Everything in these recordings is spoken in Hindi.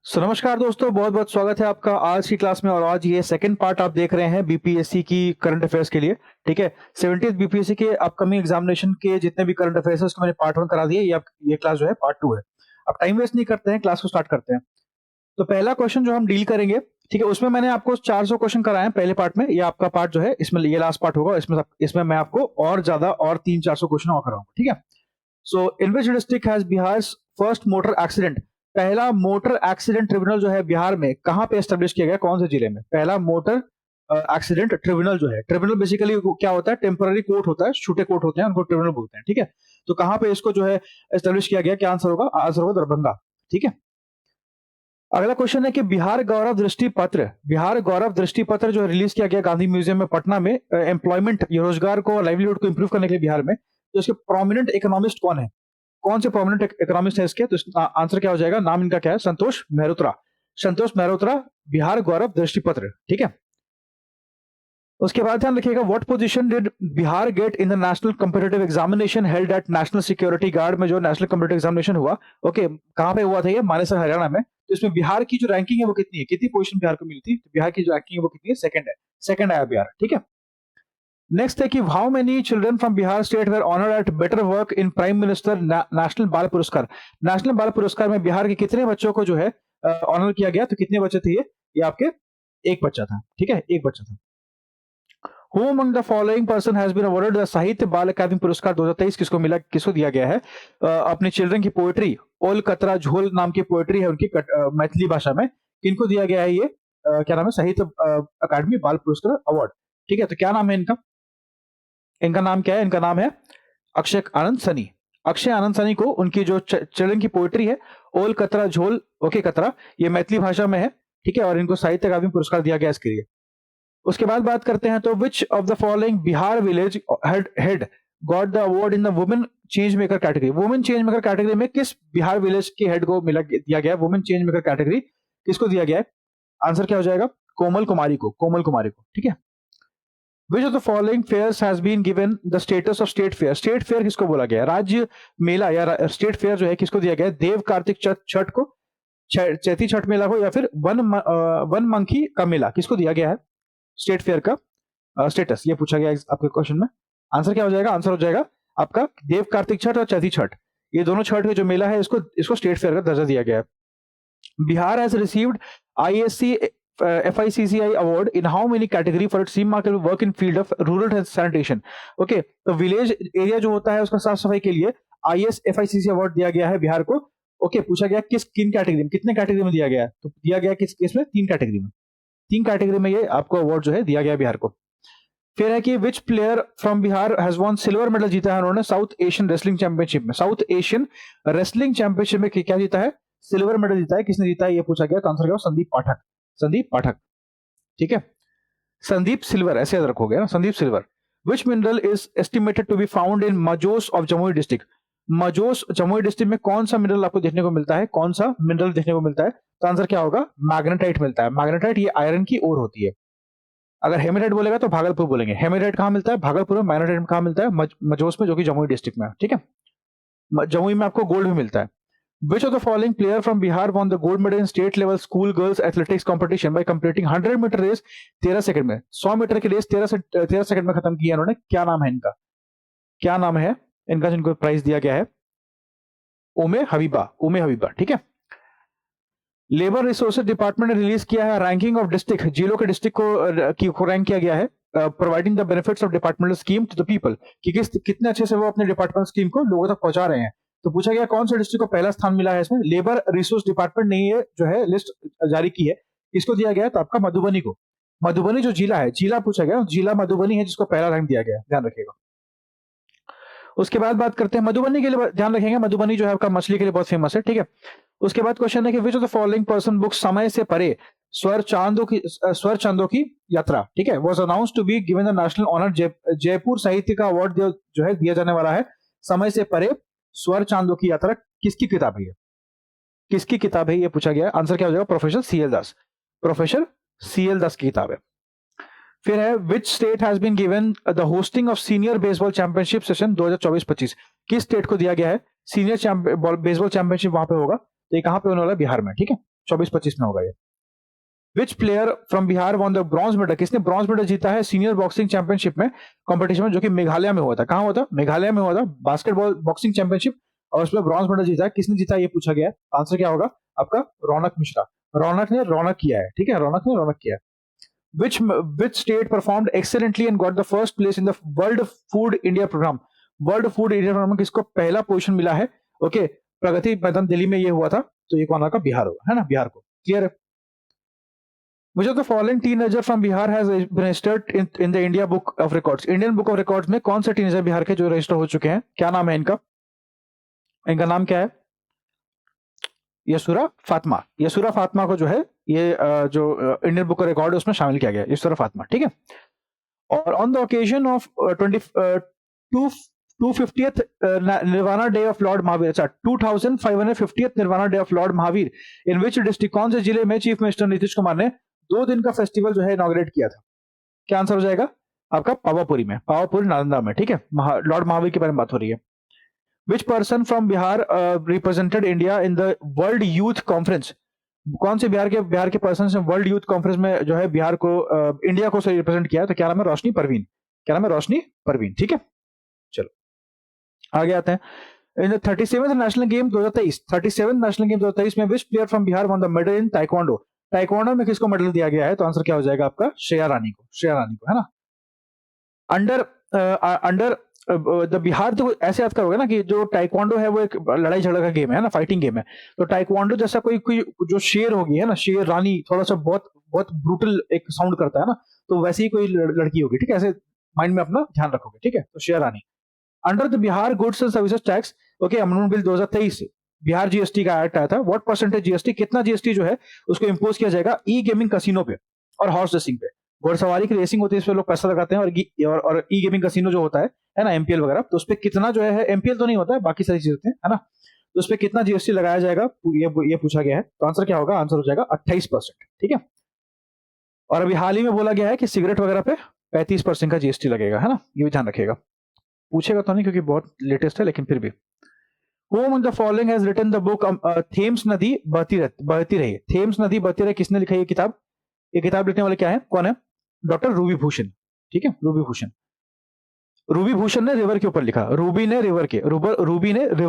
नमस्कार दोस्तों, बहुत बहुत स्वागत है आपका आज की क्लास में। और आज ये सेकंड पार्ट आप देख रहे हैं बीपीएससी की करंट अफेयर्स के लिए। ठीक है, 70th बीपीएससी के अपकमिंग एग्जामिनेशन के जितने भी करंट अफेयर्स है उसको मैंने पार्ट 1 करा दिए। ये क्लास जो है पार्ट 2 है। अब टाइम वेस्ट नहीं करते हैं, क्लास को स्टार्ट करते हैं। तो पहला क्वेश्चन जो हम डील करेंगे, ठीक है, उसमें मैंने आपको 400 क्वेश्चन कराए हैं पहले पार्ट में। ये आपका पार्ट जो है इसमें ये लास्ट पार्ट होगा। इसमें मैं आपको और ज्यादा और 300-400 क्वेश्चन और कराऊंगा। ठीक है। So in which district has Bihar first motor accident? पहला मोटर एक्सीडेंट ट्रिब्यूनल जो है बिहार में कहां पे एस्टेब्लिश किया गया, कौन से जिले में? पहला मोटर एक्सीडेंट ट्रिब्यूनल जो है, ट्रिब्यूनल बेसिकली क्या होता है? टेम्पररी कोर्ट होता है, छोटे कोर्ट होते हैं, उनको ट्रिब्यूनल बोलते हैं। ठीक है, तो कहां पे इसको जो है एस्टेब्लिश किया गया? क्या आंसर होगा? आंसर होगा दरभंगा। ठीक है। अगला क्वेश्चन है कि बिहार गौरव दृष्टि पत्र, बिहार गौरव दृष्टि पत्र जो रिलीज किया गया गांधी म्यूजियम में पटना में, एम्प्लॉयमेंट रोजगार को, लाइवलीहुड को इंप्रूव करने के लिए बिहार में, तो इसके प्रोमिनेंट इकोनॉमिस्ट कौन है? कौन से प्रोमिनेंट इकोनॉमिस्ट है इसके? तो आंसर क्या हो जाएगा? नाम इनका क्या है? संतोष मेहरोत्रा। संतोष मेहरोत्रा, बिहार गौरव दृष्टि पत्र। ठीक है। उसके बाद ध्यान रखिएगा, what position did Bihar get in the national competitive examination held at national security guard में? जो नेशनल कॉम्पिटिटिव एग्जामिनेशन हुआ, ओके, कहां पे हुआ था ये? मानेसर हरियाणा में। तो इसमें बिहार की जो रैंकिंग है वो कितनी है? कितनी पोजीशन बिहार को मिली थी? तो बिहार की जो रैंकिंग है वो कितनी है? सेकंड है। सेकंड आया बिहार। ठीक है। नेक्स्ट है कि how many children from Bihar state were honoured at better work in prime minister national Bal Puraskar? National Bal पुरस्कार में बिहार के कितने बच्चों को जो है ऑनर किया गया? तो कितने बच्चे थे ये आपके? एक बच्चा था। ठीक है, एक बच्चा था। Who among the following person has been awarded the साहित्य बाल अकादमी पुरस्कार 2023? किसको मिला, किसको दिया गया है? अपने चिल्ड्रन की पोएट्री, ओल कतरा झोल नाम की पोएट्री है उनकी, मैथिली भाषा में। किनको दिया गया है ये? क्या नाम है? साहित्य अकादमी बाल पुरस्कार अवार्ड। ठीक है, तो क्या नाम है इनका? इनका नाम क्या है? इनका नाम है अक्षय आनंद सनी। अक्षय आनंद सनी को उनकी जो चिल्ड्रन की पोएट्री है, ओल कतरा झोल, ओके कतरा, ये मैथिली भाषा में है। ठीक है, और इनको साहित्य अकादमी पुरस्कार दिया गया इसके लिए। उसके बाद बात करते हैं तो विच of the following Bihar village head got the award in the women change maker category? Women change maker category में किस बिहार विलेज के हेड को दिया गया? वुमेन चेंज मेकर कैटेगरी किसको दिया गया है? आंसर क्या हो जाएगा? कोमल कुमारी को। कोमल कुमारी को। ठीक है। Which of the following fairs has been given the status of state fair? State fair किसको बोला गया है? राज्य मेला या स्टेट फेयर जो है किसको दिया गया है? देव कार्तिक छठ को, चैती छठ मेला को, या फिर वन मंकी का मेला, किसको दिया गया है स्टेट फेयर का स्टेटस? ये पूछा गया आपके क्वेश्चन में। आंसर क्या हो जाएगा? आंसर हो जाएगा आपका देव कार्तिक छठ और चैती छठ। ये दोनों छठ के जो मेला है इसको स्टेट फेयर का दर्जा दिया गया है। Bihar has received ISC FICCI award in how many category for its remarkable work in field of rural health sanitation? Okay, तो विलेज एरिया जो होता है उसका साफ सफाई के लिए IS FICCI अवार्ड दिया गया है बिहार को। ओके, पूछा गया किन कैटेगरी में, कितने कैटेगरी में दिया गया है? तो दिया गया किस केस में? 3 कैटेगरी में। 3 कैटेगरी में ये आपको अवार्ड जो है दिया गया बिहार को। फिर है कि विच player from Bihar has won silver medal जीता है उन्होंने साउथ एशियन रेसलिंग चैंपियनशिप में? साउथ एशियन रेसलिंग चैंपियनशिप में क्या जीता है? सिल्वर मेडल जीता है। किसने जीता है ये पूछा गया। तो आंसर क्या? संदीप पाठक। संदीप पाठक। ठीक है, संदीप सिल्वर ऐसे याद रखोगे ना, Sandeep silver. Which mineral is estimated to be found in Majos of Jamui district? Majos Jamui district में कौन सा मिनरल आपको देखने को मिलता है? कौन सा मिनरल देखने को मिलता है? तो आंसर क्या होगा? मैग्नेटाइट मिलता है। मैग्नेटाइट ये आयरन की ओर होती है। अगर हेमेटाइट बोलेगा तो भागलपुर बोलेंगे। हेमेटाइट कहां मिलता है? भागलपुर में। मैग्नेटाइट कहां मिलता है? मजोस में, जो कि जमुई डिस्ट्रिक्ट में है। ठीक है, जमुई में आपको गोल्ड भी मिलता है। Which of the following player from Bihar won the gold medal in state level school girls athletics competition by completing 100 metre race 13 second में? 100 मीटर की रेस 13 सेकंड में खत्म किया इन्होंने। क्या नाम है इनका? क्या नाम है इनका जिनको प्राइज दिया गया है? उमे हबीबा। उमे हबीबा। ठीक है। लेबर रिसोर्सेज डिपार्टमेंट ने रिलीज किया है रैंकिंग ऑफ डिस्ट्रिक्ट, जिलों के डिस्ट्रिक्ट को रैंक किया गया है, providing the benefits of departmental scheme to the people, कि कितने अच्छे से वो अपने डिपार्टमेंट स्कीम को लोगों तक पहुंचा रहे हैं। तो पूछा गया कौन से डिस्ट्रिक्ट को पहला स्थान मिला है इसमें? लेबर रिसोर्स डिपार्टमेंट ने ये जो है लिस्ट जारी की है। किसको दिया गया? तो आपका मधुबनी को। मधुबनी जो जिला है, जिला पूछा गया, जिला मधुबनी है जिसको पहला रैंक दिया गया है, ध्यान रखिएगा। उसके बाद बात करते हैं मधुबनी के लिए, ध्यान रखेंगे मधुबनी जो है आपका मछली के लिए बहुत फेमस है। ठीक है। उसके बाद क्वेश्चन है कि which of the following person book समय से परे स्वर चांदों की यात्रा, ठीक है, was announced to be given the national honour. Jaipur साहित्य का अवार्ड जो है दिया जाने वाला है समय से परे स्वर चांदों की यात्रा। किसकी किताब है ये? किसकी किताब है ये पूछा गया। आंसर क्या हो जाएगा? Professor CL Das. Professor CL Das की किताब है। फिर है which state has been given the hosting of senior baseball championship session 2024-25? किस स्टेट को दिया गया है सीनियर बेसबॉल चैंपियनशिप? वहां पे होगा, तो ये कहां पे होने वाला है? बिहार में। ठीक है, 24-25 में होगा ये। विच player from Bihar won the bronze medal, किसने ब्रॉन्ज मेडल जीता है सीनियर बॉक्सिंग चैंपियनशिप में, कॉम्पिटिशन में, जो कि मेघालय में हुआ था। कहाँ हुआ था? मेघालय में हुआ था, बास्केटबॉल बॉक्सिंग चैंपियनशिप, और उसमें ब्रॉन्ज मेडल जीता है। किसने जीता ये पूछा गया है। आंसर क्या होगा आपका? रौनक मिश्रा। रौनक ने रौनक किया है, ठीक है, रौनक ने रौनक किया है। Which state performed excellently and got the first place in the World Food India program? World food India program में किसको पहला पोजीशन मिला है? ओके, प्रगति मैदान दिल्ली में ये हुआ था, तो ये कौन का? बिहार होगा, है ना, बिहार को। क्लियर है? Which of the following teenager from Bihar has been registered in the India Book of Records? Indian book of records में कौन से टीनेजर बिहार के जो रजिस्टर हो चुके हैं? क्या नाम है इनका? इनका नाम क्या है? यसुरा फातिमा। यसुरा फातिमा को जो है ये जो इंडियन बुक ऑफ रिकॉर्ड है उसमें शामिल किया गया, यसुरा फातिमा, ठीक है। और on the occasion of 250th nirvana day of lord Mahavir, अच्छा 2550th nirvana day of lord Mahavir in which district, कौन से जिले में चीफ मिनिस्टर नीतीश कुमार ने 2 दिन का फेस्टिवल जो है इनॉग्रेट किया था? क्या आंसर हो जाएगा आपका? पावापुरी में, पावापुरी नालंदा में, ठीक है। लॉर्ड महावीर के बारे में बात हो रही है। Which person from Bihar represented India in the World Youth Conference? कौन से बिहार के पर्सन ने वर्ल्ड यूथ कॉन्फ्रेंस में जो है बिहार को इंडिया को रिप्रेजेंट किया? तो क्या नाम है? रोशनी परवीन। क्या नाम है? रोशनी परवीन, ठीक है। चलो आगे आते हैं। In the 37th national game 2023, 37th national game 2023 में विच player from Bihar one the medal in taekwondo? Taekwondo में किसको मेडल दिया गया है? तो आंसर क्या हो जाएगा आपका? श्रेया रानी को, श्रेया रानी को, है ना। अंडर द बिहार, तो ऐसे याद करोगे ना कि जो टाइक्वांडो है वो एक लड़ाई झगड़ा का गेम है ना, फाइटिंग गेम है। तो टाइक्वांडो जैसा कोई जो शेर होगी, है ना, शेर रानी, थोड़ा सा बहुत बहुत ब्रूटल एक साउंड करता है ना, तो वैसे ही कोई लड़की होगी, ठीक है, ऐसे माइंड में अपना ध्यान रखोगे, ठीक है। तो Sher Rani. Under the Bihar goods and services tax, okay, amendment bill 2023 Bihar GST का एक्ट आया था। व्हाट परसेंटेज जीएसटी, कितना जीएसटी जो है उसको इंपोज किया जाएगा ई गेमिंग कसिनो पे और हॉर्स रेसिंग पे? घोड़सवारी की रेसिंग होती है, इस पे लोग पैसा लगाते हैं, और ई गेमिंग कसिनो जो होता है ना, एमपीएल वगैरह, तो उस पे कितना जो है, एमपीएल तो नहीं होता है, बाकी सारी चीजें होती है ना, तो उस पे कितना जीएसटी लगाया जाएगा ये पूछा गया है। तो आंसर क्या होगा? आंसर हो जाएगा 28%, ठीक है। और अभी हाल ही में बोला गया है कि सिगरेट वगैरह पे 35% का जीएसटी लगेगा, है ना, ये भी ध्यान रखिएगा। पूछेगा तो नहीं क्योंकि बहुत लेटेस्ट है, लेकिन फिर भी। Who among the following has written the book Thames नदी बहती रही? थेम्स नदी बहती रही, किसने लिखा ये किताब? ये किताब लिखने वाले क्या है, कौन है? डॉक्टर रूबी भूषण, ठीक है, रूबी भूषण। रूबी भूषण ने रिवर के ऊपर लिखा, रूबी ने रिवर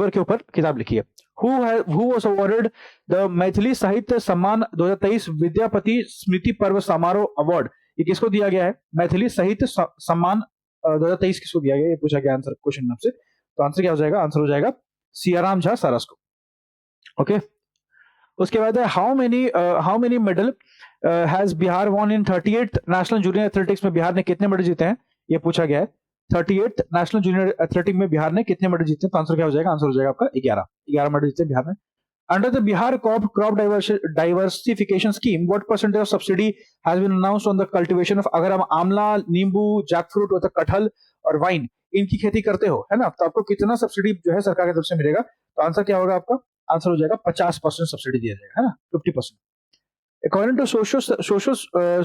के ऊपर किताब लिखी है। Who was awarded the Maithili साहित्य सम्मान 2023 विद्यापति स्मृति पर्व समारोह अवार्ड? ये किसको दिया गया है? मैथिली साहित्य सम्मान 2023 किसको दिया गया? ये पूछा गया आंसर क्वेश्चन आपसे। तो आंसर क्या हो जाएगा? आंसर हो जाएगा सियाराम झा सारस को, ओके। उसके बाद है how many medal has Bihar von in 38th national junior athletics में बिहार ने कितने मेडल जीते हैं? ये पूछा गया है। 38th नेशनल जूनियर एथलेटिक्स में बिहार ने कितने मेडल जीते हैं? तो आंसर क्या हो जाएगा? आंसर हो जाएगा आपका 11 मेडल जीते बिहार ने। Under the Bihar crop diversification scheme what percentage of subsidy has been announced on the cultivation of, अगर हम आंवला, नींबू, जैकफ्रूट और कटहल और वाइन इनकी खेती करते हो, है ना, तो आपको कितना सब्सिडी जो है सरकार की तरफ से मिलेगा? तो आंसर क्या होगा आपका? आंसर हो जाएगा 50% सब्सिडी दिया जाएगा, है ना, 50%। According to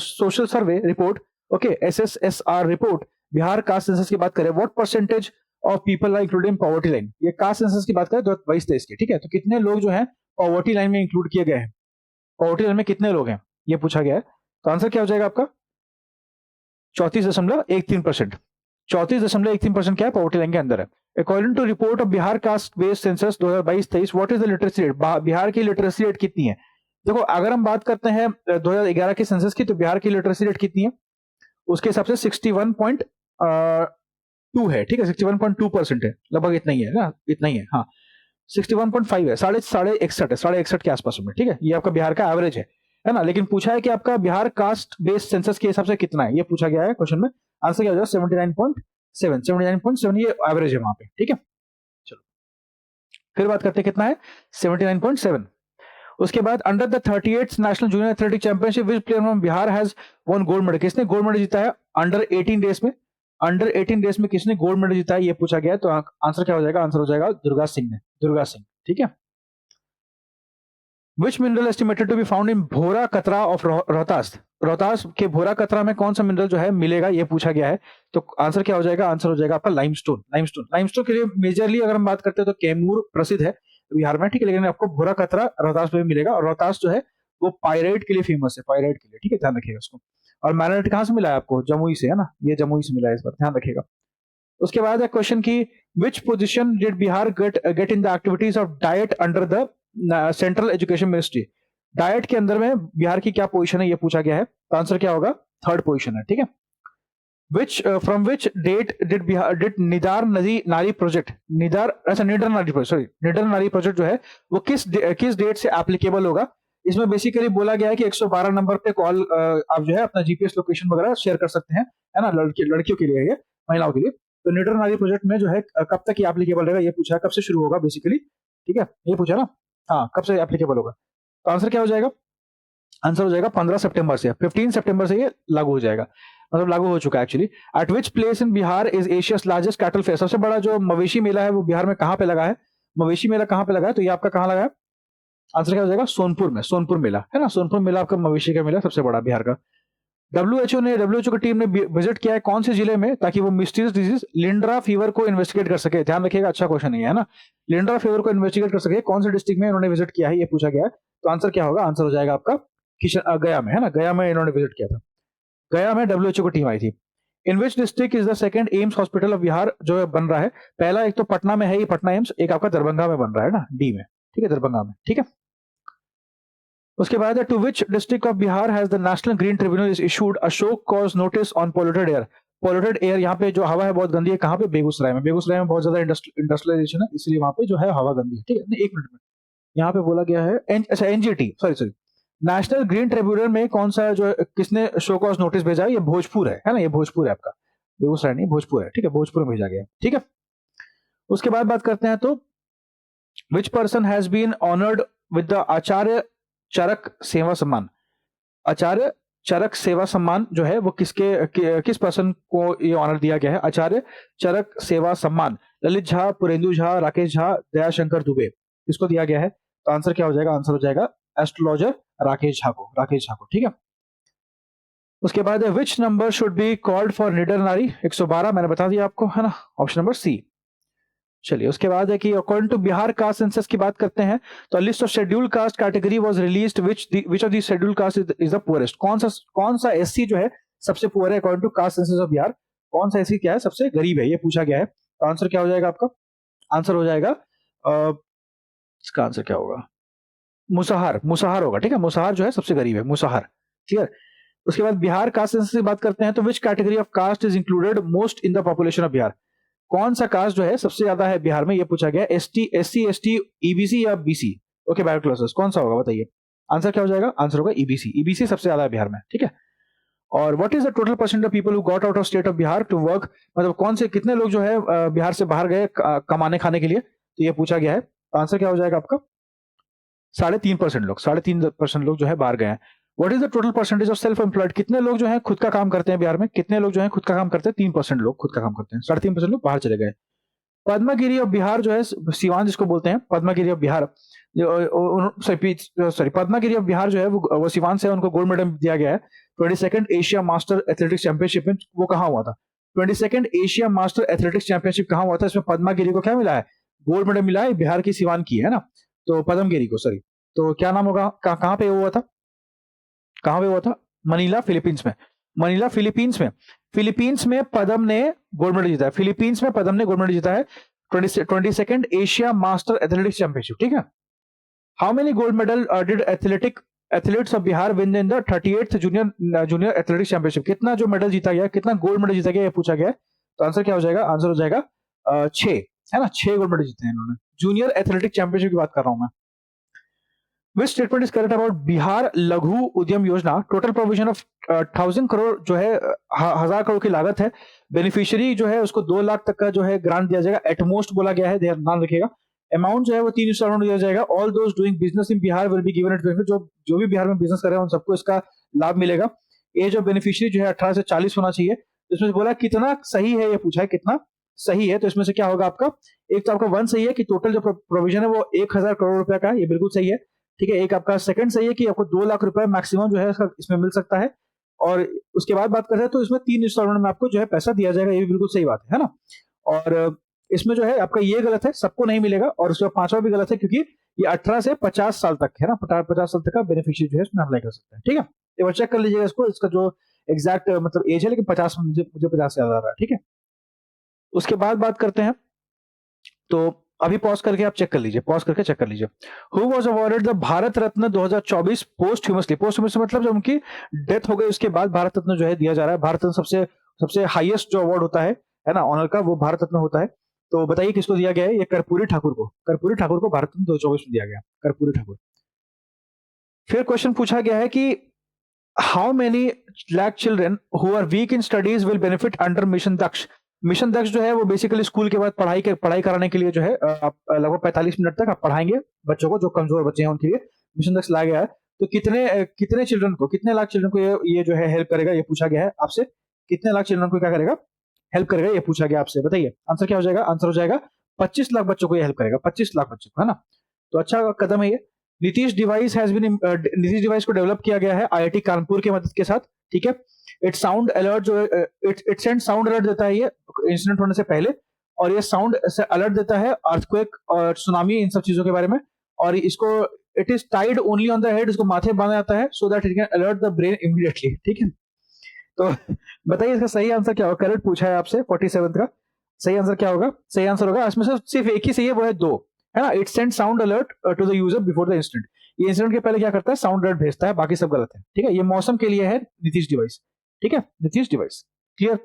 social survey report, okay, SSSR report, Bihar caste census की बात करें, what percentage of people are included in poverty line? ये कास्ट सेंसस की बात करें 2022-23 की, ठीक है। तो कितने लोग जो है पॉवर्टी लाइन में इंक्लूड किए गए हैं? पॉवर्टी लाइन में कितने लोग हैं ये पूछा गया है। तो आंसर क्या हो जाएगा आपका? 34.13%। 34.13% क्या है? पॉवर्टी लाइन के अंदर है। According to report of Bihar caste based census 2022-23 what is the literacy rate? Bihar की लिटरेसी रेट कितनी है? देखो, अगर हम बात करते हैं 2011 के सेंसस की, तो बिहार की लिटरेसी रेट कितनी है? उसके हिसाब से 61.2 है, ठीक है, 61.2% है, लगभग इतना ही है ना, इतना ही है, हाँ 61.5 है, साढ़े 61 के आसपास में, ठीक है। ये आपका बिहार का एवरेज है ना। लेकिन पूछा है कि आपका बिहार कास्ट बेस्ड सेंसस के हिसाब से कितना है, ये पूछा गया है क्वेश्चन में। आंसर क्या हो जाएगा? 79.7 ये एवरेज है वहां पे, ठीक है। चलो फिर बात करते हैं कितना है, 79.7। उसके बाद under the 38th national junior athletic championship which player from Bihar has one gold medal? किसने गोल्ड मेडल जीता है अंडर 18 डेज में? अंडर 18 डेज में किसने गोल्ड मेडल जीता है, ये पूछा गया है। तो आंसर क्या हो जाएगा? आंसर हो जाएगा दुर्गा सिंह ने, दुर्गा सिंह, ठीक है। Which mineral estimated to be found in Bhora Katra of Rohtas? Rohtas के भोरा कतरा में कौन सा मिनरल जो है मिलेगा, ये पूछा गया है। तो आंसर क्या हो जाएगा? आंसर हो जाएगा आपका लाइमस्टोन। लाइमस्टोन के लिए मेजरली अगर हम बात करते हैं तो कैमूर प्रसिद्ध है बिहार में, ठीक है, लेकिन आपको भोरा कतरा रोहतास में भी मिलेगा। और रोहतास जो है वो पायराइट के लिए फेमस है, पायराइट के लिए, ठीक है, ध्यान रखिएगा उसको। और मैग्नेटाइट कहाँ से मिला है आपको? जमुई से, है ना, ये जमुई से मिला है, इस बार ध्यान रखिएगा। उसके बाद है क्वेश्चन की विच position did Bihar get in the activities of diet under the central education ministry. Diet के अंदर में बिहार की क्या पोजीशन है, ये पूछा गया है। तो आंसर क्या होगा? थर्ड पोजीशन है, ठीक है। Which from which date did Bihar did निदार नदी नारी प्रोजेक्ट, निदार, अच्छा निडर नारी प्रोजेक्ट, सॉरी, निडर नारी प्रोजेक्ट जो है वो किस डेट से एप्लीकेबल होगा? इसमें बेसिकली बोला गया है कि 112 नंबर पे कॉल आप जो है अपना जीपीएस लोकेशन वगैरह शेयर कर सकते हैं, है ना, लड़कियों के लिए, ये महिलाओं के लिए। तो निडर नारी प्रोजेक्ट में जो है कब तक ये एप्लीकेबल रहेगा, ये पूछा है, कब से शुरू होगा बेसिकली, ठीक है, ये पूछा ना, हाँ, कब से एप्लीकेबल होगा। तो आंसर क्या हो जाएगा? आंसर हो जाएगा 15 सितंबर से, 15 सितंबर से ये लागू हो जाएगा, मतलब लागू हो चुका है actually. Eight which place in Bihar is Asia's largest cattle fair, सबसे बड़ा जो मवेशी मेला है वो बिहार में कहाँ पे लगा है? मवेशी मेला कहाँ पे लगा है? तो ये आपका कहाँ लगा है? आंसर क्या हो जाएगा? सोनपुर में, सोनपुर मेला, है ना, सोनपुर मेला आपका मवेशी का मेला सबसे बड़ा बिहार का। डब्ल्यूएचओ की टीम ने विजिट किया है कौन से जिले में, ताकि वो मिस्टीरियस डिजीज लिंड्रा फीवर को इन्वेस्टिगेट कर सके। ध्यान रखिएगा, अच्छा क्वेश्चन है ना, लिंड्रा फीवर को इन्वेस्टिगेट कर सके, कौन से डिस्ट्रिक्ट में इन्होंने विजिट किया है, ये पूछा गया है। तो आंसर क्या होगा? आंसर हो जाएगा आपका गया में, है ना, गया में इन्होंने विजिट किया था। गया में डब्ल्यूएचओ की टीम आई थी। In which district is the second AIIMS hospital of Bihar जो बन रहा है? पहला एक तो पटना में है, ये पटना एम्स, एक आपका दरभंगा में बन रहा है ना, डी में, ठीक है, दरभंगा में, ठीक है। उसके बाद है to which district of Bihar has the national green tribunal is issued a show cause notice on polluted air. Polluted air, यहाँ पे जो हवा है बहुत गंदी है, कहाँ पे? बेगूसराय में। बेगूसराय में बहुत ज्यादा इंडस्ट्रियलाइजेशन है, इसलिए वहां पे जो है हवा गंदी है, ठीक है। एक मिनट में यहाँ पे बोला गया है अच्छा NGT, sorry, national green tribunal में कौन सा जो किसने शो कॉज नोटिस भेजा है? ये भोजपुर है ना, ये भोजपुर है आपका, बेगूसराय नहीं, भोजपुर है, ठीक है, भोजपुर में भेजा गया, ठीक है। उसके बाद बात करते हैं तो which person has been honoured with the Acharya Charak Seva Samman. आचार्य चरक सेवा सम्मान जो है वो किस पर्सन को ये ऑनर दिया गया है? आचार्य चरक सेवा सम्मान ललित झा, पुरेंदु झा, राकेश झा, दयाशंकर दुबे, किसको दिया गया है? तो आंसर क्या हो जाएगा? आंसर हो जाएगा एस्ट्रोलॉजर राकेश झा को, ठीक है। उसके बाद which number should be called for निडर नारी? 112 मैंने बता दिया आपको, है ना, ऑप्शन नंबर सी। चलिए, उसके बाद है कि according to Bihar caste census की बात करते हैं तो list of schedule caste category was released which of the schedule caste is the poorest. कौन सा एससी जो है सबसे पुअर है according to caste census of Bihar? कौन सा एससी क्या है, सबसे गरीब है, ये पूछा गया है। तो आंसर क्या हो जाएगा आपका? आंसर हो जाएगा इसका आंसर क्या होगा? मुसाहार होगा, ठीक है, मुसाहार जो है सबसे गरीब है, मुसाहार, क्लियर। उसके बाद बिहार कास्ट सेंसस की बात करते हैं तो which category of caste is included most in the population of Bihar. कौन सा कास्ट जो है सबसे ज्यादा है बिहार में, ये पूछा गया। एससी एसटी ईबीसी या बीसी? ओके, बायोक्लोसस, कौन सा होगा बताइए? आंसर क्या हो जाएगा? आंसर होगा ईबीसी सबसे ज्यादा है बिहार में, ठीक है। और what is the total percent of people who got out of state of Bihar to work, मतलब कौन से कितने लोग जो है बिहार से बाहर गए कमाने खाने के लिए, तो ये पूछा गया है। तो आंसर क्या हो जाएगा आपका? 3.5% लोग जो है बाहर गए हैं। What is the total percentage of self employed, कितने लोग जो है खुद का काम करते हैं बिहार में? कितने लोग जो है खुद का काम करते हैं? 3% लोग खुद का काम करते हैं, 3.5% लोग बाहर चले गए। पद्मागिरी ऑफ बिहार जो है, सिवान जिसको बोलते हैं, Padmagiri of Bihar, sorry, Padmagiri of Bihar जो है वो सिवान से, उनको गोल्ड मेडल दिया गया है 22nd Asia master athletics championship में। वो कहाँ हुआ था? 22nd Asia master athletics championship कहाँ हुआ था? इसमें पद्मागिरी को क्या मिला है? गोल्ड मेडल मिला है, बिहार की सिवान की है ना, तो पद्मगिरी को, सॉरी, तो क्या नाम होगा? कहाँ पे हुआ था? कहाँ पे हुआ था? मनीला, फिलीपींस में। मनीला, फिलीपींस में पदम ने गोल्ड मेडल जीता है, फिलीपींस में पदम ने गोल्ड मेडल जीता है 22nd Asia master athletics championship, ठीक है। How many gold medal did athletes of Bihar win in the 38th junior athletics championship? कितना जो मेडल जीता गया, कितना गोल्ड मेडल जीता गया, ये पूछा गया है। तो आंसर क्या हो जाएगा? आंसर हो जाएगा 6, है ना, 6 गोल्ड मेडल जीते हैं इन्होंने। जूनियर एथलेटिक चैंपियनशिप की बात कर रहा हूं मैं। Which statement is correct about Bihar लघु उद्यम योजना? टोटल प्रोविजन ऑफ 1000 करोड़ जो है, 1000 करोड़ की लागत है। बेनिफिशियरी जो है उसको 2 लाख तक का जो है ग्रांट दिया जाएगा, एटमोस्ट बोला गया है, ध्यान रखिएगा। अमाउंट जो है वो 3 इंस्टॉलमेंट दिया जाएगा। All those doing business in Bihar will be given it benefit, जो भी बिहार में बिजनेस कर रहे हैं उन सबको इसका लाभ मिलेगा। एज ऑफ बेनिफिशियरी जो है 18 से 40 होना चाहिए। इसमें बोला कितना सही है, ये पूछा है कितना सही है, तो इसमें से क्या होगा आपका? एक तो आपका 1 सही है कि टोटल जो प्रोविजन है वो 1000 करोड़ रुपए का है, ये बिल्कुल सही है, ठीक है। एक आपका सेकंड सही है कि आपको 2 लाख रुपए मैक्सिमम जो है इसमें मिल सकता है। और उसके बाद बात करते हैं तो इसमें 3 इंस्टॉलमेंट में आपको जो है पैसा दिया जाएगा, ये भी बिल्कुल सही बात है ना। और इसमें जो है आपका ये गलत है, सबको नहीं मिलेगा, और उसका 5वां भी गलत है, क्योंकि ये 18 से 50 साल तक है ना, 50 साल तक का बेनिफिशियरी जो है इसमें अप्लाई कर सकते हैं, ठीक है। एक बार चेक कर लीजिएगा इसको, इसका जो एग्जैक्ट मतलब एज है, लेकिन 50 मुझे 50 से ज्यादा आ रहा है, ठीक है। उसके बाद बात करते हैं, तो अभी पॉज करके आप चेक कर लीजिए, पॉज करके चेक कर लीजिए। Who was awarded the Bharat Ratna 2024 posthumously. Posthumously मतलब जब उनकी डेथ हो गई उसके बाद भारत रत्न जो है दिया जा रहा है। भारत रत्न सबसे सबसे हाईएस्ट जो अवार्ड होता है ना ऑनर का, वो भारत रत्न होता है। तो बताइए किसको दिया गया है? ये कर्पूरी ठाकुर को, कर्पूरी ठाकुर को भारत रत्न 2024 में दिया गया, कर्पूरी ठाकुर। फिर क्वेश्चन पूछा गया है कि how many lakh children who are weak in studies will benefit under mission Daksh. Mission Daksh जो है वो बेसिकली स्कूल के बाद पढ़ाई कराने के लिए जो है आप लगभग 45 मिनट तक आप पढ़ाएंगे बच्चों को, जो कमजोर बच्चे हैं उनके लिए मिशन दक्ष लाया गया है। तो कितने चिल्ड्रन को, कितने लाख चिल्ड्रन को ये जो है हेल्प करेगा, ये पूछा गया है आपसे। कितने लाख चिल्ड्रन को क्या करेगा, हेल्प करेगा, ये पूछा गया आपसे। बताइए आंसर क्या हो जाएगा? आंसर हो जाएगा 25 लाख बच्चों को ये हेल्प करेगा, 25 लाख बच्चों को, है ना। तो अच्छा कदम है ये। नीतीश डिवाइस को डेवलप किया गया है आईआईटी कानपुर की मदद के साथ, ठीक है। इट साउंड अलर्ट जो है, इट सेंड साउंड अलर्ट देता है ये इंसिडेंट होने से पहले, और ये साउंड अलर्ट देता है अर्थक्वेक और सुनामी, इन सब चीजों के बारे में। और इसको it is tied only on the head, इसको माथे बांधा जाता है so that it can alert the brain immediately, ठीक है। तो बताइए इसका सही आंसर क्या होगा? करेक्ट पूछा है आपसे 47 का, सही आंसर क्या होगा? सही आंसर होगा इसमें से सिर्फ एक ही सही है, वो है 2, है ना। It send sound alert to the user before the incident. ये इंसिडेंट के पहले क्या करता है? साउंड अलर्ट भेजता है, बाकी सब गलत है, ठीक है। ये मौसम के लिए है नीतीश डिवाइस, ठीक है, नीतीश डिवाइस, क्लियर।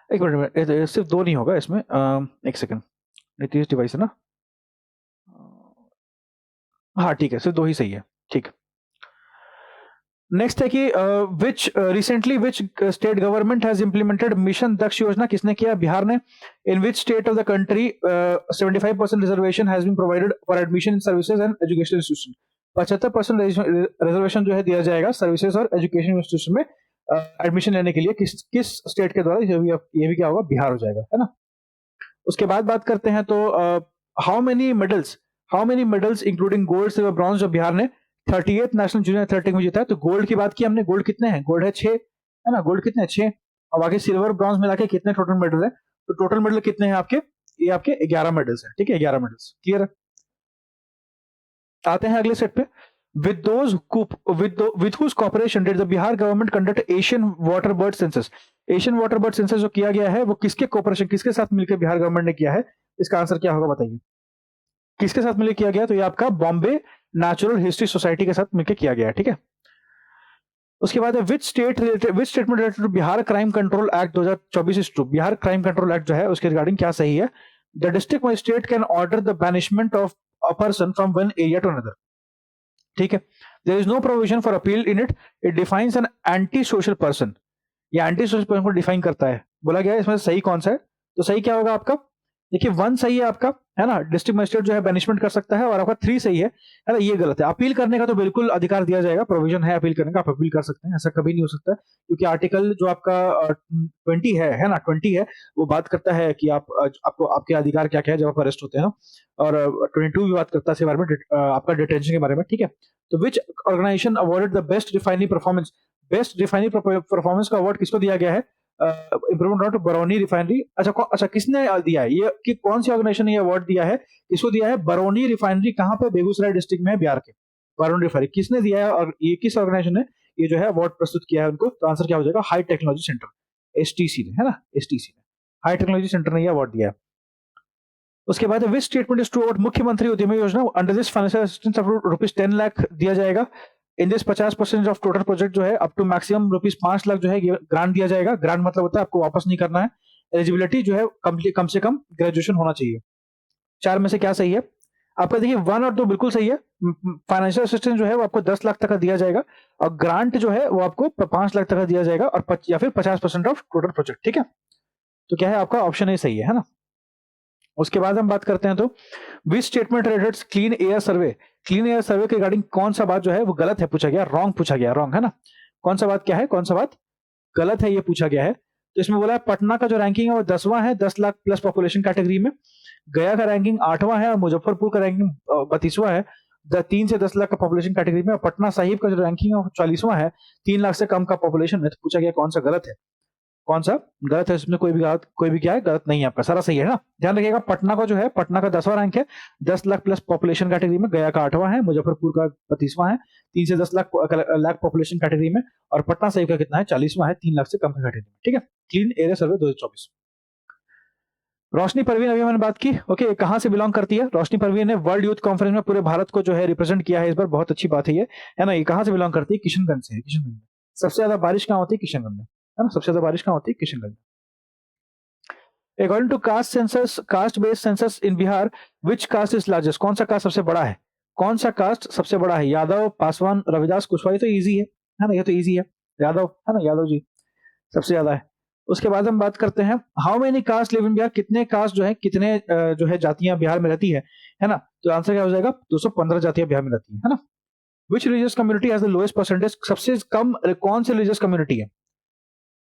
एक मिनट, सिर्फ 2 नहीं होगा इसमें, एक सेकंड, नीतीश डिवाइस है ना, हाँ ठीक है, सिर्फ 2 ही सही है, ठीक। नेक्स्ट है कि which state government has implemented mission Daksh योजना। किसने किया? बिहार ने। In which state of the country 75% reservation has been provided for admission in services and education institution. 75% reservation जो है दिया जाएगा सर्विसेज और एजुकेशन इंस्टीट्यूशन में एडमिशन लेने के लिए। किस स्टेट के द्वारा? ये भी क्या होगा? बिहार हो जाएगा, है ना। उसके बाद बात करते हैं, तो how many medals including gold silver bronze जो बिहार ने 38th नेशनल जूनियर एथलेटिक में जीता है। तो गोल्ड की बात की हमने, गोल्ड कितने हैं? गोल्ड है 6, है ना। गोल्ड कितने? 6। और बाकी सिल्वर ब्रॉन्ज मिला के कितने टोटल मेडल है? तो टोटल मेडल कितने हैं आपके? ये आपके 11 मेडल्स हैं, ठीक है, 11 मेडल्स, क्लियर है। आते हैं अगले सेट पे। with whose cooperation did the Bihar government conduct Asian water bird census? Asian water bird census जो किया गया है वो किसके कोऑपरेशन, किसके साथ मिलकर बिहार गवर्नमेंट ने किया है? इसका आंसर क्या होगा बताइए? किसके साथ मिलकर किया गया? तो ये आपका बॉम्बे नेचुरल हिस्ट्री सोसाइटी के साथ मिलकर किया गया है, ठीक है। उसके बाद है which statement related to Bihar crime control act 2024 is true. Bihar crime control act जो है उसके रिगार्डिंग क्या सही है? The district magistrate can order the banishment of a person from one area to another, ठीक है। There is no provision for appeal in it. It defines an anti social person. ये एंटी सोशल पर्सन को डिफाइन करता है। बोला गया है इसमें सही कौन सा है? तो सही क्या होगा आपका? देखिए 1 सही है आपका, है ना, डिस्ट्रिक्ट मजिस्ट्रेट जो है बैनिशमेंट कर सकता है, और आपका 3 सही है ना। ये गलत है। अपील करने का तो बिल्कुल अधिकार दिया जाएगा, प्रोविजन है अपील करने का, आप अपील कर सकते हैं, ऐसा कभी नहीं हो सकता, क्योंकि आर्टिकल जो आपका 20 है ना, 20 है, वो बात करता है कि आपको आपके अधिकार क्या क्या है जब आप अरेस्ट होते हैं। और 22 भी बात करता है इसके बारे में, आपका डिटेंशन के बारे में, ठीक है। तो which organisation awarded the best refinery performance? Best refinery performance का अवार्ड किसको दिया गया है? Improvement of Barauni refinery. अच्छा किसने दिया है ये, कि कौन सी ऑर्गेनाइजेशन ने ये अवार्ड दिया है? किसको दिया है? बरौनी रिफाइनरी कहां पे? बेगूसराय डिस्ट्रिक्ट में है, बिहार के। बरौनी रिफाइनरी किसने दिया है, और ये किस ऑर्गेनाइजेशन ने ये जो है अवार्ड प्रस्तुत किया है उनको? तो आंसर क्या हो जाएगा? हाई टेक्नोलॉजी सेंटर, एसटीसी ने, है ना, एसटीसी ने, हाई टेक्नोलॉजी सेंटर ने ये अवार्ड दिया है। उसके बाद which statement is true about मुख्यमंत्री उद्यमी योजना? Under this financial assistance of ₹10 lakh दिया जाएगा। In this 50% of total project जो है अप टू मैक्सिमम ₹5 लाख जो है ग्रांट दिया जाएगा। ग्रांट मतलब होता है आपको वापस नहीं करना है। एलिजिबिलिटी जो है कम से कम ग्रेजुएशन होना चाहिए। 4 में से क्या सही है आपका? देखिए 1 और 2 बिल्कुल सही है। फाइनेंशियल असिस्टेंस जो है वो आपको 10 लाख तक का दिया जाएगा, और ग्रांट जो है वो आपको 5 लाख तक का दिया जाएगा, और या फिर 50% ऑफ टोटल प्रोजेक्ट, ठीक है। तो क्या है आपका? ऑप्शन ए सही है ना। उसके बाद हम बात करते हैं, तो which statement related clean air survey? Clean air survey के रिगार्डिंग कौन सा बात जो है वो गलत है पूछा गया, रॉन्ग पूछा गया, रॉन्ग, है ना। कौन सा बात क्या है, कौन सा बात गलत है ये पूछा गया है। तो इसमें बोला है पटना का जो रैंकिंग है वो 10वां है 10 लाख प्लस पॉपुलेशन कैटेगरी में। गया का रैंकिंग 8वां है, और मुजफ्फरपुर का रैंकिंग 32वां है 3 से 10 लाख का पॉपुलेशन कैटेगरी में। और पटना साहिब का जो रैंकिंग है वो 44वां है 3 लाख से कम का पॉपुलेशन में। तो पूछा गया कौन सा गलत है? कौन सा गलत है, इसमें कोई भी क्या है, गलत नहीं है, आपका सारा सही है ना। ध्यान रखिएगा, पटना का जो है, पटना का 10वां रैंक है 10 लाख प्लस पॉपुलेशन कैटेगरी में, गया का 8वां है, मुजफ्फरपुर का 35वां है 3 से 10 लाख पॉपुलेशन कैटेगरी में, और पटना साहिब का कितना है 40वां है 3 लाख से कम कैटेगरी में। ठीक है, क्लीन एरिया सर्वे 2024। रोशनी परवीन अभी मैंने बात की, ओके, कहां से बिलोंग करती है? रोशनी परवीन ने वर्ल्ड यूथ कॉन्फ्रेंस में पूरे भारत को जो है रिप्रेजेंट किया है इस बार, बहुत अच्छी बात है ये, है ना। ये कहां से बिलोंग करती है? किशनगंज से है, किशनगंज में। सबसे ज्यादा बारिश कहां होती है? किशनगंज में, है ना, सबसे ज्यादा बारिश कहां होती है? किशनगंज में। According to caste census, caste based census in Bihar, which caste is largest? कौन सा कास्ट सबसे बड़ा है? कौन सा कास्ट सबसे बड़ा है? यादव, पासवान, रविदास, कुशवाहा? तो इजी है ना, ये तो इजी है, यादव, है ना, यादव जी सबसे ज्यादा है। उसके बाद हम बात करते हैं how many caste live in Bihar, कितने कास्ट जो है, कितने जो है जातियां बिहार में रहती है ना। तो आंसर क्या हो जाएगा? 215 जातियां बिहार में रहती है ना। Which religious community has the lowest percentage, सबसे कम कौन सी रिलीजियस कम्युनिटी है?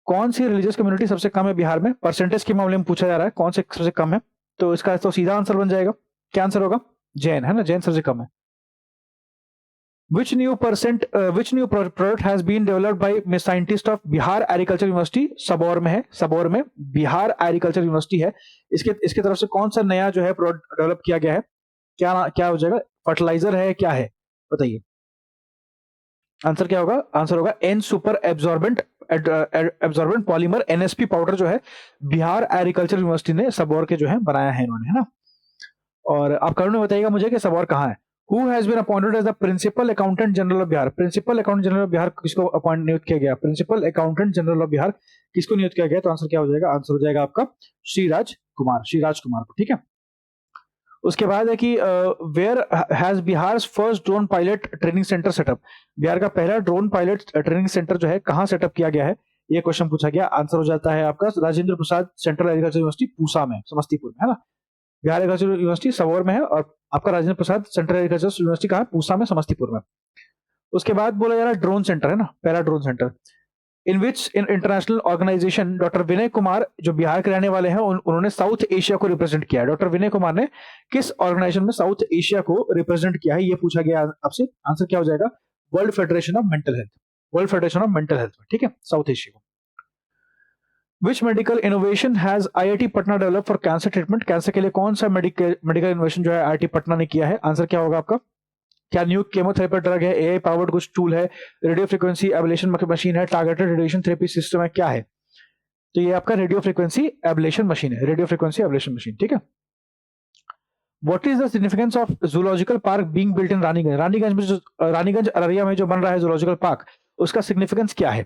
कौन सी रिलीजियस कम्युनिटी सबसे कम है बिहार में? परसेंटेज के मामले में पूछा जा रहा है, कौन से सबसे कम है? तो इसका तो सीधा आंसर बन जाएगा, क्या आंसर होगा? जैन, है ना, जैन सबसे कम है। Which new product has been developed by scientist of Bihar Agriculture University? Sabour में है, सबौर में बिहार एग्रीकल्चर यूनिवर्सिटी है, इसके तरफ से कौन सा नया जो है प्रोडक्ट डेवलप किया गया है? क्या हो जाएगा? फर्टिलाइजर है, क्या है बताइए? आंसर क्या होगा? आंसर होगा an super absorbent polymer, NSP powder जो है बिहार एग्रीकल्चर यूनिवर्सिटी ने सबौर के जो है बनाया है इन्होंने, है ना। और आप कमेंट में बताइएगा मुझे कि सबौर कहाँ है। Who has been appointed as the Principal Accountant General of Bihar? Principal Accountant General of Bihar किसको अपॉइंट नियुक्त किया गया? Principal Accountant General of Bihar किसको नियुक्त किया गया? तो आंसर क्या हो जाएगा? आंसर हो जाएगा आपका श्रीराज कुमार को, ठीक है। उसके बाद है कि where has Bihar first drone pilot training centre setup? Bihar का पहला ड्रोन पायलट ट्रेनिंग सेंटर जो है कहां सेटअप किया गया है? ये क्वेश्चन पूछा गया। आंसर हो जाता है आपका Rajendra Prasad central agriculture university Pusa में, समस्तीपुर में, है ना। बिहार एग्रीकल्चर यूनिवर्सिटी सबौर में है और आपका Rajendra Prasad central agriculture university कहां है? पूसा में, समस्तीपुर में। उसके बाद बोला जा रहा है ड्रोन सेंटर, है ना, पहला drone centre. In which international organisation doctor Vinay Kumar जो बिहार के रहने वाले हैं उन्होंने साउथ एशिया को रिप्रेजेंट किया है? डॉक्टर विनय कुमार ने किस ऑर्गेनाइजेशन में साउथ एशिया को रिप्रेजेंट किया है? ये पूछा गया आपसे। आंसर क्या हो जाएगा? World federation of mental health, world federation of mental health, ठीक है, साउथ एशिया को। Which medical innovation has IIT Patna develop for cancer treatment? Cancer के लिए कौन सा मेडिकल इनोवेशन जो है IIT पटना ने किया है? आंसर क्या होगा आपका? क्या न्यू केमोथेरेपी ड्रग है, एआई पावर्ड कुछ टूल है, रेडियो फ्रीक्वेंसी एब्लेशन मशीन है, टारगेटेड रेडिएशन थेरेपी सिस्टम है, क्या है? तो ये आपका रेडियो फ्रीक्वेंसी एब्लेशन मशीन है, रेडियो फ्रीक्वेंसी एब्लेशन मशीन, ठीक है। What is the significance of zoological park being built in Raniganj? Raniganj Araria में जो बन रहा है zoological park, उसका सिग्निफिकेंस क्या है?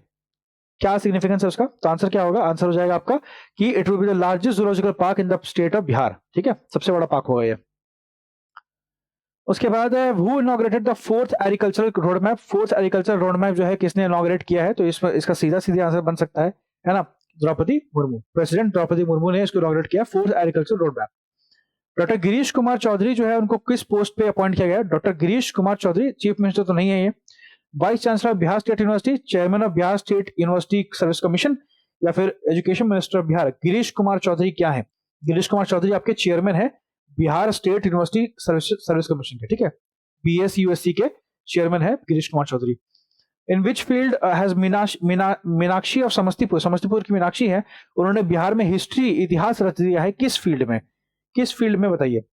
क्या सिग्निफिकेंस है उसका? तो आंसर क्या होगा? आंसर हो जाएगा आपका कि it will be the largest zoological park in the state of Bihar, ठीक है, सबसे बड़ा पार्क होगा ये। उसके बाद है who inaugurated the fourth agricultural road map? Fourth agricultural road map जो है किसने इनॉग्रेट किया है? तो इसका सीधा आंसर बन सकता है ना, द्रौपदी मुर्मू, प्रेसिडेंट द्रौपदी मुर्मू ने इसको इनॉग्रेट किया, fourth agricultural road map. Doctor Girish Kumar Chaudhary जो है उनको किस पोस्ट पे अपॉइंट किया गया? Doctor Girish Kumar Chaudhary chief minister तो नहीं है ये, vice chancellor of Bihar state university, chairman of Bihar state university service commission, या फिर education minister of Bihar? Girish Kumar Chaudhary क्या है? गिरीश कुमार चौधरी आपके चेयरमैन है Bihar state university service commission के, ठीक है, BSUSC के चेयरमैन है Girish Kumar Chaudhary. In which field has Meenakshi of Samastipur की मीनाक्षी है, उन्होंने बिहार में हिस्ट्री इतिहास रच दिया है, किस फील्ड में? किस फील्ड में बताइए?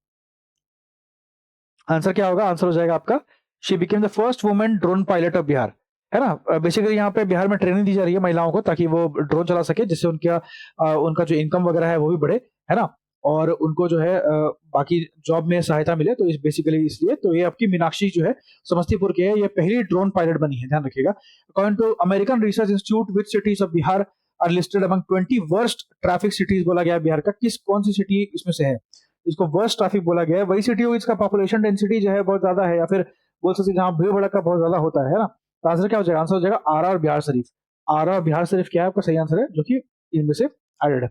आंसर क्या होगा? आंसर हो जाएगा आपका she became the first women drone pilot of Bihar, है ना। बेसिकली यहाँ पे बिहार में ट्रेनिंग दी जा रही है महिलाओं को ताकि वो ड्रोन चला सके, जिससे उनका जो इनकम वगैरह है वो भी बढ़े, है ना, और उनको जो है बाकी जॉब में सहायता मिले। तो इस बेसिकली इसलिए तो ये आपकी मीनाक्षी जो है समस्तीपुर के है, ये पहली ड्रोन पायलट बनी है, ध्यान रखिएगा। According to American research institute which cities of Bihar are listed among 20 worst traffic cities बोला गया बिहार का, कौन सी सिटी इसमें से है इसको वर्स्ट ट्रैफिक बोला गया है? वही सिटी होगी इसका पॉपुलेशन डेंसिटी जो है बहुत ज्यादा है, या फिर बोल सकते जहां भीड़ भड़का बहुत ज्यादा होता है ना। तो आंसर क्या हो जाएगा? आंसर हो जाएगा आरा और बिहार शरीफ। आरा और बिहार शरीफ क्या है आपका सही आंसर है, जो कि इनमें से एडेड है।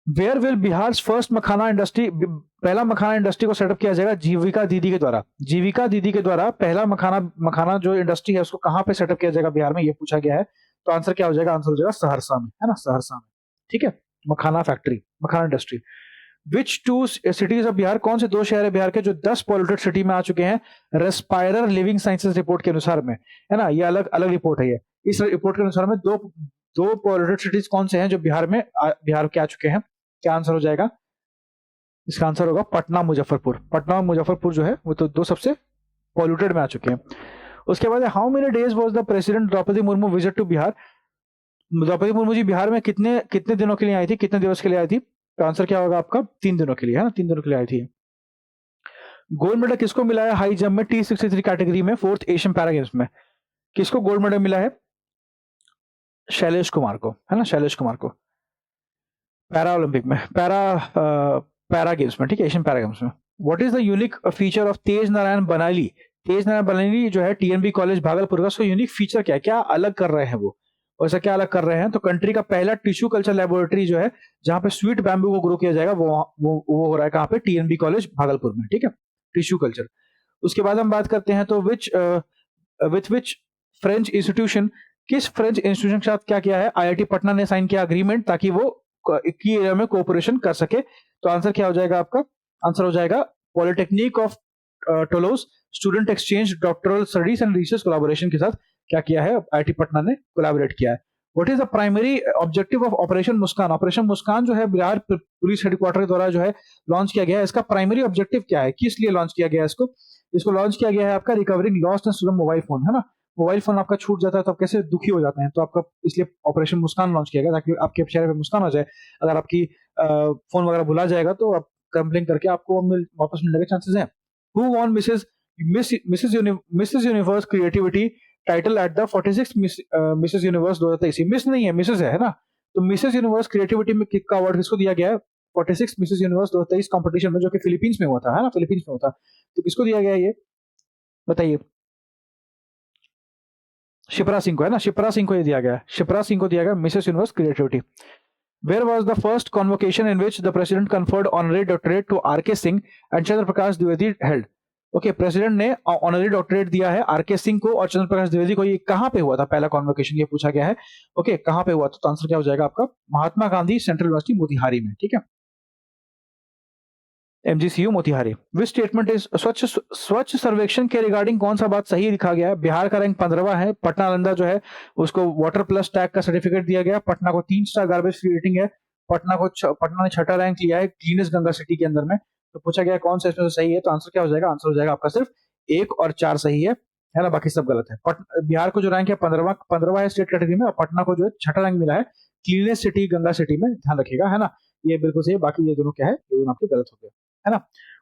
Where will Bihar first makhana industry, पहला मखाना इंडस्ट्री को सेटअप किया जाएगा जीविका दीदी के द्वारा? जीविका दीदी के द्वारा पहला मखाना जो इंडस्ट्री है उसको कहां पे सेटअप किया जाएगा बिहार में, ये पूछा गया है। तो आंसर क्या हो जाएगा? आंसर हो जाएगा सहरसा में, है ना, सहरसा में, ठीक है, makhana factory, makhana industry. Which two cities of Bihar, कौन से दो शहर है बिहार के जो 10 पॉल्यूटेड सिटी में आ चुके हैं रेस्पायरर लिविंग साइंसेज रिपोर्ट के अनुसार में, है ना। ये अलग अलग रिपोर्ट है ये, इस रिपोर्ट के अनुसार में दो पॉल्यूटेड सिटीज कौन से हैं जो बिहार के आ चुके हैं? क्या आंसर हो जाएगा? इसका आंसर होगा पटना मुजफ्फरपुर। पटना और मुजफ्फरपुर जो है वो तो दो सबसे पॉल्यूटेड में आ चुके हैं। उसके बाद how many days was the president Draupadi Murmu visit to Bihar? Draupadi Murmu ji Bihar में कितने कितने दिनों के लिए आई थी, कितने दिवस के लिए आई थी? तो आंसर क्या होगा आपका? 3 दिनों के लिए, है ना, 3 दिनों के लिए आई थी। गोल्ड मेडल किसको मिला है हाई जंप में T63 कैटेगरी में 4th एशियन पैरा गेम्स में? किसको गोल्ड मेडल मिला है? शैलेश कुमार को, है ना, शैलेश कुमार को। पैरा ओलंपिक में, पैरा गेम्स में, ठीक है, एशियन पैरा गेम्स में। What is the unique feature of Tej Narayan Banali? Tej Narayan Banali जो है TNB कॉलेज भागलपुर का, उसका यूनिक फीचर क्या है, क्या अलग कर रहे हैं वो? वैसा क्या अलग कर रहे हैं? तो कंट्री का पहला टिश्यू कल्चर लेबोरेटरी जो है जहां पे स्वीट बैम्बू को ग्रो किया जाएगा वो हो रहा है कहां पे? TNB कॉलेज भागलपुर में, ठीक है, टिश्यू कल्चर। उसके बाद हम बात करते हैं तो विच विच फ्रेंच इंस्टीट्यूशन, किस फ्रेंच इंस्टीट्यूशन के साथ क्या किया है IIT पटना ने साइन किया अग्रीमेंट ताकि वो की एरिया में कोऑपरेशन कर सके? तो आंसर क्या हो जाएगा आपका? आंसर हो जाएगा polytechnic of Toulouse student exchange doctoral studies and research collaboration के साथ क्या किया है? IIT पटना ने कोलैबोरेट किया है। What is the primary objective of operation Muskaan? Operation Muskaan जो है बिहार पुलिस हेडक्वार्टर के द्वारा जो है लॉन्च किया गया है, इसका प्राइमरी ऑब्जेक्टिव क्या है, किस लिए लॉन्च किया गया है इसको? इसको लॉन्च किया गया है आपका recovering lost and stolen mobile phone, है ना। मोबाइल फोन आपका छूट जाता है तो आप कैसे दुखी हो जाते हैं, तो आपका इसलिए ऑपरेशन मुस्कान लॉन्च किया गया ताकि आपके चेहरे पे मुस्कान आ जाए। अगर आपकी फोन वगैरह भुला जाएगा तो आप कंप्लेन करके आपको वापस मिलने के चांसेस हैं। Who von Mises universe creativity title at the 46 Mrs universe 2023? Miss नहीं है, मिसेस है ना। तो मिसेस यूनिवर्स क्रिएटिविटी में का अवार्ड किसको दिया गया है? 46 मिसेस यूनिवर्स 2023 कंपटीशन में, जो कि फिलीपींस में हुआ था, है ना, फिलीपींस में हुआ था। तो किसको दिया गया है ये बताइए? शिप्रा सिंह को, है ना, शिप्रा सिंह को ये दिया गया, शिप्रा सिंह को दिया गया Mrs universe creativity. Where was the first convocation in which the president conferred honorary doctorate to R.K. Singh and Chandra Prakash Dwivedi held? Okay, president ने ऑनररी डॉक्टरेट दिया है आरके सिंह को और चंद्र प्रकाश द्विवेदी को। ये कहां पे हुआ था पहला कॉन्वोकेशन, ये पूछा गया है। ओके, कहां पे हुआ था? तो आंसर क्या हो जाएगा आपका? महात्मा गांधी सेंट्रल यूनिवर्सिटी मोतिहारी में, ठीक है, MGCU Motihari. Which statement is स्वच्छ सर्वेक्षण के रिगार्डिंग कौन सा बात सही लिखा गया है? बिहार का रैंक 15वां है, पटना नालंदा जो है उसको वाटर प्लस टैग का सर्टिफिकेट दिया गया, पटना को 3 स्टार गार्बेज फ्री रेटिंग है, पटना ने 6ठा रैंक लिया है क्लीनेस्ट गंगा सिटी के अंदर में। तो पूछा गया कौन सा इसमें सही है, तो आंसर क्या हो जाएगा? आंसर हो जाएगा आपका सिर्फ 1 और 4 सही है ना, बाकी सब गलत है। बिहार को जो रैंक है 15वां है स्टेट कैटेगरी में, और पटना को जो है 6ठा रैंक मिला है क्लीनेस्ट सिटी गंगा सिटी में, ध्यान रखिएगा, है ना। ये बिल्कुल सही है, बाकी ये दोनों क्या है, ये दोनों आपके गलत हो गए, है ना।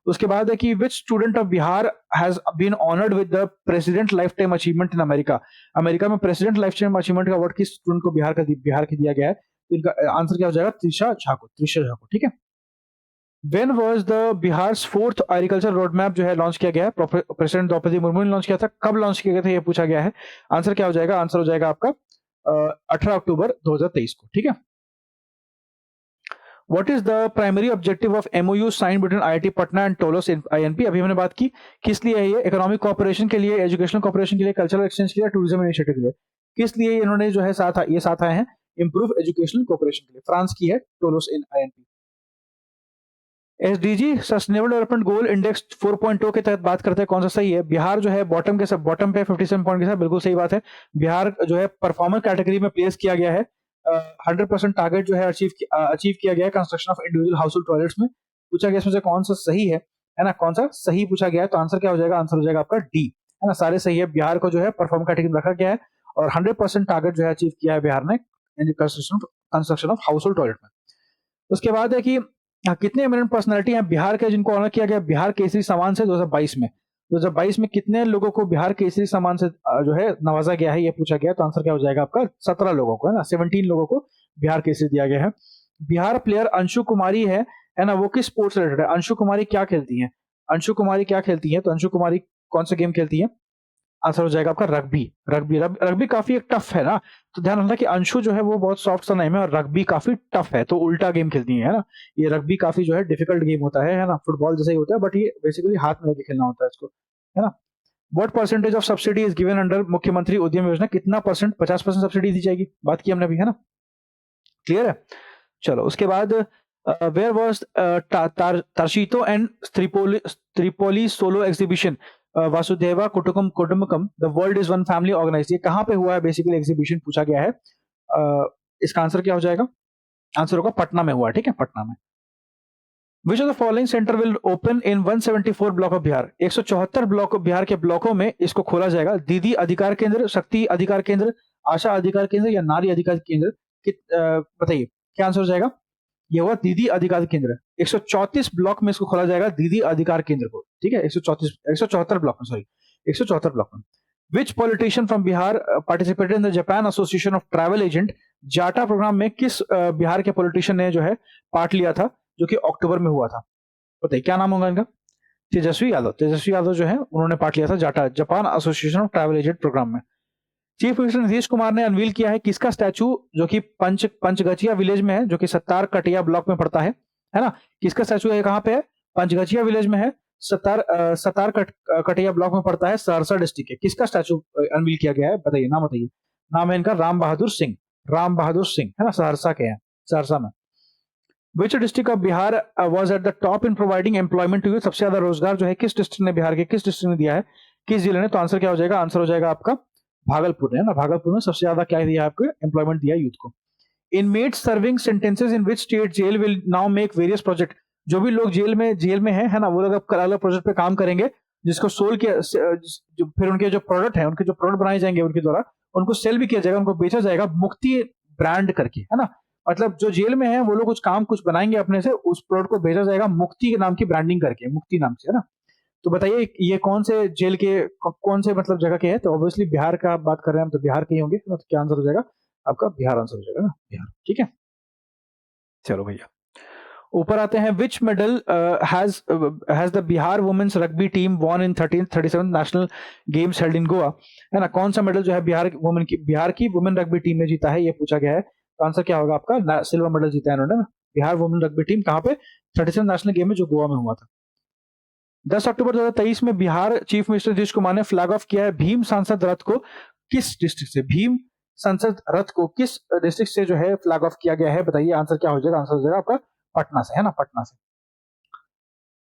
उसके बाद है कि which student of Bihar has been honoured with the president life time achievement in America? America में प्रेसिडेंट लाइफ टाइम अचीवमेंट का अवार्ड किस स्टूडेंट को बिहार के दिया गया है? तो इनका आंसर क्या हो जाएगा? त्रिशा झा को, ठीक है। When was the Bihar's 4th agriculture road map जो है लॉन्च किया गया है? प्रेसिडेंट द्रौपदी मुर्मू ने लॉन्च किया था, कब लॉन्च किया गया था ये पूछा गया है। आंसर क्या हो जाएगा? आंसर हो जाएगा आपका 18 अक्टूबर 2023 को, ठीक है। What is the primary objective of MOU signed between IIT Patna and Toulouse INP? अभी हमने बात की, किस लिए है ये? इकोनॉमिक कोऑपरेशन के लिए, एजुकेशनल कोऑपरेशन के लिए, कल्चरल एक्सचेंज के लिए, टूरिज्म इनिशिएटिव के लिए। किस लिए इन्होंने जो है साथ आए हैं? इंप्रूव एजुकेशनल कोऑपरेशन के लिए। फ्रांस की है टोलोस इन INP। SDG sustainable development goal index 4.0 के तहत बात करते हैं, कौन सा सही है? बिहार जो है बॉटम पे 57 पॉइंट के साथ, बिल्कुल सही बात है। बिहार जो है परफॉर्मर कैटेगरी में प्लेस किया गया है। 100% टारगेट जो है अचीव किया गया है construction of individual household toilets में। पूछा गया इसमें से कौन सा सही है ना, कौन सा सही पूछा गया है, तो आंसर क्या हो जाएगा? आंसर हो जाएगा आपका डी, है ना, सारे सही है। बिहार को जो है परफॉर्म कैटेगरी में रखा गया है और 100% टारगेट जो है अचीव किया है बिहार ने कंस्ट्रक्शन ऑफ हाउसहोल्ड टॉयलेट में। उसके बाद है कि कितने एमिनेंट पर्सनालिटी हैं बिहार के जिनको ऑनर किया गया बिहार केसरी सम्मान से 2022 में? 2022 में कितने लोगों को बिहार केसरी सम्मान से जो है नवाजा गया है, ये पूछा गया। तो आंसर क्या हो जाएगा आपका? 17 लोगों को, है ना, 17 लोगों को बिहार केसरी दिया गया है। बिहार प्लेयर अंशु कुमारी है ना, वो किस स्पोर्ट्स रिलेटेड है? अंशु कुमारी क्या खेलती है? अंशु कुमारी क्या खेलती है? तो अंशु कुमारी कौन सा गेम खेलती है? आंसर हो जाएगा आपका रग्बी काफी एक टफ है ना, तो ध्यान रखना कि अंशु जो है वो बहुत सॉफ्ट सा नेम है और रग्बी काफी टफ है, तो उल्टा गेम खेलती है ना। ये रग्बी काफी जो है डिफिकल्ट गेम होता है ना, फुटबॉल जैसा ही होता है, बट ये बेसिकली हाथ में लेके खेलना होता है इसको, है ना। What percentage of subsidy is given under मुख्यमंत्री उद्यम योजना? कितना परसेंट? 50% सब्सिडी दी जाएगी, बात की हमने अभी, है ना, क्लियर है। चलो उसके बाद where was Tarshito and Tripoli solo exhibition Vasudeva Kutumbakam the world is one family organise? ये कहां पे हुआ है बेसिकली एग्जीबिशन, पूछा गया है। इसका आंसर क्या हो जाएगा? आंसर होगा पटना में हुआ, ठीक है, पटना में। विच of the following centre will open in 174 block of Bihar? 174 block Bihar के ब्लॉकों में इसको खोला जाएगा। दीदी अधिकार केंद्र, शक्ति अधिकार केंद्र, आशा अधिकार केंद्र या नारी अधिकार केंद्र? बताइए क्या आंसर हो जाएगा? ये हुआ दीदी अधिकार केंद्र। 134 ब्लॉक में इसको खोला जाएगा, दीदी अधिकार केंद्र को, ठीक है, 174 ब्लॉक में, सॉरी 174 ब्लॉक में। Which politician from Bihar participated in the Japan association of travel agent? JATA programme में किस बिहार के पॉलिटिशियन ने जो है पार्ट लिया था, जो कि अक्टूबर में हुआ था? बताइए क्या नाम होगा इनका? तेजस्वी यादव। तेजस्वी यादव जो है उन्होंने पार्ट लिया था JATA Japan association of travel agent program में। चीफ मिनिस्टर नीतीश कुमार ने अनवील किया है किसका स्टैचू, जो कि पंचगछिया विलेज में है, जो कि सत्तार कटिया ब्लॉक में पड़ता है ना? किसका स्टैचू है, कहां पे है? पंचगछिया विलेज में है, सतार कटिया ब्लॉक में पड़ता है, सहरसा डिस्ट्रिक्ट है। किसका स्टैचू अनवील किया गया है? बताइए, नाम बताइए। नाम है इनका राम बहादुर सिंह। राम बहादुर सिंह, है ना, सहरसा के हैं, सहरसा में। Which district of Bihar was at the top in providing employment to youth? सबसे ज्यादा रोजगार जो है किस डिस्ट्रिक्ट ने, बिहार के किस डिस्ट्रिक्ट ने दिया है, किस जिले ने? तो आंसर क्या हो जाएगा? आंसर हो जाएगा आपका भागलपुर ने, है ना, भागलपुर में सबसे ज्यादा क्या दिया आपको? एम्प्लॉयमेंट दिया यूथ को। Inmates serving sentences in which state jail will now make various project? जो भी लोग जेल में है ना, वो लोग अब अलग प्रोजेक्ट पे काम करेंगे, जिसको सोल किया, फिर उनके जो प्रोडक्ट है, उनके जो प्रोडक्ट बनाए जाएंगे उनके द्वारा, उनको सेल भी किया जाएगा, उनको बेचा जाएगा मुक्ति ब्रांड करके, है ना। मतलब जो जेल में है वो लोग कुछ बनाएंगे अपने से, उस प्रोडक्ट को बेचा जाएगा मुक्ति के नाम की ब्रांडिंग करके, मुक्ति नाम से, है ना। तो बताइए ये कौन से जेल के, कौन से मतलब जगह के हैं? तो ऑब्वियसली बिहार का बात कर रहे हैं हम, तो बिहार के ही होंगे ना। तो क्या आंसर हो जाएगा आपका? बिहार आंसर हो जाएगा ना, बिहार, ठीक है। चलो भैया ऊपर आते हैं। Which medal has the Bihar women's rugby team won in 37 national games held in Goa? है ना, कौन सा मेडल जो है बिहार की वुमेन रग्बी टीम ने जीता है, ये पूछा गया है। तो आंसर क्या होगा आपका? सिल्वर मेडल जीता है इन्होंने, बिहार वुमेन रग्बी टीम। कहां पे? 37 नेशनल गेम में, जो गोवा में हुआ था। 10 अक्टूबर 2023 में बिहार चीफ मिनिस्टर नीतीश कुमार ने फ्लैग ऑफ किया है भीम सांसद रथ को किस डिस्ट्रिक्ट से? भीम संसद रथ को किस डिस्ट्रिक्ट से जो है फ्लैग ऑफ किया गया है? बताइए आंसर क्या हो जाएगा? आंसर हो जाएगा आपका पटना से, है ना, पटना से।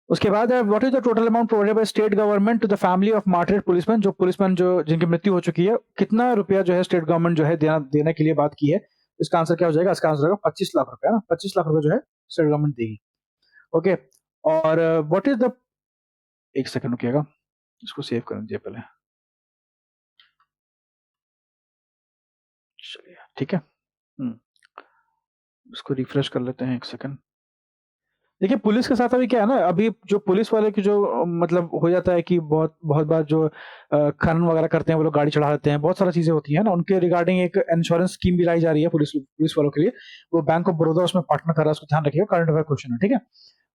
उसके बाद है what is the total amount provided by state government to the family of martyred policeman? जो पुलिसमैन जो जिनकी मृत्यु हो चुकी है, कितना रुपया जो है स्टेट गवर्नमेंट जो है देने के लिए बात की है? इसका आंसर क्या हो जाएगा? इसका आंसर होगा 25 लाख रुपया, ना, 25 लाख रुपया जो है स्टेट गवर्नमेंट देगी। ओके, और व्हाट इज द, एक सेकंड रुकिएगा, इसको सेव कर दीजिए पहले, चलिए ठीक है। इसको रिफ्रेश कर लेते हैं, एक सेकंड। देखिए पुलिस के साथ अभी क्या है ना, अभी जो पुलिस वाले की जो मतलब हो जाता है कि बहुत बहुत बार जो खनन वगैरह करते हैं, वो लोग गाड़ी चढ़ा देते हैं, बहुत सारी चीजें होती है ना, उनके रिगार्डिंग एक इंश्योरेंस स्कीम भी लाई जा रही है पुलिस वालों के लिए। वो बैंक ऑफ बड़ौदा उसमें पार्टनर कर रहा है, उसको ध्यान रखिएगा, करंट अफेयर क्वेश्चन है, ठीक है।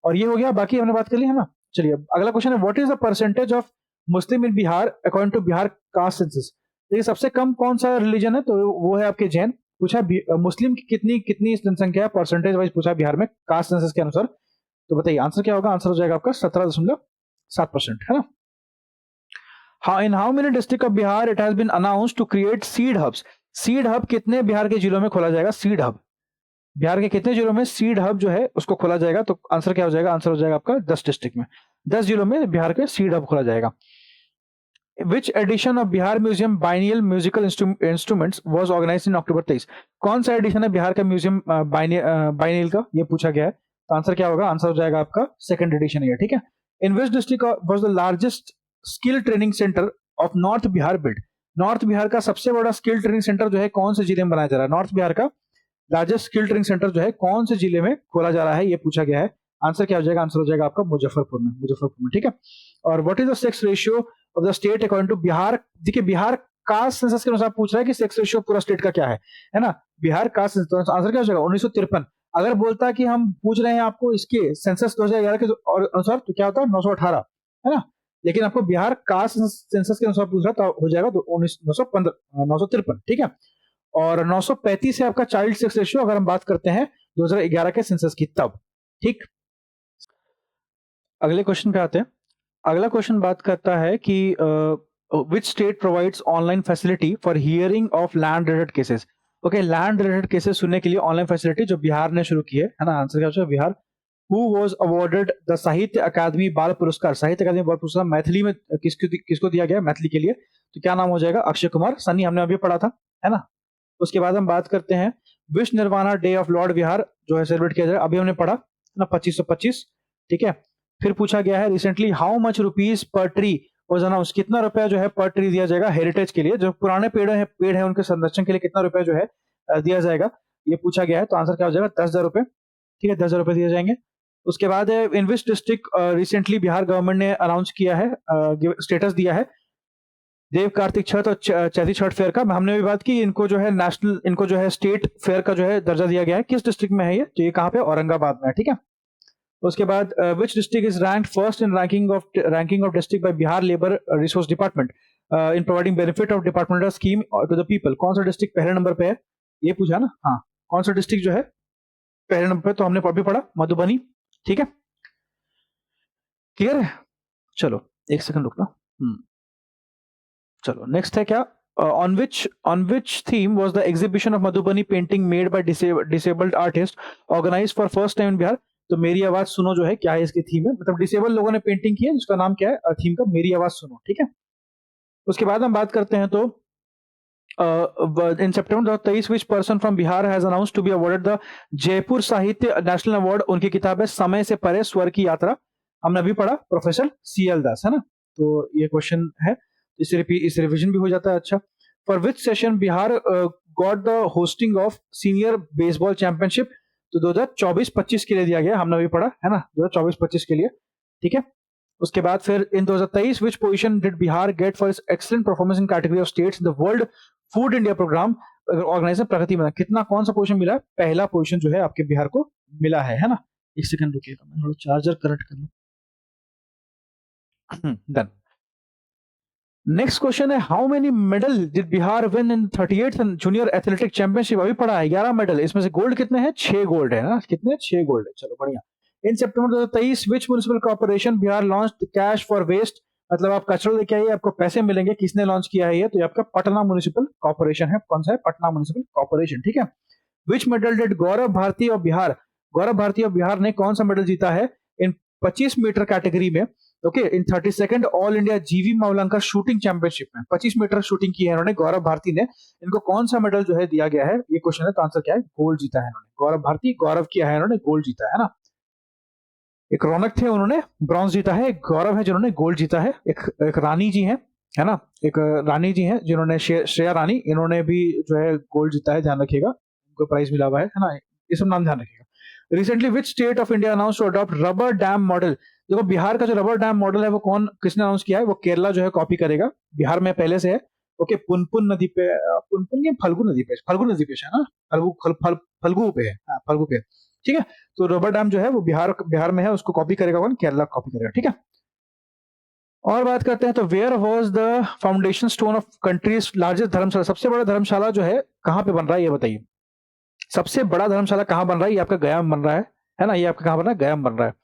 और ये हो गया, बाकी हमने बात कर ली है ना। चलिए अगला क्वेश्चन है, what is the percentage of Muslim in Bihar according to Bihar caste census? देखिए सबसे कम कौन सा रिलीजन है, तो वो है आपके जैन। पूछा मुस्लिम की कितनी कितनी जनसंख्या है, परसेंटेज वाइज पूछा बिहार में कास्ट सेंसस के अनुसार। तो बताइए आंसर क्या होगा? आंसर हो जाएगा आपका 17.7%, है ना। हाँ, in how many district of Bihar it has been announced to create seed hubs? Seed hub कितने बिहार के जिलों में खोला जाएगा? सीड हब बिहार के कितने जिलों में सीड हब जो है उसको खोला जाएगा? तो आंसर क्या हो जाएगा? आंसर हो जाएगा आपका 10 डिस्ट्रिक्ट में, 10 जिलों में बिहार के सीड हब खोला जाएगा। Which edition of Bihar museum biennial musical instruments was organised in October 23? कौन सा एडिशन है बिहार का म्यूजियम बाइनियल का, ये पूछा गया है। तो आंसर क्या होगा? आंसर हो जाएगा आपका सेकंड एडिशन है, ठीक है। In which district was the largest skill training centre of north Bihar build? North Bihar का सबसे बड़ा स्किल ट्रेनिंग सेंटर जो है कौन से जिले में बनाया जा रहा है? नॉर्थ बिहार का लार्जेस्ट स्किल ट्रेनिंग सेंटर जो है कौन से जिले में खोला जा रहा है, ये पूछा गया है। आंसर क्या हो जाएगा? आंसर हो जाएगा आपका मुजफ्फरपुर में, ठीक है। और what is the sex ratio of the state according to Bihar? देखिए बिहार कास्ट सेंसस के अनुसार पूछ रहा है कि सेक्स रेशियो पूरा स्टेट का क्या है ना। बिहार कास्ट सेंसस, तो आंसर क्या हो जाएगा? 1953। अगर बोलता है कि हम पूछ रहे हैं आपको इसके सेंसस 2011 के अनुसार, तो क्या होता है? 918, है ना। लेकिन आपको बिहार कास्ट सेंसस के अनुसार पूछ रहा है, तो हो जाएगा तो 953, ठीक है। और 935 है आपका चाइल्ड सेक्स रेशियो, अगर हम बात करते हैं 2011 के सेंसस की तब, ठीक। अगले क्वेश्चन पे आते हैं। अगला क्वेश्चन बात करता है कि which state provides online facility for hearing of land related cases? Okay, land related cases सुनने के लिए ऑनलाइन फैसिलिटी जो बिहार ने शुरू की है ना। आंसर क्या है? Bihar. Who was awarded the साहित्य अकादमी बाल पुरस्कार? साहित्य अकादमी बाल पुरस्कार मैथिली में किसको दिया गया? मैथिली के लिए। तो क्या नाम हो जाएगा? अक्षय कुमार। सनी हमने अभी पढ़ा था, है ना। उसके बाद हम बात करते हैं wish nirvana day of Lord विहार जो है सेलिब्रेट किया जाएगा, अभी हमने पढ़ा ना 2525, ठीक है। फिर पूछा गया है recently how much rupees per tree was announce, कितना रुपया जो है पर ट्री दिया जाएगा हेरिटेज के लिए, जो पुराने पेड़ है उनके संरक्षण के लिए कितना रुपया जो है दिया जाएगा, ये पूछा गया है। तो आंसर क्या हो जाएगा 10,000 रुपए, ठीक है, 10,000 रुपए दिए जाएंगे। उसके बाद in which district recently Bihar government ने अनाउंस किया है, स्टेटस दिया है देव कार्तिक छठ और चैती छठ फेयर का, हमने भी बात की, इनको जो है नेशनल, इनको जो है स्टेट फेयर का जो है दर्जा दिया गया है। किस डिस्ट्रिक्ट में है ये, तो ये कहाँ पे, औरंगाबाद में है, ठीक है। उसके बाद which district is ranked first in ranking of district by Bihar labour resource department in providing benefit of departmental scheme to the people, कौन सा डिस्ट्रिक्ट पहले नंबर पे है, ये पूछा ना, हाँ, कौन सा डिस्ट्रिक्ट जो है पहले नंबर पे, तो हमने अभी पढ़ा मधुबनी, ठीक है, क्लियर है। चलो एक सेकंड रुकना, चलो नेक्स्ट है क्या, on which theme was the exhibition of Madhubani painting made by disabled artist organized for first time in Bihar, तो मेरी आवाज सुनो जो है क्या है इसकी थीम है, मतलब डिसेबल लोगों ने पेंटिंग की है जिसका नाम क्या है थीम का, मेरी आवाज सुनो, ठीक है। उसके बाद हम बात करते हैं तो in September 2023 which person from Bihar has announced to be awarded the Jaipur Sahitya national award, उनकी किताब है समय से परे स्वर की यात्रा, हमने अभी पढ़ा प्रोफेसर CL दास, है ना। तो ये क्वेश्चन है, इस रिवीजन भी हो जाता है। अच्छा, for which session Bihar got the hosting of senior baseball championship, तो 2024-25 के लिए दिया गया, हमने अभी पढ़ा है ना, 2024-25 के लिए, ठीक है। उसके बाद फिर in 2023 which position did Bihar get for its excellent performance in category of states in the world food India programme organisation Pragati में, कितना कौन सा पोजीशन मिला है, पहला पोजीशन जो है आपके बिहार को मिला है ना। एक सेकंड रुकिएगा, मैं थोड़ा चार्जर कनेक्ट कर लूं, डन। नेक्स्ट क्वेश्चन है how many medal did Bihar win in 38th junior athletic championship, अभी पढ़ा है 11 मेडल, इसमें से गोल्ड कितने हैं, 6 गोल्ड है ना, कितने, 6 गोल्ड है, चलो बढ़िया। In September 2023 which municipal corporation Bihar launched cash for waste, मतलब आप कचरा लेके आइए आपको पैसे मिलेंगे, किसने लॉन्च किया है ये, तो ये आपका पटना म्युनिसिपल कॉर्पोरेशन है, कौन सा है, पटना म्युनिसिपल कॉर्पोरेशन, ठीक है। Which medal did Gaurav Bharati of Bihar, Gaurav Bharati of Bihar ने कौन सा मेडल जीता है इन 25 मीटर कैटेगरी में, okay, in 32nd all India G V Mavalankar shooting championship में 25 मीटर शूटिंग की है इन्होंने, गौरव भारती ने, इनको कौन सा मेडल जो है दिया गया है, ये क्वेश्चन है, तो आंसर क्या है, गोल्ड जीता है इन्होंने, गौरव भारती, गौरव किया है इन्होंने, गोल्ड जीता है ना। एक रौनक थे, उन्होंने ब्रॉन्ज जीता है, एक गौरव है जिन्होंने गोल्ड जीता है, एक रानी जी है ना, एक रानी जी है जिन्होंने श्रेया रानी, इन्होंने भी जो है गोल्ड जीता है, ध्यान रखिएगा, उनको प्राइज मिला हुआ है ना, ये सब नाम ध्यान रखिएगा। Recently which state of India announce to adopt rubber dam model, देखो बिहार का जो रबर डैम मॉडल है वो किसने अनाउंस किया है, वो केरला जो है कॉपी करेगा, बिहार में पहले से है, ओके, पुनपुन नदी पे, पुनपुन के फल्गु नदी पे है ना, फल्गु पे है, हाँ, फल्गु पे, ठीक है। तो रबर डैम जो है वो बिहार में है, उसको कॉपी करेगा कौन, केरला कॉपी करेगा, ठीक है। और बात करते हैं तो where was the foundation stone of country's largest dharamshala, सबसे बड़ा धर्मशाला जो है कहाँ पे बन रहा है ये बताइए, सबसे बड़ा धर्मशाला कहाँ बन रहा है, ये आपका गया में बन रहा है ना, ये आपका कहाँ बन रहा है, गया में बन रहा है।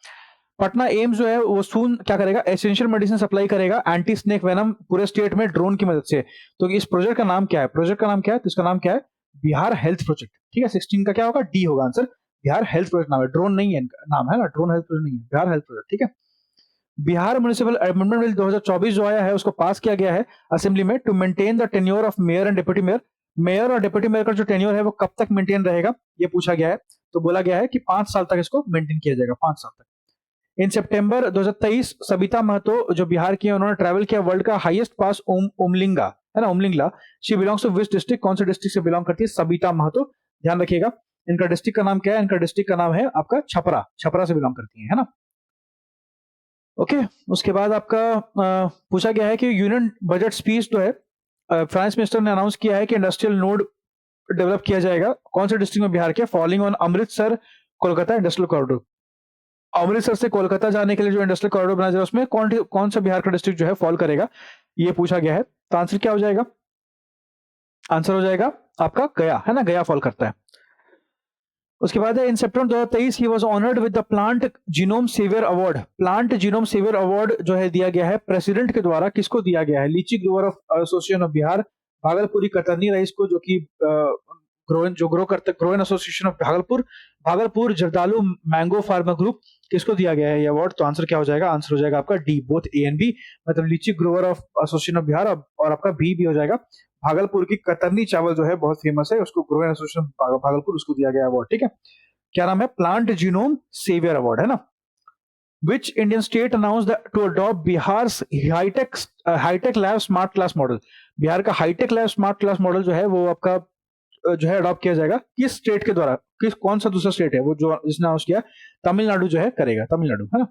पटना एम्स जो है वो सून क्या करेगा, एसेंशियल मेडिसिन सप्लाई करेगा एंटी स्नेक वेनम पूरे स्टेट में ड्रोन की मदद से, तो इस प्रोजेक्ट का नाम क्या है, तो इसका नाम क्या है, बिहार हेल्थ प्रोजेक्ट, ठीक है। 16 का क्या होगा, डी होगा आंसर, बिहार हेल्थ प्रोजेक्ट नाम है, ड्रोन नहीं है नाम, है ना, ड्रोन हेल्थ प्रोजेक्ट नहीं है, बिहार हेल्थ प्रोजेक्ट, ठीक है। बिहार म्युनिसिपल अमेंडमेंट बिल 2024 जो आया है उसको पास किया गया है असेंबली में to maintain the tenure of mayor and deputy mayor, mayor और डिप्टी मेयर का जो टेन्योर है वो कब तक मेंटेन रहेगा, ये पूछा गया है, तो बोला गया है कि 5 साल तक इसको मेंटेन किया जाएगा, 5 साल तक। इन सितंबर 2023 सबिता महतो जो बिहार की है, उन्होंने ट्रैवल किया वर्ल्ड का हाईएस्ट पास उमलिंगा, है ना, Umlingla, she belongs to which district, कौन से डिस्ट्रिक्ट से बिलोंग करती है, सबिता महतो, ध्यान रखिएगा। इनका डिस्ट्रिक्ट का नाम क्या है, इनका डिस्ट्रिक्ट का नाम है आपका छपरा से बिलोंग करती है ना, ओके। उसके बाद आपका पूछा गया है कि यूनियन बजट स्पीच जो है फाइनेंस मिनिस्टर ने अनाउंस किया है कि इंडस्ट्रियल नोड डेवलप किया जाएगा, कौन से डिस्ट्रिक्ट में बिहार के, following on Amritsar Kolkata industrial corridor, Amritsar से कोलकाता जाने के लिए जो इंडस्ट्रियल कॉरिडोर बनाया जाएगा उसमें कौन सा बिहार का डिस्ट्रिक्ट जो है फॉल करेगा, ये पूछा गया है, तो आंसर क्या हो जाएगा, आंसर हो जाएगा आपका गया, है ना, गया फॉल करता है। उसके बाद in September 2023 he was honoured with the plant genome saviour award, plant genome saviour award जो है दिया गया है प्रेसिडेंट के द्वारा, किसको दिया गया है, litchi grower of association of Bihar Bhagalpuri Katarni rice को, जो कि ग्रोइन जो ग्रो करते growing association of Bhagalpur, Bhagalpur Jardalu mango farmer group, किसको दिया गया है ये अवार्ड? तो आंसर क्या हो जाएगा? आंसर हो जाएगा आपका D, both A and B, मतलब litchi grower of association of Bihar, और आपका बी भी हो जाएगा। भागलपुर की कतरनी चावल जो है बहुत फेमस है, उसको ग्रोइन एसोसिएशन भागलपुर उसको दिया गया अवार्ड, ठीक है। क्या नाम है? प्लांट जीनोम सेवियर अवार्ड, है ना। Which Indian state announced to adopt Bihar's high-tech lab smart class model? Bihar का hi-tech lab smart class model जो है वो आपका जो है अडॉप्ट किया जाएगा किस स्टेट के द्वारा? कौन सा दूसरा स्टेट है वो जो जिसने अनाउंस किया? तमिलनाडु जो है करेगा, तमिलनाडु, है ना।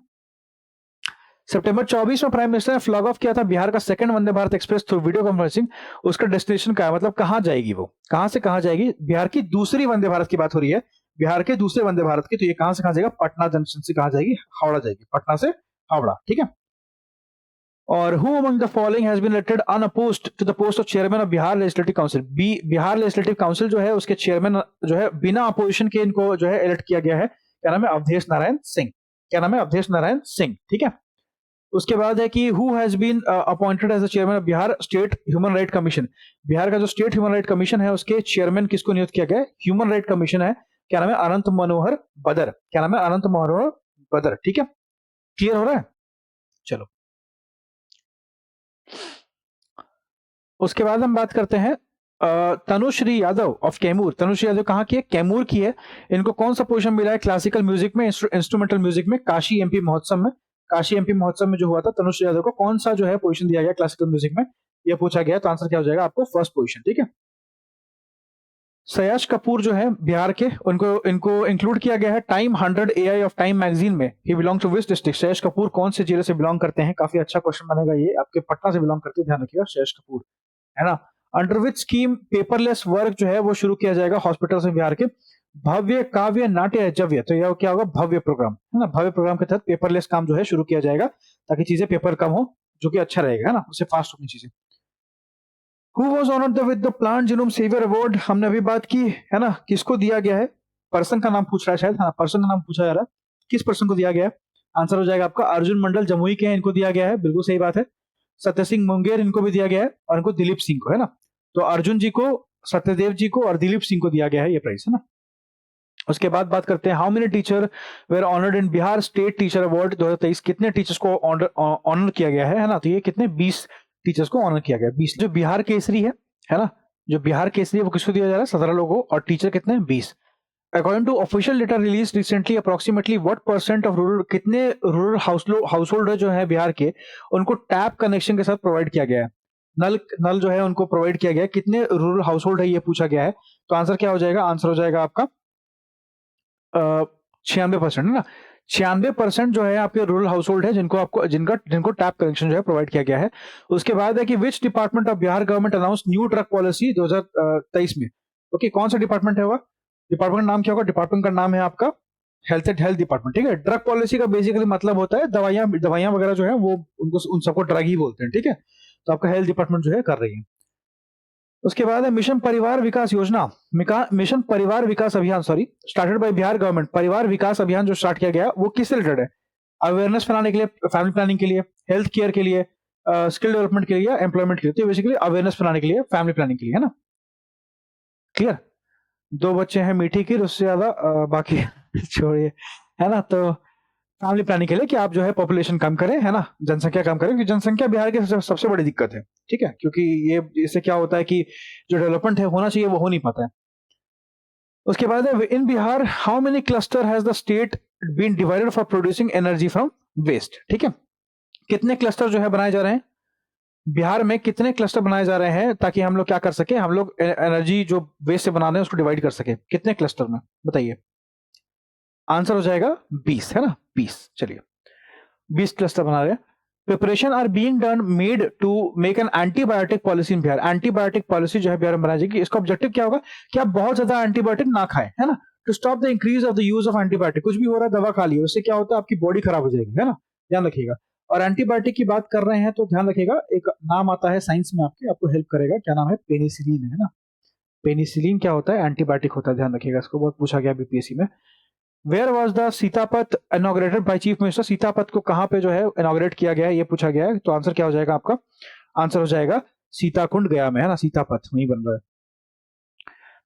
सितंबर 24 में प्राइम मिनिस्टर ने फ्लैग ऑफ किया था बिहार का second Vande Bharat express through video conferencing. उसका डेस्टिनेशन क्या है, मतलब कहां जाएगी वो, कहां से कहां जाएगी? बिहार की दूसरी वंदे भारत की बात हो रही है, बिहार के दूसरे वंदे भारत की। तो ये कहां से कहां जाएगा? पटना जंक्शन से कहां जाएगी? हावड़ा जाएगी, पटना से हावड़ा, ठीक है। और who among the following has been elected unopposed to the post of chairman of Bihar legislative council? Bihar legislative council जो है उसके चेयरमैन जो है बिना अपोजिशन के इनको जो है इलेक्ट किया गया है। क्या नाम है? अवधेश नारायण सिंह। क्या नाम है? अवधेश नारायण सिंह, ठीक है। उसके बाद है कि who has been appointed as the chairman of Bihar state human right commission? Bihar का जो स्टेट ह्यूमन राइट कमीशन है उसके चेयरमैन किसको नियुक्त किया गया? ह्यूमन राइट कमीशन है, क्या नाम है? अनंत मनोहर बदर। क्या नाम है? अनंत मनोहर बदर, ठीक है। क्लियर हो रहा है? चलो उसके बाद हम बात करते हैं तनुश्री यादव ऑफ कैमूर। तनुश्री यादव कहाँ की है? कैमूर की है। इनको कौन सा पोजीशन मिला है क्लासिकल म्यूजिक में, इंस्ट्रूमेंटल म्यूजिक में, काशी एमपी महोत्सव में? काशी एमपी महोत्सव में जो हुआ था तनुश्री यादव को कौन सा जो है पोजीशन दिया गया क्लासिकल म्यूजिक में, यह पूछा गया। तो आंसर क्या हो जाएगा आपको? फर्स्ट पोजीशन, ठीक है। सयाज कपूर जो है बिहार के, उनको इनको इंक्लूड किया गया है Time 100 AI of Time magazine में। He belong to which district? Sayaj Kapoor कौन से जिले से बिलोंग करते हैं? काफी अच्छा क्वेश्चन बनेगा ये, आपके पटना से बिलोंग करते हैं, ध्यान रखिएगा सयाज कपूर, है ना। Under which scheme paperless work जो है वो शुरू किया जाएगा हॉस्पिटल से बिहार के? भव्य काव्य नाट्य जव्य, तो यह क्या होगा? भव्य प्रोग्राम, है ना। भव्य प्रोग्राम के तहत पेपरलेस काम जो है शुरू किया जाएगा ताकि चीजें पेपर कम हो, जो कि अच्छा रहेगा, है ना, उससे फास्ट होनी चीजें। Who was honored with the Plant Genome Savior Award? हमने अभी बात की, है ना। किसको दिया गया है? पर्सन का नाम पूछ रहा है शायद, हाँ पर्सन का नाम पूछा जा रहा है। किस पर्सन को दिया गया है? आंसर हो जाएगा आपका अर्जुन मंडल जमुई के हैं, इनको दिया गया है, बिल्कुल सही बात है। सत्य सिंह मुंगेर इनको भी दिया गया है, और इनको दिलीप सिंह को, है ना। तो अर्जुन जी को, सत्यदेव जी को और दिलीप सिंह को दिया गया है ये प्राइज, है ना। उसके बाद बात करते हैं how many teacher were honoured in Bihar state teacher award 2023? कितने टीचर्स को ऑनर किया गया है ना। तो ये कितने? 20 टीचर्स को ऑनर किया गया। 20 जो बिहार केसरी है ना, जो बिहार केसरी है वो किसको दिया जा रहा है? 17 लोगों को, और टीचर कितने? 20। According to official data release recently approximately what percent of rural, कितने रूरल हाउस होल्ड जो है बिहार के, उनको टैप कनेक्शन के साथ प्रोवाइड किया गया है? नल जो है उनको प्रोवाइड किया गया है। कितने रूरल हाउस होल्ड है ये पूछा गया है। तो आंसर क्या हो जाएगा? आंसर हो जाएगा आपका 96%, है ना। 96% जो है आपके रूरल हाउस होल्ड है जिनको आपको जिनको टैप कनेक्शन जो है प्रोवाइड किया गया है। उसके बाद है कि which department of Bihar government announce new drug policy 2023 में? ओके, कौन सा डिपार्टमेंट है? डिपार्टमेंट नाम क्या होगा? डिपार्टमेंट का नाम है आपका हेल्थ डिपार्टमेंट, ठीक है। ड्रग पॉलिसी का बेसिकली मतलब होता है दवाइयां वगैरह जो है वो उनको उन सबको ड्रग ही बोलते हैं, ठीक है। तो आपका हेल्थ डिपार्टमेंट जो है कर रही है। उसके बाद है मिशन परिवार विकास योजना, मिशन परिवार विकास अभियान स्टार्टेड बाय बिहार गवर्नमेंट। परिवार विकास अभियान जो स्टार्ट किया गया वो किससे रिलेटेड है? अवेयरनेस फैलाने के लिए, फैमिली प्लानिंग के लिए, हेल्थ केयर के लिए, स्किल डेवलपमेंट के लिए या एम्प्लॉयमेंट के लिए? तो बेसिकली अवेयरनेस फैलाने के लिए, फैमिली प्लानिंग के लिए, है ना। क्लियर? 2 बच्चे हैं मीठी की, उससे ज्यादा बाकी छोड़िए, है ना। तो फैमिली प्लानिंग के लिए कि आप जो है पॉपुलेशन कम करें, है ना, जनसंख्या कम करें, क्योंकि जनसंख्या बिहार की सबसे बड़ी दिक्कत है, ठीक है। क्योंकि ये इससे क्या होता है कि जो डेवलपमेंट है होना चाहिए वो हो नहीं पाता है। उसके बाद है in Bihar how many cluster has the state been divided for producing energy from waste? ठीक है, कितने क्लस्टर जो है बनाए जा रहे हैं बिहार में? कितने क्लस्टर बनाए जा रहे हैं ताकि हम लोग क्या कर सके, हम लोग एनर्जी जो वेस्ट से बना रहे हैं उसको डिवाइड कर सके? कितने क्लस्टर में बताइए? आंसर हो जाएगा 20, है ना, 20। चलिए 20 क्लस्टर बना रहे हैं। Preparation are being done made to make an antibiotic policy in Bihar. Antibiotic policy जो है बिहार में बनाई जाएगी, इसका ऑब्जेक्टिव क्या होगा कि आप बहुत ज्यादा एंटीबायोटिक ना खाएं, है ना। To stop the increase of the use of antibiotic, कुछ भी हो रहा है दवा खा लियो, उससे क्या होता है आपकी बॉडी खराब हो जाएगी, है ना, ध्यान रखिएगा। और एंटीबायोटिक की बात कर रहे हैं तो ध्यान रखिएगा, एक नाम आता है साइंस में आपके, आपको हेल्प करेगा, क्या नाम है? पेनिसिलिन, है ना। पेनिसिलिन क्या होता है? एंटीबायोटिक होता है, ध्यान रखिएगा, इसको बहुत पूछा गया बीपीएससी में। Where was the Sitapath inaugurated by chief minister? Sitapath को कहां पे जो है इनॉग्रेट किया गया है ये पूछा गया है। तो आंसर क्या हो जाएगा आपका? आंसर हो जाएगा सीताकुंड गया में, है ना, सीतापथ वहीं बन रहा है।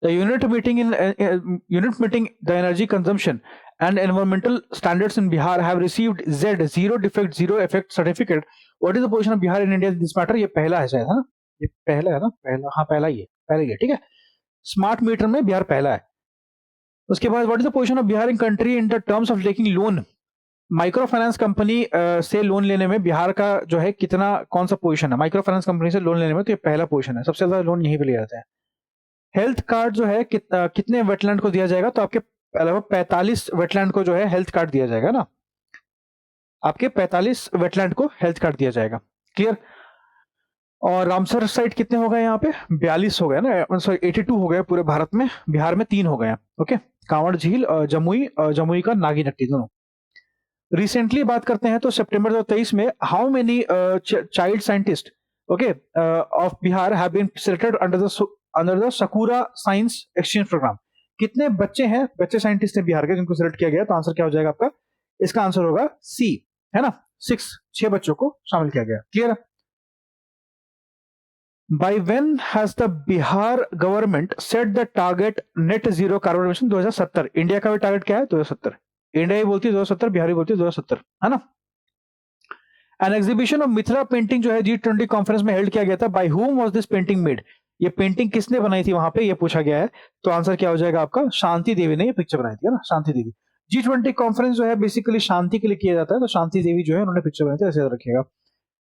The unit meeting the energy consumption and environmental standards in Bihar have received Z zero defect zero effect certificate. What is the position of Bihar in India in this matter? ये पहला है शायद, है ना? ये पहला है ना? पहला, हाँ पहला ही है, ठीक है। स्मार्ट मीटर में बिहार पहला है। उसके बाद what is the position of Bihar in country in the terms of taking loan? Micro finance company से लोन लेने में बिहार का जो है कितना, कौन सा पोजीशन है माइक्रो फाइनेंस कंपनी से लोन लेने में? तो ये पहला पोजीशन है, सबसे ज्यादा लोन यहीं पे लिया जाता है। हेल्थ कार्ड जो है कितने वेटलैंड को दिया जाएगा? तो आपके लगभग 45 वेटलैंड को जो है हेल्थ कार्ड दिया जाएगा ना, आपके 45 वेटलैंड को हेल्थ कार्ड दिया जाएगा। क्लियर? और रामसर साइट कितने हो गए यहाँ पे? 42 हो गए ना, सॉरी 82 हो गए पूरे भारत में, बिहार में 3 हो गए हैं। ओके, कांवड़ झील, जमुई का नागीनट्टी दोनों। रिसेंटली बात करते हैं तो सितंबर 2023 में how many child scientist okay of Bihar have been selected under the Sakura science exchange programme? कितने बच्चे हैं, बच्चे साइंटिस्ट हैं बिहार के जिनको सिलेक्ट किया गया? तो आंसर क्या हो जाएगा आपका? इसका आंसर होगा सी, है ना, 6 बच्चों को शामिल किया गया। Clear? By when has the Bihar government set the target net zero carbon emission? 2070। India का भी टारगेट क्या है? 2070। इंडिया ही बोलती है 2070, बिहार ही बोलती है 2070, है ना। An exhibition of Mithila painting जो है G20 कॉन्फ्रेंस में हेल्ड किया गया था। By whom was this painting made? ये पेंटिंग किसने बनाई थी वहां पे, ये पूछा गया है। तो आंसर क्या हो जाएगा आपका? शांति देवी ने ये पिक्चर बनाई थी, है ना, शांति देवी। G20 कॉन्फ्रेंस जो है बेसिकली शांति के लिए किया जाता है, तो शांति देवी जो है उन्होंने पिक्चर बनाई थी, ऐसे याद रखिएगा।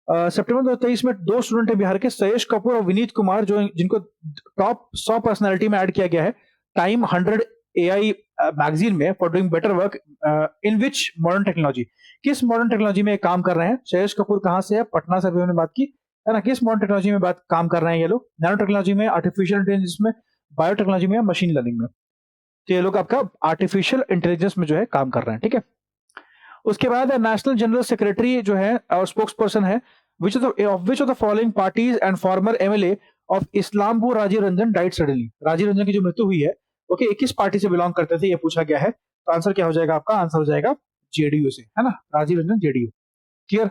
सितंबर 2023 में 2 स्टूडेंट है बिहार के, सयेश कपूर और विनीत कुमार, जो जिनको टॉप 100 पर्सनालिटी में ऐड किया गया है टाइम 100 AI मैगजीन में for doing better work in which modern technology? किस मॉडर्न टेक्नोलॉजी में काम कर रहे हैं? सयेश कपूर कहां से है? पटना से, अभी हमने बात की, है ना। किस मॉडर्न टेक्नोलॉजी में काम कर रहे हैं ये लोग? नैनो टेक्नोलॉजी में, आर्टिफिशियल इंटेलिजेंस में, बायोटेक्नोलॉजी में, मशीन लर्निंग में। तो ये लोग आपका आर्टिफिशियल इंटेलिजेंस में जो है काम कर रहे हैं, ठीक है। उसके बाद नेशनल जनरल सेक्रेटरी जो है और स्पोक्स पर्सन है which of the following parties and former MLA of Islampur Rajiv Ranjan died suddenly? Rajiv Ranjan की जो मृत्यु हुई है, ओके, किस पार्टी से बिलोंग करते थे, ये पूछा गया है। तो आंसर क्या हो जाएगा आपका? आंसर हो जाएगा जेडीयू से, है ना, राजीव रंजन जेडीयू। क्लियर?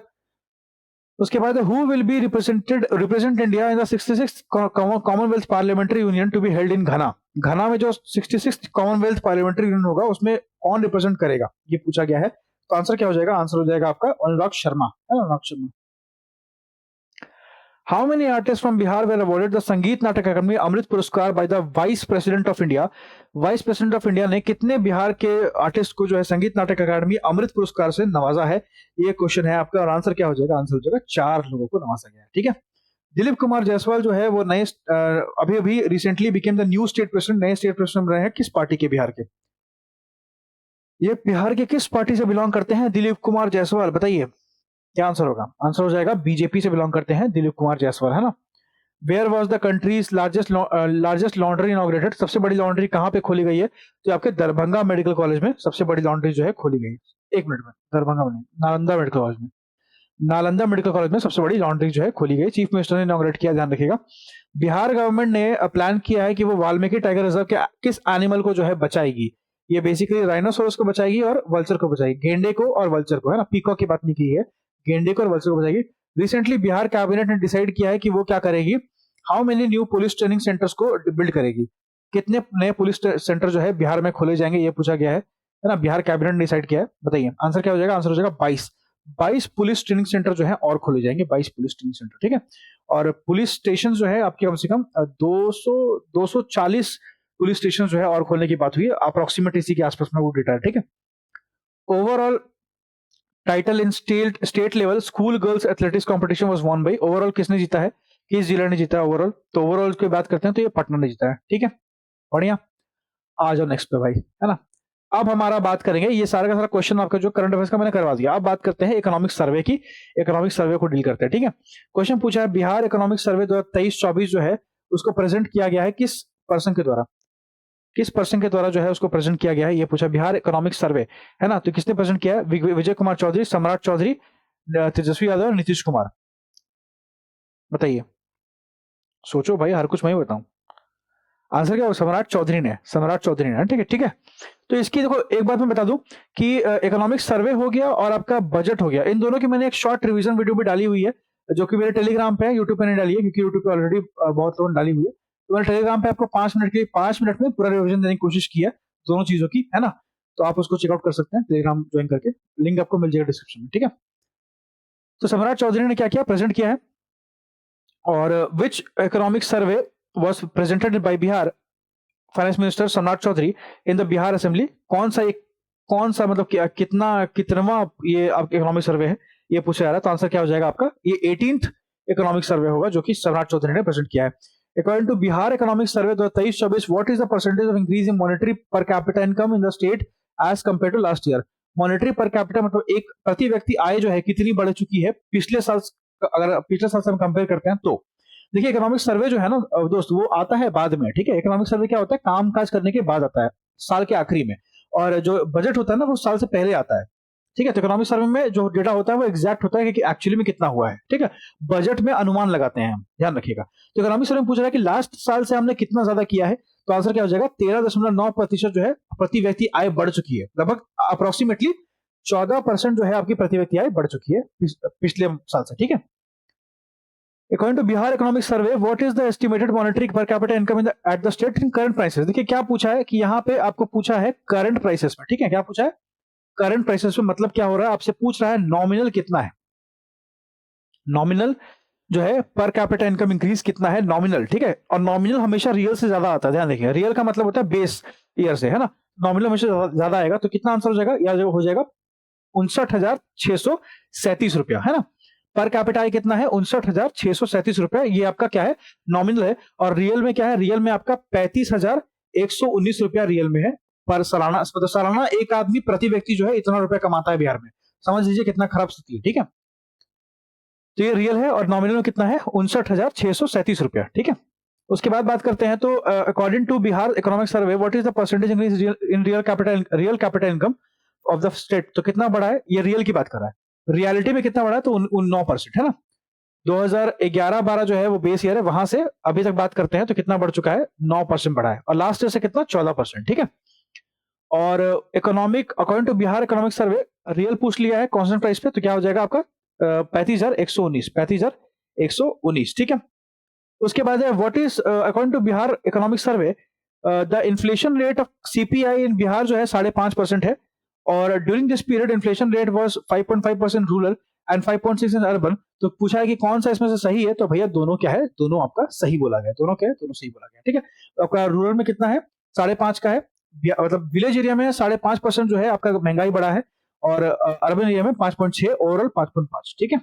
उसके बाद who will be represent India in the 66th Commonwealth parliamentary union to be held in Ghana? Ghana में जो 66th कॉमनवेल्थ पार्लियामेंट्री यूनियन होगा उसमें कौन रिप्रेजेंट करेगा, ये पूछा गया है। तो आंसर क्या हो जाएगा? आंसर हो जाएगा आपका अनुराग शर्मा, है ना, Anurag Sharma. How many artists from Bihar were awarded the संगीत नाटक अकादमी अमृत पुरस्कार by the Vice President of India? Vice president of India ने कितने बिहार के आर्टिस्ट को जो है संगीत नाटक अकादमी अमृत पुरस्कार से नवाजा है? ये क्वेश्चन है आपका, और आंसर क्या हो जाएगा? आंसर हो जाएगा 4 लोगों को नवाजा गया है, ठीक है। दिलीप कुमार जायसवाल जो है वो नए अभी recently became the new state president, नए स्टेट प्रेसिडेंट रहे हैं। किस पार्टी के? बिहार के। ये बिहार के किस पार्टी से बिलोंग करते हैं दिलीप कुमार जायसवाल? बताइए क्या आंसर होगा? आंसर हो जाएगा बीजेपी से बिलोंग करते हैं दिलीप कुमार जायसवाल, है ना। Where was the country's largest laundry inaugurated? सबसे बड़ी लॉन्ड्री कहां पे खोली गई है? तो आपके दरभंगा मेडिकल कॉलेज में सबसे बड़ी लॉन्ड्री जो है खोली गई है। 1 मिनट में, दरभंगा में, नालंदा मेडिकल कॉलेज में, नालंदा मेडिकल कॉलेज में सबसे बड़ी लॉन्ड्री जो है खोली गई। चीफ मिनिस्टर ने इनॉग्रेट किया, ध्यान रखिएगा। बिहार गवर्नमेंट ने प्लान किया है कि वो वाल्मीकि टाइगर रिजर्व के किस एनिमल को जो है बचाएगी? ये बेसिकली राइनोसोरस को बचाएगी और वल्चर को बचाएगी, गेंडे को और वल्चर को, है ना, पीकॉक की बात नहीं की है, गेंडे को और वल्चर को बचाएगी। रिसेंटली बिहार कैबिनेट ने डिसाइड किया है कि वो क्या करेगी, how many new police training centres को बिल्ड करेगी? कितने नए पुलिस सेंटर जो है बिहार में खोले जाएंगे, ये पूछा गया है ना। बिहार कैबिनेट ने डिसाइड किया है, बताइए आंसर क्या हो जाएगा? आंसर हो जाएगा 22 पुलिस ट्रेनिंग सेंटर जो है और खोले जाएंगे, 22 पुलिस ट्रेनिंग सेंटर, ठीक है। और पुलिस स्टेशन जो है आपके कम से कम 240 पुलिस स्टेशन जो है और खोलने की बात हुई है, अप्रोक्सीमेट इसी के आसपास में वो डेटा है, ठीक है। Overall title in state level school girls athletics competition was won by, overall किसने जीता है, किस जिला ने जीता है ओवरऑल? तो ओवरऑल की बात करते हैं तो ये पटना ने जीता है, ठीक है, बढ़िया। आ जाओ नेक्स्ट पे भाई, है ना। अब हमारा बात करेंगे, ये सारा का सारा क्वेश्चन आपका जो करंट अफेयर्स का मैंने करवा दिया। अब बात करते हैं इकोनॉमिक सर्वे की, इकोनॉमिक सर्वे को डील करते हैं, ठीक है। क्वेश्चन पूछा है बिहार इकोनॉमिक सर्वे 2023-24 जो है उसको प्रेजेंट किया गया है किस पर्सन के द्वारा? किस पर्सन के द्वारा जो है उसको प्रेजेंट किया गया है, ये पूछा। बिहार इकोनॉमिक सर्वे, है ना, तो किसने प्रेजेंट किया है? विजय कुमार चौधरी, सम्राट चौधरी, तेजस्वी यादव और नीतीश कुमार। बताइए, सोचो भाई, हर कुछ मैं ही बताऊं। आंसर क्या? सम्राट चौधरी ने, सम्राट चौधरी ने, ठीक है, ठीक है। तो इसकी देखो एक बात मैं बता दूं कि इकोनॉमिक सर्वे हो गया और आपका बजट हो गया, इन दोनों की मैंने एक शॉर्ट रिवीजन वीडियो भी डाली हुई है जो कि मेरे टेलीग्राम पे है, यूट्यूब पे नहीं डाली है क्योंकि यूट्यूब पे ऑलरेडी बहुत लोगों ने डाली हुई है। तो मैंने टेलीग्राम पे आपको 5 मिनट में पूरा रिवीजन देने की कोशिश की है दोनों चीजों की, है ना। तो आप उसको चेकआउट कर सकते हैं टेलीग्राम ज्वाइन करके, लिंक आपको मिल जाएगा डिस्क्रिप्शन में, ठीक है। तो सम्राट चौधरी ने क्या किया, प्रेजेंट किया है, और which economic survey was presented by Bihar finance minister Samrat Choudhary in the Bihar assembly. कौन सा मतलब कितनवा ये आपका इकोनॉमिक सर्वे है, ये पूछा जा रहा है। तो आंसर क्या हो जाएगा आपका, ये 18th इकोनॉमिक सर्वे होगा जो कि सम्राट चौधरी ने प्रेजेंट किया है। According to Bihar economic survey 2023-24, what is the percentage of increase in monetary per capita income in the state as compare to last year. Monetary per capita मतलब एक प्रति व्यक्ति आय जो है कितनी बढ़ चुकी है पिछले साल, अगर पिछले साल से हम कंपेयर करते हैं तो। देखिए इकोनॉमिक सर्वे जो है ना दोस्त, वो आता है बाद में, ठीक है। इकोनॉमिक सर्वे क्या होता है, काम काज करने के बाद आता है, साल के आखिरी में। और जो बजट होता है ना, वो साल से पहले आता है, ठीक है। तो इकोनॉमिक सर्वे में जो डेटा होता है वो एग्जैक्ट होता है कि एक्चुअली में कितना हुआ है, ठीक है। बजट में अनुमान लगाते हैं हम, ध्यान रखिएगा। तो इकोनॉमिक सर्वे में पूछ रहा है कि लास्ट साल से हमने कितना ज्यादा किया है। तो आंसर क्या हो जाएगा, 13.9% जो है प्रति व्यक्ति आय बढ़ चुकी है, लगभग अप्रोक्सीमेटली 14% जो है आपकी प्रति व्यक्ति आय बढ़ चुकी है पिछले साल से, ठीक है। According to Bihar Economic Survey, what is the estimated monetary per capita income at the state in current prices? देखिए क्या पूछा है कि यहाँ पे आपको पूछा है करंट प्राइसेस में, ठीक है। क्या पूछा है, करंट प्राइसेस में, मतलब क्या हो रहा है, आपसे पूछ रहा है नॉमिनल कितना है, नॉमिनल जो है पर कैपिटा इनकम इंक्रीज कितना है, नॉमिनल, ठीक है। और नॉमिनल हमेशा रियल से ज्यादा आता है, ध्यान देखिए। रियल का मतलब होता है बेस ईयर से, है ना। नॉमिनल हमेशा ज्यादा आएगा, तो कितना आंसर हो जाएगा, या हो जाएगा 59,637 रुपया, है ना। पर कैपिटा आय कितना है, 59,637 रुपया, ये आपका क्या है, नॉमिनल है। और रियल में क्या है, रियल में आपका 35,119 रुपया रियल में है पर सालाना। मतलब सालाना एक आदमी प्रति व्यक्ति जो है इतना रुपया कमाता है बिहार में, समझ लीजिए कितना खराब स्थिति है, ठीक है। तो ये रियल है, और नॉमिनल में कितना है, 59,637 रुपया, ठीक है। उसके बाद बात करते हैं तो according to Bihar economic survey, what is the percentage increase in real capital income of the state. तो कितना बढ़ा है, ये रियल की बात कर रहा है। रियलिटी में कितना बढ़ा है, तो 9%, है ना। 2011-12 जो है वो बेस ईयर है, वहां से अभी तक बात करते हैं तो कितना बढ़ चुका है, 9% बढ़ा है। और लास्ट ईयर से कितना, 14%, ठीक है। और economic according to Bihar economic survey, real पूछ लिया है कांस्टेंट प्राइस पे, तो क्या हो जाएगा आपका 35,119, ठीक है। उसके बाद है what is according to Bihar economic survey, the inflation rate of CPI in Bihar जो है 5.5% है। और during this period inflation rate was 5.5% rural and 5.6 in urban. तो पूछा है कि कौन सा इसमें से सही है, तो भैया दोनों क्या है, दोनों आपका सही बोला गया, दोनों क्या है, दोनों सही बोला गया, ठीक है। तो आपका रूरल में कितना है, 5.5 का है, मतलब विलेज एरिया में 5.5% जो है आपका महंगाई बढ़ा है, और अर्बन एरिया में 5.6, ओवरऑल 5.5, ठीक है।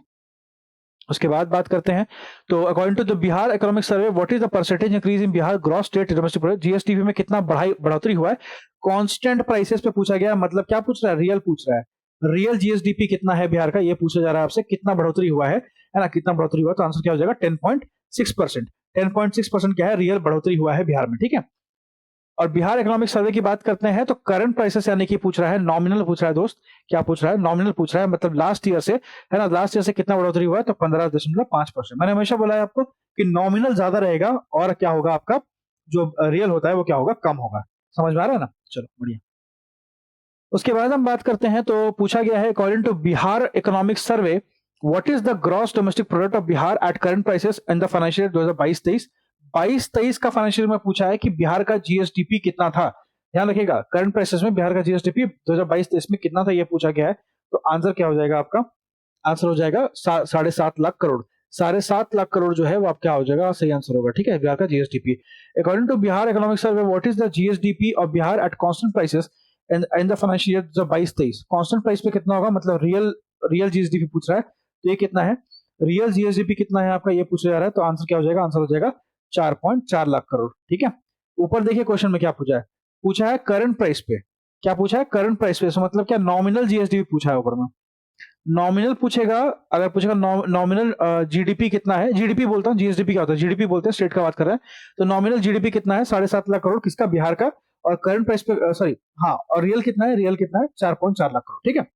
उसके बाद बात करते हैं तो according to the Bihar economic survey, what is the percentage increase in Bihar gross state domestic product, GSTP में कितना बढ़ोतरी हुआ है। कांस्टेंट प्राइसेस पे पूछा गया, मतलब क्या पूछ रहा है, रियल पूछ रहा है। रियल जीएसडीपी कितना है बिहार का, ये पूछा जा रहा है आपसे, कितना बढ़ोतरी हुआ है ना, कितना बढ़ोतरी हुआ। तो आंसर क्या हो जाएगा, 10.6%। 10.6% क्या है, रियल बढ़ोतरी हुआ है बिहार में, ठीक है। और बिहार इकोनॉमिक सर्वे की बात करते हैं तो करंट प्राइसेस यानी कि पूछ रहा है, नॉमिनल पूछ रहा है दोस्त। क्या पूछ रहा है, नॉमिनल पूछ रहा है, मतलब लास्ट ईयर से, है ना, लास्ट ईयर से कितना बढ़ोतरी हुआ है, तो 15.5%। मैंने हमेशा बोला है आपको कि नॉमिनल ज्यादा रहेगा, और क्या होगा आपका जो रियल होता है वो क्या होगा, कम होगा। समझ में आ रहा है ना, चलो बढ़िया। उसके बाद हम बात करते हैं तो पूछा गया है according to Bihar economic survey, what is the gross domestic product of Bihar at current prices in the financial year 2022-23। 22-23 का फाइनेंशियल में पूछा है कि बिहार का जीएसडीपी कितना था। ध्यान रखिएगा, करंट प्राइसेस में बिहार का जीएसडीपी 2022-23 में कितना था, ये पूछा गया है। तो आंसर क्या हो जाएगा आपका, आंसर हो जाएगा 7.5 लाख करोड़। 7.5 लाख करोड़ जो है वो आप क्या हो जाएगा, सही आंसर होगा, ठीक है, बिहार का GSDP. According to Bihar economic survey, what is the GSDP of Bihar at constant prices in the financial year 2022-23। Constant price पे कितना होगा, मतलब रियल जीएसडीपी पूछ रहा है, तो ये कितना है, रियल जीएसडीपी कितना है आपका, ये पूछा जा रहा है। तो आंसर क्या हो जाएगा, आंसर हो जाएगा 4.4 लाख करोड़, ठीक है। ऊपर देखिए क्वेश्चन में क्या पूछा है करंट प्राइस पे, क्या पूछा है, करंट प्राइस पे, तो मतलब क्या, नॉमिनल जीएसडीपी पूछा है ऊपर में। नॉमिनल पूछेगा, अगर पूछेगा नॉमिनल जीडीपी कितना है, जीडीपी बोलता हूँ, जीएसडीपी क्या होता है, जीडीपी बोलते हैं, स्टेट का बात कर रहे हैं। तो नॉमिनल जीडीपी कितना है, 7.5 लाख करोड़, किसका, बिहार का। और करंट प्राइस पे सॉरी, हाँ, और रियल कितना है, रियल कितना है, 4.4 लाख करोड़, ठीक है।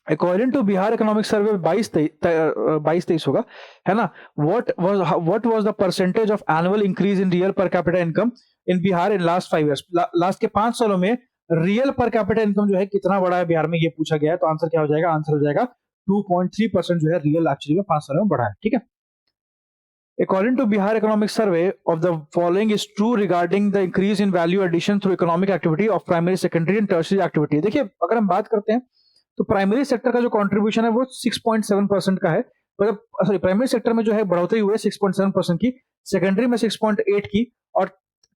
According to Bihar economic survey 22-23 होगा, है ना। What was the percentage of annual increase in real per capita income in Bihar in last 5 years. Last के 5 सालों में रियल पर कैपिटा इनकम जो है कितना बढ़ा है बिहार में, ये पूछा गया है। तो आंसर क्या हो जाएगा, आंसर हो जाएगा 2.3% जो है रियल एक्चुअली में 5 सालों में बढ़ा है, ठीक है। According to Bihar Economic Survey, of the following is true regarding the increase in value addition through economic activity of primary, secondary and tertiary activity. देखिए अगर हम बात करते हैं तो प्राइमरी सेक्टर का जो कंट्रीब्यूशन है वो 6.7% का है, मतलब सॉरी प्राइमरी सेक्टर में जो है बढ़ोतरी हुई है 6.7% की, सेकेंडरी में 6.8 की, और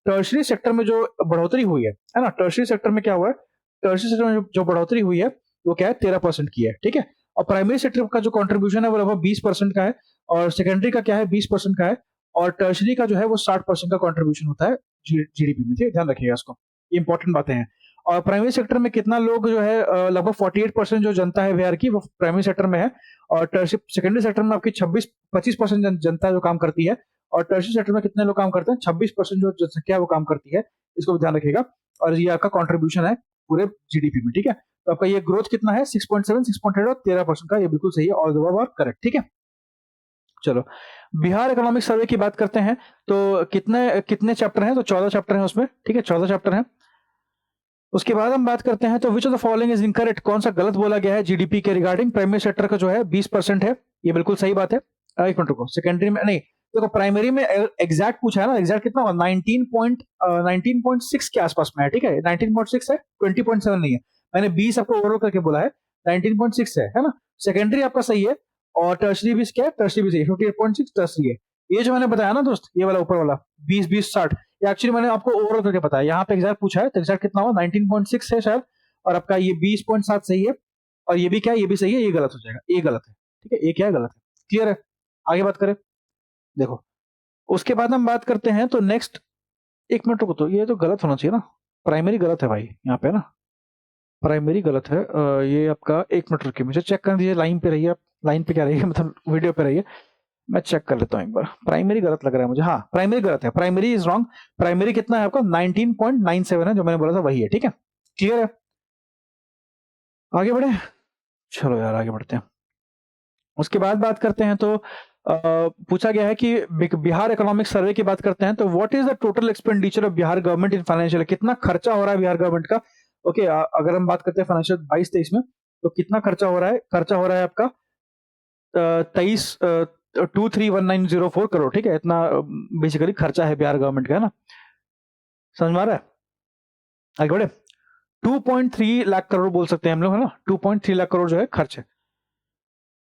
टर्शरी सेक्टर में जो बढ़ोतरी हुई है ना, टर्शरी सेक्टर में क्या हुआ है, टर्शरी सेक्टर में जो बढ़ोतरी हुई है वो क्या है 13% की है, ठीक है। और प्राइमरी सेक्टर का जो कंट्रीब्यूशन है वो लगभग 20% का है, और सेकेंडरी का क्या है 20% का है, और टर्शरी का जो है वो 60% का कंट्रीब्यूशन होता है जीडीपी में, ठीक है, ध्यान रखिएगा इसको, ये इंपॉर्टेंट बातें हैं। और प्राइमरी सेक्टर में कितना लोग जो है लगभग 48% जो जनता है बिहार की वो प्राइमरी सेक्टर में है, और सेकेंडरी सेक्टर में आपकी 25% जनता जो काम करती है, और टर्शरी सेक्टर में कितने लोग काम करते हैं 26% जो जनसंख्या वो काम करती है, इसको भी ध्यान रखिएगा। और ये आपका कॉन्ट्रीब्यूशन है पूरे जीडीपी में, ठीक है। तो आपका ये ग्रोथ कितना है 6.7, 6.8 और 13% का, ये बिल्कुल सही है, all the above are correct, ठीक है। चलो बिहार इकोनॉमिक सर्वे की बात करते हैं, तो कितने कितने चैप्टर हैं, तो 14 चैप्टर हैं उसमें, ठीक है, 14 चैप्टर हैं। उसके बाद हम बात करते हैं तो विच of the following is incorrect, कौन सा गलत बोला गया है जीडीपी के रिगार्डिंग, प्राइमरी सेक्टर का जो है 20% है, ये बिल्कुल सही बात है। एक मिनट रुको, सेकेंडरी में नहीं, देखो प्राइमरी में एग्जैक्ट पूछा है ना, एग्जैक्ट कितना 19.6 के आसपास में है, ठीक है, 19.6 है, 20.7 नहीं है, मैंने 20 आपको ओवरऑल करके बोला है, 19.6 है ना। सेकेंडरी आपका सही है, और टर्शरी भी क्या है, टर्शरी भी सही है, 58.6 टर्शरी है। ये जो मैंने बताया ना दोस्त, ये वाला ऊपर वाला 20-20-60, ये एक्चुअली मैंने आपको ओवरऑल करके बताया, यहाँ पे एग्जैक्ट पूछा है तो एग्जैक्ट कितना हुआ 19.6 है शायद, और आपका ये 20.7 सही है, और ये भी क्या है, ये भी सही है, ये गलत हो जाएगा, ये गलत है, ठीक है, ये क्या है गलत है, क्लियर है। आगे बात करें, देखो उसके बाद हम बात करते हैं तो नेक्स्ट, एक मिनट रुको, तो ये तो गलत होना चाहिए ना, प्राइमरी गलत है भाई यहाँ पे ना, प्राइमरी गलत है। ये आपका एक मिनट रुकिए, मुझे चेक कर दीजिए, लाइन पे रहिए आप, लाइन पे क्या रहिए मतलब वीडियो पे रहिए, मैं चेक कर लेता हूँ एक बार। प्राइमरी गलत लग रहा है मुझे, हाँ प्राइमरी गलत है, प्राइमरी इज रॉन्ग। प्राइमरी कितना है आपका 19.97 है, जो मैंने बोला था वही है, ठीक है, क्लियर है। आगे बढ़े, चलो यार आगे बढ़ते हैं। उसके बाद बात करते हैं तो पूछा गया है कि बिहार इकोनॉमिक सर्वे की बात करते हैं तो what is the total expenditure of Bihar government in financial, कितना खर्चा हो रहा है बिहार गवर्नमेंट का। ओके अगर हम बात करते हैं फाइनेंशियल 22-23 में, तो कितना खर्चा हो रहा है, खर्चा हो रहा है आपका 23,231,904 करोड़, ठीक है, इतना बेसिकली खर्चा है बिहार गवर्नमेंट का, है ना, समझ में आ रहा है। आगे बढ़े, 2.3 लाख करोड़ बोल सकते हैं हम लोग, है ना, 2.3 लाख करोड़ जो है खर्च है।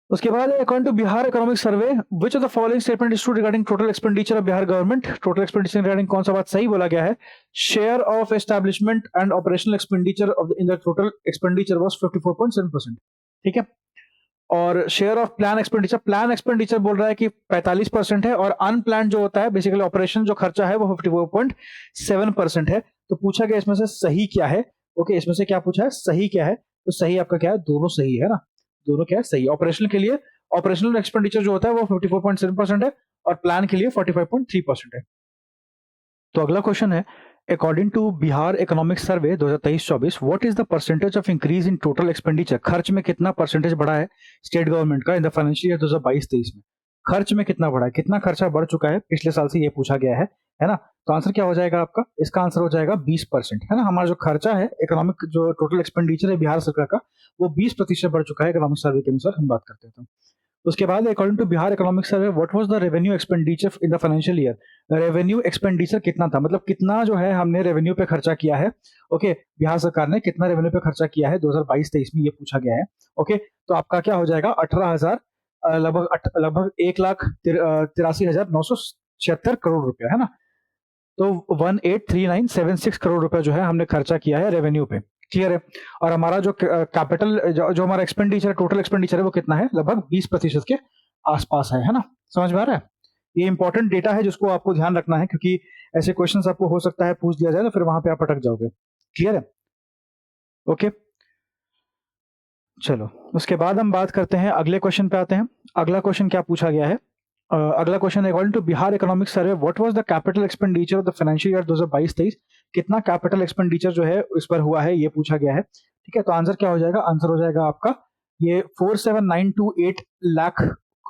उसके बाद according to Bihar economic survey which of the following statement is true regarding total expenditure of Bihar government, total expenditure regarding कौन सा बात सही बोला गया है। Share of establishment and operational expenditure in the total expenditure was 54.7%, ठीक है। और शेयर ऑफ प्लान एक्सपेंडिचर बोल रहा है कि 45% है, और अनप्लान जो होता है बेसिकली ऑपरेशन जो खर्चा है वो 54.7% है। तो पूछा गया इसमें से सही क्या है, ओके इसमें से क्या पूछा है, सही क्या है, तो सही आपका क्या है, दोनों सही है ना, दोनों क्या है सही। ऑपरेशनल के लिए ऑपरेशनल एक्सपेंडिचर जो होता है वो 54.7% है, और प्लान के लिए 45.3% है। तो अगला क्वेश्चन है, according to Bihar economic survey 2023-24 what is the percentage of increase in total expenditure, खर्च में कितना परसेंटेज बढ़ा है स्टेट गवर्नमेंट का इन द फाइनेंशियल ईयर 2022-23 में, खर्च में कितना बढ़ा है, कितना खर्चा बढ़ चुका है पिछले साल से, ये पूछा गया है ना। तो आंसर क्या हो जाएगा आपका, इसका आंसर हो जाएगा 20%, है ना। हमारा जो खर्चा है इकोनॉमिक जो टोटल एक्सपेंडिचर है बिहार सरकार का वो 20% बढ़ चुका है इकोनॉमिक सर्वे के अनुसार हम बात करते हैं। उसके बाद according to Bihar economic survey what was the revenue expenditure in the financial year, revenue expenditure कितना था, मतलब कितना जो है हमने रेवेन्यू पे खर्चा किया है, ओके बिहार सरकार ने कितना रेवेन्यू पे खर्चा किया है 2022-23 में, ये पूछा गया है। ओके तो आपका क्या हो जाएगा 18,000 लगभग 1,83,976 करोड़ रुपया, है ना। तो 183976 करोड़ रुपया जो है हमने खर्चा किया है रेवेन्यू पे, क्लियर है। और हमारा जो कैपिटल जो हमारा एक्सपेंडिचर टोटल एक्सपेंडिचर है वो कितना है, लगभग 20% के आसपास है ना, समझ में आ रहा है। ये इंपॉर्टेंट डेटा है जिसको आपको ध्यान रखना है, क्योंकि ऐसे क्वेश्चंस आपको हो सकता है पूछ दिया जाए तो फिर वहां पे आप अटक जाओगे, क्लियर है। ओके चलो उसके बाद हम बात करते हैं अगले क्वेश्चन पे आते हैं। अगला क्वेश्चन क्या पूछा गया है, अगला question according to Bihar economic survey what was the capital expenditure of the financial year 2022-23, कितना कैपिटल एक्सपेंडिचर जो है इस पर हुआ है, ये पूछा गया है, ठीक है। तो आंसर क्या हो जाएगा, आंसर हो जाएगा आपका ये 47928 लाख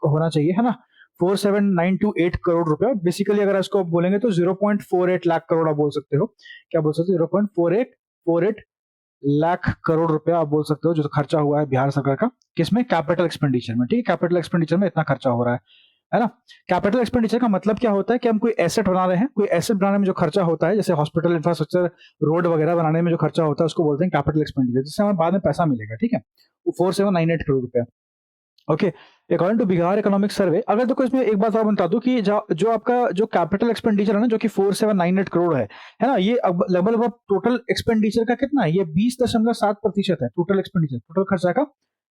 होना चाहिए, है ना, 47928 करोड़ रुपया। बेसिकली अगर इसको बोलेंगे तो 0.48 लाख करोड़ आप बोल सकते हो, क्या बोल सकते हो 0.48 लाख करोड़ रुपया आप बोल सकते हो जो खर्चा हुआ है बिहार सरकार का, किसमें, कैपिटल एक्सपेंडिचर में, ठीक है, कैपिटल एक्सपेंडिचर में इतना खर्चा हो रहा है। है ना। कैपिटल एक्सपेंडिचर का मतलब क्या होता है कि हम कोई एसेट बना रहे हैं, कोई एसेट बनाने में जो खर्चा होता है, जैसे हॉस्पिटल इंफ्रास्ट्रक्चर, रोड वगैरह बनाने में जो खर्चा होता है उसको बोलते हैं कैपिटल एक्सपेंडिचर, जिससे हमें बाद में पैसा मिलेगा, ठीक है। वो 4798 करोड़ रुपया। Okay, according to Bihar economic survey, अगर देखो इसमें एक बात और बता दूं कि जो आपका जो कैपिटल एक्सपेंडिचर है ना, जो कि 4798 करोड़ है ना, ये अब लगभग टोटल एक्सपेंडिचर का कितना है, ये 20.7% है टोटल एक्सपेंडिचर, टोटल खर्चा का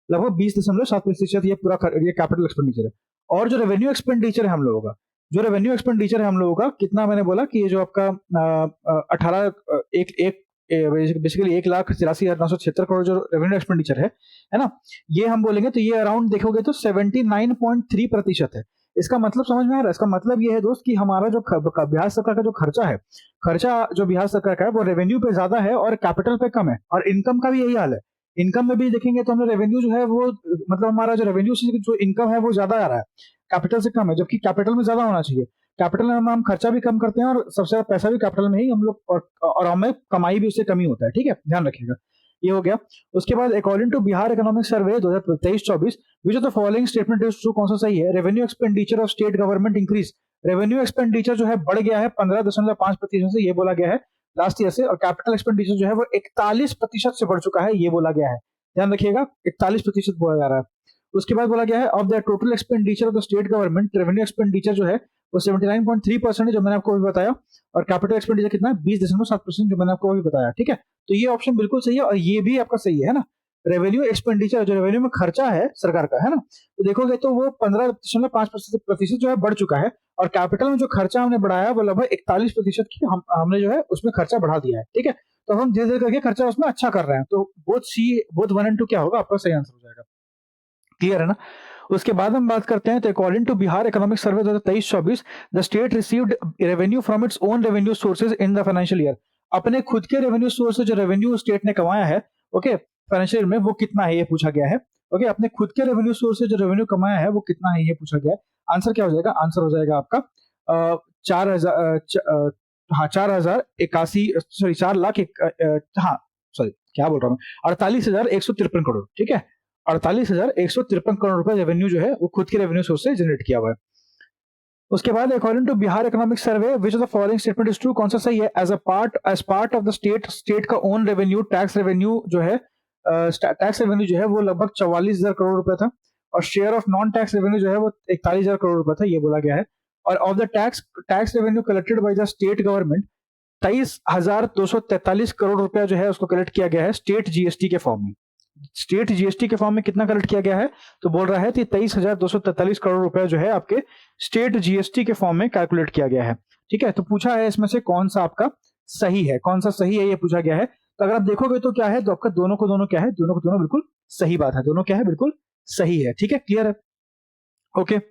लगभग 20.7% ये पूरा ये कैपिटल एक्सपेंडिचर है। और जो रेवेन्यू एक्सपेंडिचर है हम लोगों का, जो रेवेन्यू एक्सपेंडिचर है हम लोगों का कितना, मैंने बोला कि ये जो आपका 18 एक एक बेसिकली 1,83,976 करोड़ जो रेवेन्यू एक्सपेंडिचर है ना, ये हम बोलेंगे तो ये अराउंड देखोगे तो 79.3% है। इसका मतलब समझ में आ रहा है? इसका मतलब ये है दोस्त कि हमारा जो बिहार सरकार का जो खर्चा है, खर्चा जो बिहार सरकार का है वो रेवेन्यू पे ज्यादा है और कैपिटल पे कम है। और इनकम का भी यही हाल है। इनकम में भी देखेंगे तो हमें रेवेन्यू जो है वो मतलब हमारा जो रेवेन्यू से जो इनकम है वो ज्यादा आ रहा है, कैपिटल से कम है, जबकि कैपिटल में ज्यादा होना चाहिए। कैपिटल में हम खर्चा भी कम करते हैं और सबसे ज्यादा पैसा भी कैपिटल में ही हम लोग, और हमें कमाई भी उससे कमी होता है, ठीक है, ध्यान रखिएगा। ये हो गया। उसके बाद according to Bihar economic survey 2023-24 which of the following statement is true, कौन सा सही है? Revenue expenditure of state government increase, revenue expenditure जो है बढ़ गया है 15.5% से, ये बोला गया है लास्ट ईयर से। और कैपिटल एक्सपेंडिचर जो है वो 41% से बढ़ चुका है, ये बोला गया है, ध्यान रखिएगा, 41% बोला जा रहा है। उसके बाद बोला गया है of the total expenditure of the state government, revenue expenditure जो है वो 79.3% है, जो मैंने आपको अभी बताया। और कैपिटल एक्सपेंडिचर कितना है? 20.7%, जो मैंने आपको अभी बताया, ठीक है। तो ये ऑप्शन बिल्कुल सही है और ये भी आपका सही है ना। रेवेन्यू एक्सपेंडिचर, जो रेवेन्यू में खर्चा है सरकार का, है ना, तो देखोगे तो वो 15.5% जो है बढ़ चुका है। और कैपिटल में जो खर्चा हमने बढ़ाया वो लगभग 41% की हमने जो है उसमें खर्चा बढ़ा दिया है, ठीक है। तो हम धीरे धीरे करके खर्चा उसमें अच्छा कर रहे हैं। तो बोथ 1 और 2 क्या होगा? आपका सही आंसर हो जाएगा। क्लियर है ना। उसके बाद हम बात करते हैं तो according to Bihar economic survey 2023-24 the state received revenue from its own revenue sources in the financial year, अपने खुद के रेवेन्यू सोर्स से जो रेवेन्यू स्टेट ने कमाया है, ओके, फाइनेंशियल में वो कितना है, ये पूछा गया है। ओके, अपने खुद के रेवेन्यू सोर्स से जो रेवेन्यू कमाया है वो कितना है, ये पूछा गया है। आंसर क्या हो जाएगा? आंसर हो जाएगा आपका 4,081, सॉरी 4 लाख, हाँ सॉरी क्या बोल रहा हूँ, 48,153 करोड़, ठीक है। 48,153 करोड़ रुपए रेवेन्यू जो है वो खुद के रेवेन्यू सोर्स से जनरेट किया हुआ है। उसके बाद according to Bihar economic survey which of the following statement is true, कौन सा सही है? As part of the state का ओन रेवेन्यू, टैक्स रेवेन्यू जो है वो लगभग 44,000 करोड़ रुपए था। और share of non tax revenue जो है वो 41,000 करोड़ रुपए था, ये बोला गया है। और of the tax revenue collected by the state government 23,243 crore रुपया जो है उसको कलेक्ट किया गया है स्टेट जीएसटी के फॉर्म में। स्टेट जीएसटी के फॉर्म में कितना कलेक्ट किया गया है? तो बोल रहा है कि 23,243 करोड़ रुपया जो है आपके स्टेट जीएसटी के फॉर्म में कैलकुलेट किया गया है, ठीक है। तो पूछा है इसमें से कौन सा आपका सही है, कौन सा सही है, ये पूछा गया है। तो अगर आप देखोगे तो क्या है, तो आपका दोनों को दोनों क्या है, दोनों को दोनों बिल्कुल सही बात है, दोनों क्या है, बिल्कुल सही है, ठीक है, क्लियर है, ओके, है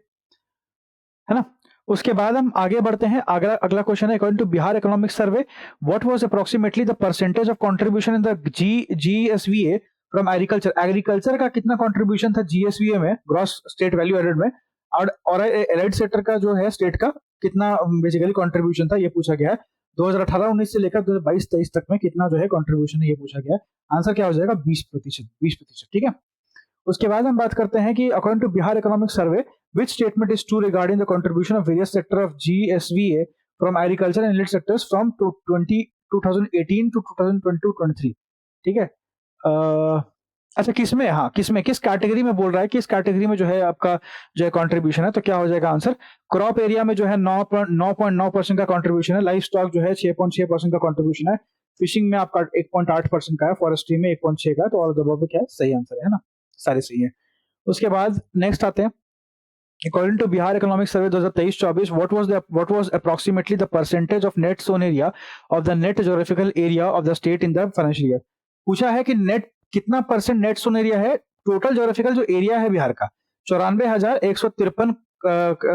ना। उसके बाद हम आगे बढ़ते हैं। अगला क्वेश्चन है according to Bihar economic survey what was approximately the percentage of contribution in the GSVA from agriculture, agriculture का कितना कंट्रीब्यूशन था जीएसवीए में, ग्रॉस स्टेट वैल्यू एडेड में। और एलाइड सेक्टर का जो है स्टेट का कितना बेसिकली कंट्रीब्यूशन था, ये पूछा गया है। 2018-19 से लेकर 2022-23 तक में कितना जो है कंट्रीब्यूशन है, ये पूछा गया है। आंसर क्या हो जाएगा? 20%, ठीक है। उसके बाद हम बात करते हैं कि according to Bihar economic survey which statement is true regarding the contribution of various sector of GSVA from agriculture and related sectors from 2018 to 2022-23, ठीक है। अच्छा किसमें, हाँ किसमें, किस कैटेगरी में बोल रहा है, किस कैटेगरी में जो है आपका जो है कंट्रीब्यूशन है, तो क्या हो जाएगा आंसर? क्रॉप एरिया में जो है 9.9% का कंट्रीब्यूशन है, लाइफ स्टॉक जो है 6.6% का कंट्रीब्यूशन है, फिशिंग में आपका 1.8% का है, फॉरेस्ट्री में 1.6 का है। तो ऑल क्या है, सही आंसर है ना, सारे सही है। उसके बाद नेक्स्ट आते हैं according to Bihar Economic Survey 2023-24 what was approximately the percentage of net sown area of the net geographical area of the state in the financial year। पूछा है कि नेट कितना परसेंट नेट सोन एरिया है, टोटल ज्योग्राफिकल जो एरिया है बिहार का 94,153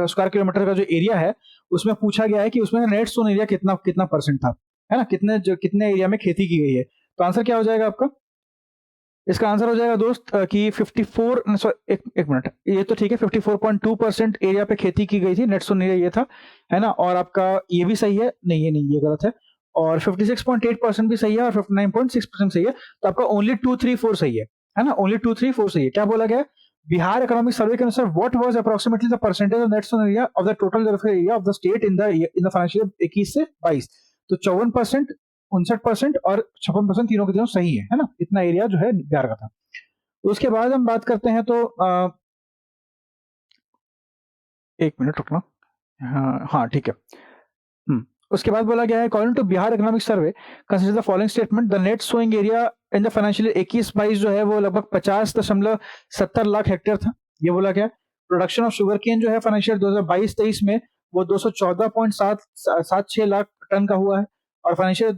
स्क्वायर किलोमीटर का जो एरिया है, उसमें पूछा गया है कि उसमें नेट सोन एरिया कितना परसेंट था, है ना, कितने एरिया में खेती की गई है। तो आंसर क्या हो जाएगा आपका? इसका आंसर हो जाएगा दोस्त कि 54, एक मिनट, ये तो ठीक है, 54.2% एरिया पे खेती की गई थी, नेट सोन एरिया ये था, है ना। और आपका ये भी सही है, नहीं ये नहीं, ये गलत है। और 56.8% भी सही है और 59.6% सही है। तो आपका ओनली 2, 3, 4 सही है ना, ओनली 2, 3, 4 सही है। क्या बोला गया? बिहार इकोनॉमिक सर्वे के अनुसार what was approximately the percentage of net sown area of the total geographical area of the state in the financial 21 से 22। तो 54%, 59% और 56% तीनों के तीनों सही है ना। इतना एरिया जो है बिहार का था। उसके बाद हम बात करते हैं तो एक मिनट रुकना। हाँ ठीक है। उसके बाद बोला गया है according to Bihar economic survey consider the following statement, the net sowing area in the financial 21-22 जो है वो लगभग 50.70 लाख हेक्टेयर था, ये बोला गया। प्रोडक्शन ऑफ शुगर केन जो है फाइनेंशियल 2022-23 में वो 214.76 लाख टन का हुआ है, और फाइनेंशियल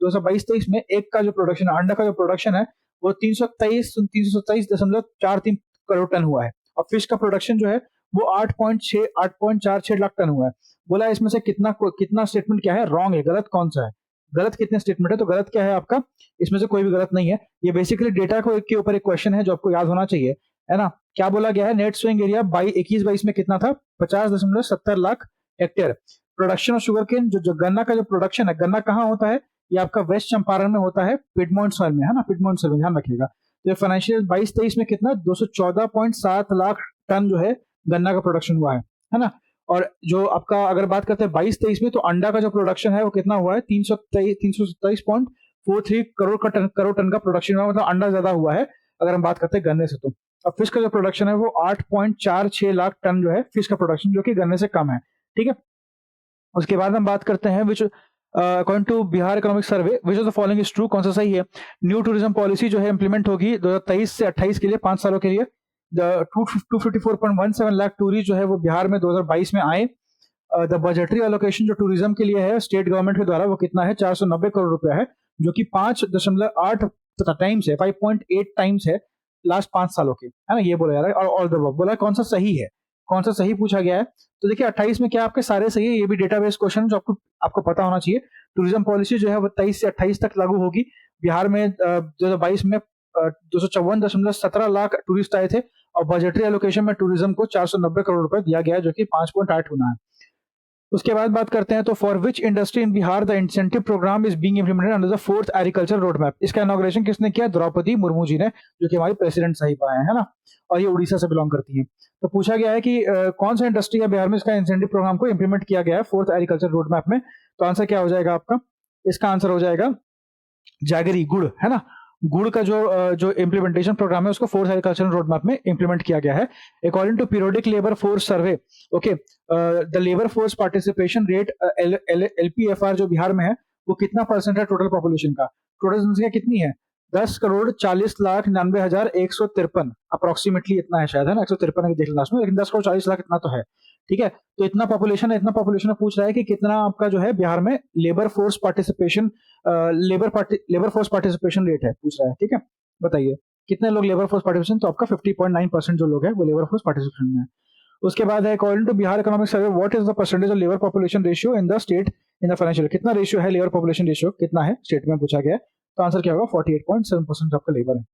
2022-23 में एक का जो प्रोडक्शन है, अंडा का जो प्रोडक्शन है वो 327.43 करोड़ टन हुआ है, और फिश का प्रोडक्शन जो है वो 8.46 लाख टन हुआ है। बोला इसमें से कितना स्टेटमेंट क्या है रॉन्ग है, गलत कौन सा है, गलत कितने स्टेटमेंट है, तो गलत क्या है आपका, इसमें से कोई भी गलत नहीं है। ये बेसिकली डेटा के ऊपर एक क्वेश्चन है जो आपको याद होना चाहिए, है ना। क्या बोला गया है, नेट स्विंग एरिया 21-22 में कितना था, 50.70 lakh hectare. Production of sugarcane, जो गन्ना का जो प्रोडक्शन है, गन्ना कहाँ होता है, ये आपका वेस्ट चंपारण में होता है, पिडमोंट सॉइल में, है ना, पिडमोंट सॉइल में, ध्यान रखिएगा। तो फाइनेंशियल 22-23 में कितना 214.7 लाख टन जो है गन्ना का प्रोडक्शन हुआ है ना। और जो आपका अगर बात करते हैं 22-23 में, तो अंडा का जो प्रोडक्शन है वो कितना हुआ है, 327.43 करोड़ टन का प्रोडक्शन हुआ, मतलब अंडा ज्यादा हुआ है अगर हम बात करते हैं गन्ने से। तो अब फिश का जो प्रोडक्शन है वो 8.46 लाख टन जो है फिश का प्रोडक्शन, जो कि गन्ने से कम है, ठीक है। उसके बाद हम बात करते हैं which according to Bihar economic survey which of the following is true, कौन सा सही है। न्यू टूरिज्म पॉलिसी जो है इंप्लीमेंट होगी 2023 से 28 के लिए, 5 सालों के लिए। 254.17 लाख टूरिस्ट जो है वो बिहार में 2022 में आए। द बजटरी एलोकेशन जो टूरिज्म के लिए है स्टेट गवर्नमेंट के द्वारा वो कितना है, 490 करोड़ रुपया है, जो कि 5.8 टाइम्स है, 5.8 टाइम्स है लास्ट 5 सालों के, है ना, ये बोला जा रहा है। और ऑल द अबव बोला कौन सा सही है, कौन सा सही पूछा गया है। तो देखिए 28 में क्या आपके सारे सही है, ये भी डेटाबेस क्वेश्चन जो आपको पता होना चाहिए। टूरिज्म पॉलिसी जो है वो 23 से 28 तक लागू होगी। बिहार में 2022 में 254.17 लाख टूरिस्ट आए थे, और बजटरी एलोकेशन में टूरिज्म को 490 करोड़ रुपए दिया गया है, जो कि 5.8 गुना है। उसके बाद बात करते हैं तो for which industry in Bihar the incentive programme is being implemented under the 4th agriculture road map. इसका इनॉग्रेशन किसने किया, द्रौपदी मुर्मू जी ने, जो कि हमारी प्रेसिडेंट साहिबा है ना, और ये उड़ीसा से बिलोंग करती है। तो पूछा गया है कि कौन सा इंडस्ट्री है बिहार में इसका इंसेंटिव प्रोग्राम को इंप्लीमेंट किया गया है 4th एग्रीकल्चर रोड मैप में। तो आंसर क्या हो जाएगा आपका, इसका आंसर हो जाएगा जैगरी, गुड़, है ना। गुड़ का जो इम्प्लीमेंटेशन प्रोग्राम है उसको 4th एग्रीकल्चर रोड मैप में इंप्लीमेंट किया गया है। According to periodic labour force survey, okay, the labour force participation rate LPFR जो बिहार में है वो कितना परसेंट है टोटल पॉपुलेशन का। टोटल जनसंख्या कितनी है, 10,40,90,153, अप्रोक्सीमेटली इतना है शायद, है ना, 153 है देख लेना उसमें, लेकिन 10,40 लाख इतना तो है, ठीक है। तो इतना पॉपुलेशन है, इतना पॉपुलेशन पूछ रहा है कि कितना आपका जो है बिहार में लेबर फोर्स पार्टिसिपेशन रेट है, पूछ रहा है, ठीक है। बताइए कितने लोग लेबर फोर्स पार्टिसिपेशन, तो आपका 50.9% जो लोग है वो लेबर फोर्स पार्टिसिपेशन में है। उसके बाद है according to Bihar economic survey what is the percentage of labour population ratio in the state in the financial, कितना रेशियो है लेबर पॉपुलेशन रेशियो कितना है स्टेट में, पूछा गया है। तो आंसर क्या होगा, 48.7% आपका लेबर है।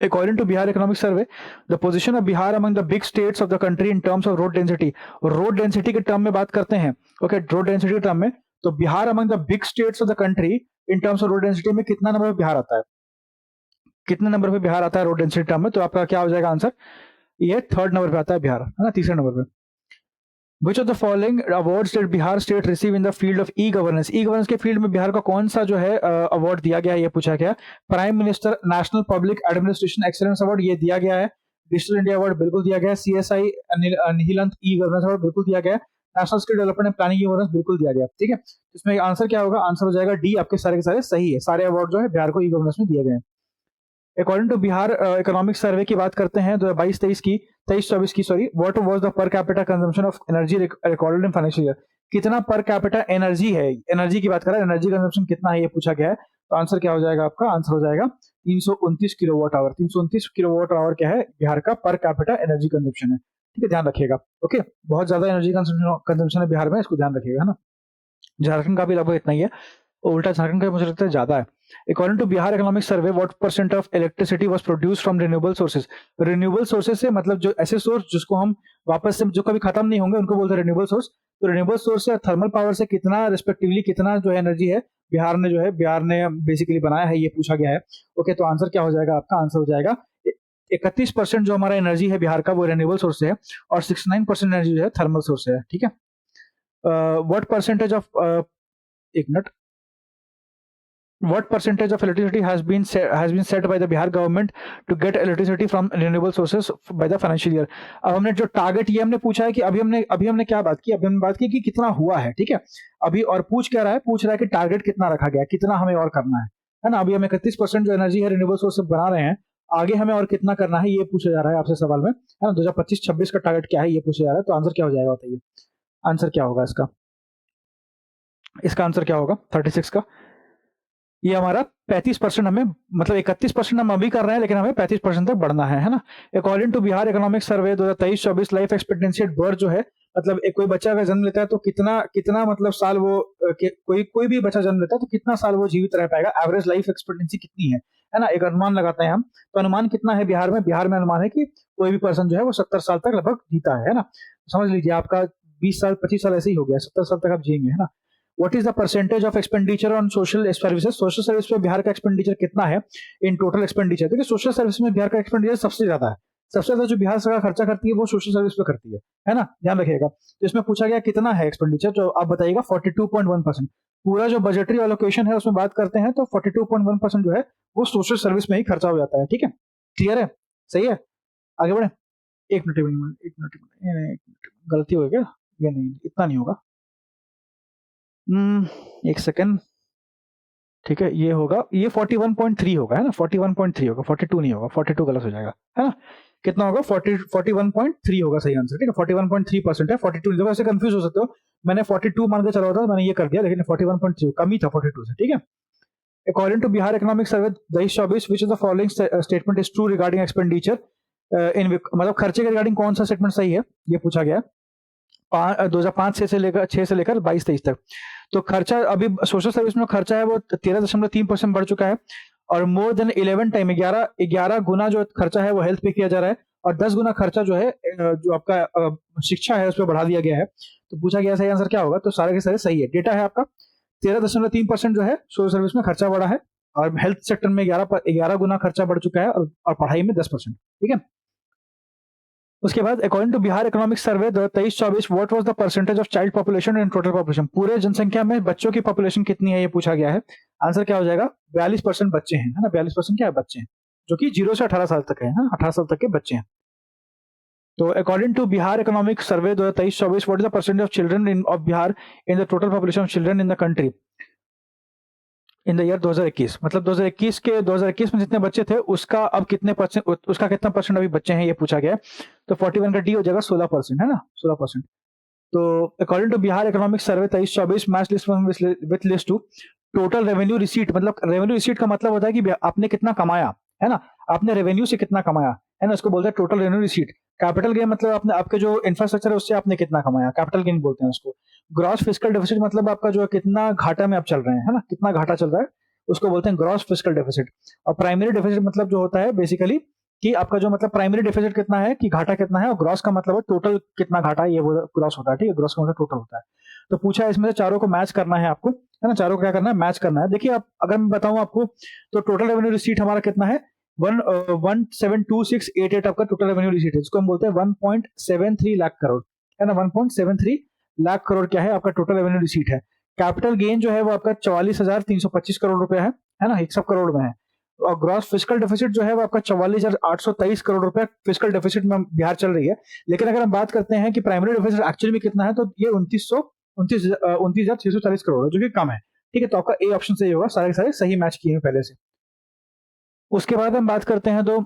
According to Bihar Economic Survey, the position of Bihar among the big states of the country in terms of road density. Road density के टर्म में बात करते हैं, ओके, रोड डेंसिटी के टर्म में, तो Bihar among the big states of the country in terms of road density में कितना नंबर पे बिहार आता है, कितने नंबर पे बिहार आता है रोड डेंसिटी टर्म में। तो आपका क्या हो जाएगा आंसर, ये 3rd नंबर पे आता है बिहार, है ना, 3रे नंबर पे। Which of the following awards did Bihar state receive in the field of e-governance? E-governance के फील्ड में बिहार का कौन सा जो है अवार्ड दिया गया है, ये पूछा गया। Prime minister national public administration excellence award ये दिया गया है। डिजिटल इंडिया अवार्ड बिल्कुल दिया गया है। CSI निहिलंत ई-गवर्नेंस अवार्ड बिल्कुल दिया गया है। National skill development and planning e-governance बिल्कुल दिया गया, ठीक है। इसमें आंसर क्या होगा, आंसर हो जाएगा डी, आपके सारे के सारे सही है, सारे अवार्ड जो है बिहार को ई-गवर्नेंस में दिए गए हैं। According to Bihar economic survey की बात करते हैं 2022-23 की, 23-24 की, sorry, what was the per capita consumption of energy recorded in financial year, कितना पर कैपिटा एनर्जी है, एनर्जी की बात कर रहा है, एनर्जी कंजम्पशन कितना है ये पूछा गया है। तो आंसर क्या हो जाएगा आपका, आंसर हो जाएगा 329 किलोवाट आवर। 329 किलोवाट आवर क्या है बिहार का पर कैपिटा एनर्जी कंजम्पशन है, ठीक है, ध्यान रखिएगा। ओके, बहुत ज्यादा एनर्जी कंजम्पशन है बिहार में, इसको ध्यान रखिएगा, है ना। झारखंड का भी लगभग इतना ही है, उल्टा झारखंड का मुझे लगता है ज्यादा है। According to Bihar economic survey what percent of electricity was produced from renewable sources. Renewable sources से मतलब जो ऐसे सोर्स जिसको हम वापस से जो कभी खत्म नहीं होंगे उनको बोलते हैं रिन्यूएबल सोर्स। तो रिन्यूएबल सोर्स से थर्मल पावर से कितना रिस्पेक्टिवली कितना जो है एनर्जी है बिहार ने बेसिकली बनाया है, ये पूछा गया है। ओके, तो आंसर क्या हो जाएगा आपका, आंसर हो जाएगा 31% जो हमारा एनर्जी है बिहार का वो रिन्यूएबल सोर्स से है और 69% एनर्जी जो है थर्मल सोर्स से है। ठीक है, व्हाट परसेंटेज ऑफ एक minute what percentage of electricity has been set by the Bihar government to get electricity from renewable sources by the financial year। अब हमने जो टारगेट ये हमने पूछा है कि अभी हमने क्या बात की, अभी हमने बात की कि कितना हुआ है। ठीक है, अभी और पूछ क्या रहा है, पूछ रहा है कि टारगेट कितना रखा गया है, कितना हमें और करना है ना। अभी हम 31% जो एनर्जी है रिन्यूएबल सोर्स से बना रहे हैं, आगे हमें और कितना करना है ये पूछा जा रहा है आपसे सवाल में, है ना। 2025-26 का टारगेट क्या है ये पूछा जा रहा है, तो आंसर क्या हो जाएगा बताइए, आंसर क्या होगा इसका आंसर क्या होगा 36 का। ये हमारा 35% हमें, मतलब 31% हम अभी कर रहे हैं लेकिन हमें 35% तक बढ़ना है ना। According to Bihar economic survey 2023-24 life expectancy at birth जो है, मतलब एक कोई बच्चा अगर जन्म लेता है तो कितना कितना मतलब साल वो कोई भी बच्चा जन्म लेता है तो कितना साल वो जीवित रह पाएगा, एवरेज लाइफ एक्सपेक्टेंसी कितनी है ना। एक अनुमान लगाते हैं हम, तो अनुमान कितना है बिहार में अनुमान है कि कोई भी पर्सन जो है वो 70 साल तक लगभग जीता है ना। समझ लीजिए आपका 20 साल 25 साल ऐसे ही हो गया, 70 साल तक आप जिएंगे, है ना। What is the percentage of expenditure on social services, social service पे बिहार का एक्सपेंडिचर कितना है इन टोटल एक्सपेंडिचर। देखिए सोशल सर्विस में बिहार का एक्सपेंडिचर सबसे ज्यादा है, सबसे ज्यादा जो बिहार सरकार खर्चा करती है वो सोशल सर्विस पे करती है ना, ध्यान रखिएगा। तो इसमें पूछा गया कितना है एक्सपेंडिचर, तो आप बताइएगा 42.1%। पूरा जो बजटरी एलोकेशन है उसमें बात करते हैं तो 42.1% जो है वो सोशल सर्विस में ही खर्चा हो जाता है। ठीक है, क्लियर है, सही है, आगे बढ़े। एक मिनट गलती हो गई क्या, ये नहीं, इतना नहीं होगा, एक सेकेंड। ठीक है, ये होगा, ये 41.3 होगा, है ना, 41.3 होगा, 42 नहीं होगा, 42 गलत हो जाएगा, है ना। कितना होगा 41.3 होगा सही आंसर। ठीक है, 41.3% है, 42 नहीं। देखो ऐसे कंफ्यूज हो सकते हो, मैंने 42 मान के चला था, मैंने ये कर दिया, लेकिन 41.3 कम ही था 42 से। ठीक है, according to Bihar economic survey 23-24 which is the following statement is true regarding expenditure in, मतलब खर्चे के रिगार्डिंग कौन सा स्टेटमेंट सही है ये पूछा गया 2005 से लेकर 22-23 तक। तो खर्चा अभी सोशल सर्विस में खर्चा है वो 13.3% बढ़ चुका है, और मोर देन 11 टाइम 11 गुना जो खर्चा है वो हेल्थ पे किया जा रहा है, और 10 गुना खर्चा जो है जो आपका शिक्षा है उस पर बढ़ा दिया गया है। तो पूछा गया सही आंसर क्या होगा, तो सारे के सारे सही है। डेटा है आपका 13.3% जो है सोशल सर्विस में खर्चा बढ़ा है, और हेल्थ सेक्टर में 11 गुना खर्चा बढ़ चुका है, और पढ़ाई में 10%। ठीक है, उसके बाद according to Bihar economic survey 23-24 what was the percentage of child population in total population, पूरे जनसंख्या में बच्चों की पॉपुलेशन कितनी है ये पूछा गया है। आंसर क्या हो जाएगा 42% बच्चे हैं, है ना। 42% क्या है, बच्चे हैं, जो कि 0 से 18 साल तक है, 18 साल तक के बच्चे हैं। तो according to Bihar economic survey 2023-24 what is the percentage of children in of Bihar in the total population of children in the country in the year 2021, मतलब 2021 में जितने बच्चे थे उसका अब कितने परसेंट, उसका कितना परसेंट अभी बच्चे हैं ये पूछा गया है। तो 41 का डी हो जाएगा 16%, है ना, 16%। तो according to Bihar economic survey 23-24 match list with list two total revenue receipt, मतलब रेवेन्यू रिसीट का मतलब होता है कि आपने कितना कमाया, है ना, आपने रेवेन्यू से कितना कमाया, है ना, उसको बोलते हैं total revenue receipt. Capital gain मतलब आपने आपके जो इंफ्रास्ट्रक्चर है उससे आपने कितना कमाया, कैपिटल गेन बोलते हैं उसको। ग्रॉस फिस्कल डेफिसिट मतलब आपका जो कितना घाटा में आप चल रहे हैं, है ना, कितना घाटा चल रहा है उसको बोलते हैं ग्रॉस फिस्कल डेफिसिट। और प्राइमरी डेफिसिट मतलब जो होता है बेसिकली कि आपका जो मतलब प्राइमरी डेफिसिट कितना है कि घाटा कितना है, और ग्रॉस का मतलब है टोटल कितना घाटा है, ये वो ग्रॉस होता है। ठीक है, ग्रॉस का मतलब टोटल होता है। तो पूछा है इसमें से चारों को मैच करना है आपको, है ना, चारों को क्या करना है, मैच करना है। देखिए आप अगर मैं बताऊं आपको तो टोटल रेवेन्यू रिसीट हमारा कितना है 1,72688 आपका टोटल रेवेन्यू रिसीट है, इसको हम बोलते हैं 1.73 लाख करोड़, है ना। 1.73 लाख करोड़ क्या है आपका टोटल रेवेन्यू रिसीट है। कैपिटल गेन जो है वो आपका 44,325 करोड़ रुपए है ना, 100 करोड़ में है। और ग्रॉस फिस्कल डेफिसिट जो है वो आपका 44,823 करोड़ रुपए फिस्कल डेफिसिट में बिहार चल रही है। लेकिन अगर हम बात करते हैं कि प्राइमरी डेफिसिट एक्चुअली में कितना है तो ये 29,640 करोड़ है, जो कि कम है। ठीक है, तो आपका ए ऑप्शन सही होगा, सारे सारे सही मैच किए हैं पहले से। उसके बाद हम बात करते हैं तो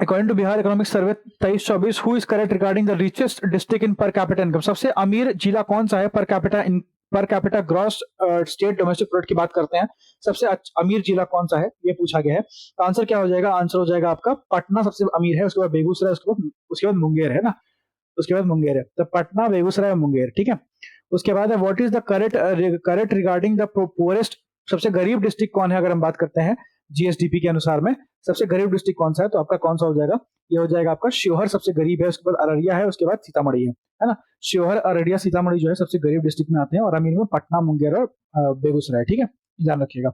according to Bihar economic survey 23-24 who is correct regarding the richest district in per capita income, सबसे अमीर जिला कौन सा है per capita gross state domestic product की बात करते हैं, सबसे अमीर जिला कौन सा है ये पूछा गया है। तो आंसर क्या हो जाएगा, आंसर हो जाएगा आपका पटना सबसे अमीर है, उसके बाद बेगूसराय, उसके बाद मुंगेर, है ना, उसके बाद मुंगेर है। तो पटना, बेगूसराय और मुंगेर। ठीक है, उसके बाद है what is the correct regarding the poorest, सबसे गरीब डिस्ट्रिक्ट कौन है अगर हम बात करते हैं जीएसडीपी के अनुसार में सबसे गरीब डिस्ट्रिक्ट कौन सा है, तो आपका कौन सा हो जाएगा, ये हो जाएगा आपका शिवहर सबसे गरीब है, उसके बाद अररिया है, उसके बाद सीतामढ़ी है ना। शिवहर, अररिया, सीतामढ़ी जो है सबसे गरीब डिस्ट्रिक्ट में आते हैं, और अमीर में पटना, मुंगेर और बेगूसराय। ठीक है, ध्यान रखिएगा।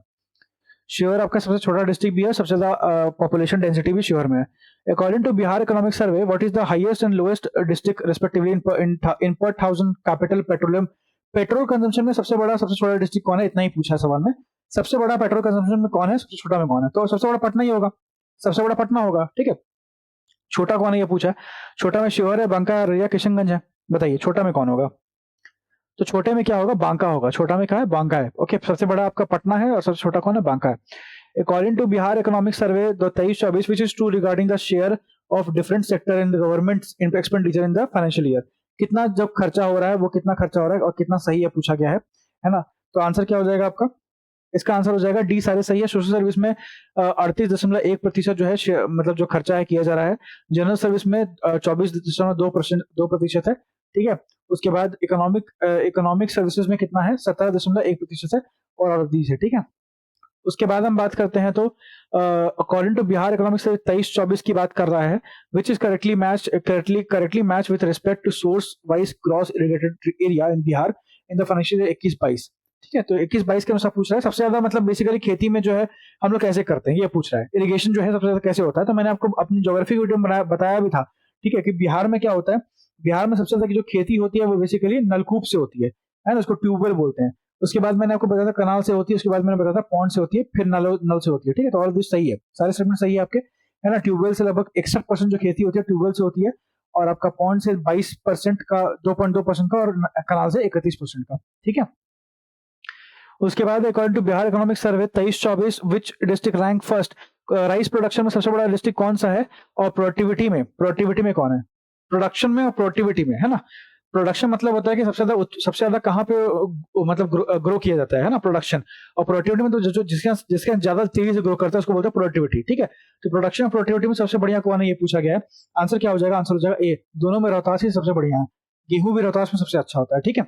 शिवहर आपका सबसे छोटा डिस्ट्रिक्ट भी है, सबसे ज्यादा पॉपुलेशन डेंसिटी भी शिवहर में है। According to Bihar economic survey, what is the highest and lowest district respectively in per thousand capital petroleum, petrol consumption में सबसे बड़ा सबसे छोटा डिस्ट्रिक्ट कौन है, इतना ही पूछा है सवाल में। सबसे बड़ा पेट्रोल कंजम्पशन में कौन है, सबसे छोटा में कौन है, तो सबसे बड़ा पटना ही होगा, सबसे बड़ा पटना होगा, ठीक है। छोटा कौन है ये पूछा है, छोटा में शिवहर है, बांका है, अररिया, किशनगंज है, बताइए छोटा में कौन होगा। तो छोटे में क्या होगा, बांका होगा, छोटा में क्या है, बांका है। ओके, सबसे बड़ा आपका पटना है और सबसे छोटा कौन है, बांका है। According to Bihar economic survey 23-24 which is true regarding the share of different sector in the government expenditure in the financial year, कितना जब खर्चा हो रहा है वो कितना खर्चा हो रहा है और कितना सही है पूछा गया है ना। तो आंसर क्या हो जाएगा आपका, इसका आंसर हो जाएगा डी, सारे सही है। सोशल सर्विस में 38.1% जो है मतलब जो खर्चा है किया जा रहा है। जनरल सर्विस में 24.2% है, ठीक है। उसके बाद इकोनॉमिक सर्विसेज में कितना है, 17.1% है और दीज है, ठीक है। उसके बाद हम बात करते हैं तो according to Bihar economic survey 23-24 की बात कर रहा है, which is correctly match with respect to source wise gross irrigated area in Bihar in the financial year 21-22, ठीक है। तो 21-22 के अनुसार पूछ रहा है सबसे ज्यादा मतलब बेसिकली खेती में जो है हम लोग कैसे करते हैं ये पूछ रहा है, इरिगेशन जो है सबसे ज्यादा कैसे होता है। तो मैंने आपको अपनी ज्योग्राफी वीडियो में बताया भी था, ठीक है, कि बिहार में क्या होता है, बिहार में सबसे ज्यादा जो खेती होती है वो बेसिकली नलकूप से होती है ना, उसको ट्यूबवेल बोलते हैं। उसके बाद मैंने आपको बताया था कनाल से होती है, उसके बाद मैंने बताया था पॉन्ड से होती है, फिर नल से होती है, ठीक है। तो ऑल दिस सही है, सारे स्टेटमेंट सही है आपके, है ना। ट्यूबवेल से लगभग 61% जो खेती होती है ट्यूबवेल से होती है, और आपका पॉन्ड से 22% का, 2.2% का, और कनाल से 31% का, ठीक है। उसके बाद according to Bihar economic survey 23-24 which district rank first, rice production में सबसे बड़ा डिस्ट्रिक्ट कौन सा है, और प्रोडक्टिविटी में कौन है, प्रोडक्शन में और प्रोडक्टिविटी में, है ना। प्रोडक्शन मतलब होता है कि सबसे ज्यादा कहाँ पे मतलब ग्रो किया जाता है ना, प्रोडक्शन। और प्रोडक्टिविटी में तो जो जिसका ज्यादा तेजी से ग्रो करता है उसको बोलते हैं प्रोडक्टिविटी, ठीक है। तो प्रोडक्शन और प्रोडक्टिविटी में सबसे बढ़िया कौन है ये पूछा गया है। आंसर क्या हो जाएगा, आंसर हो जाएगा ए, दोनों में रोहतास ही सबसे बढ़िया है, गेहूं भी रोहतास में सबसे अच्छा होता है, ठीक है।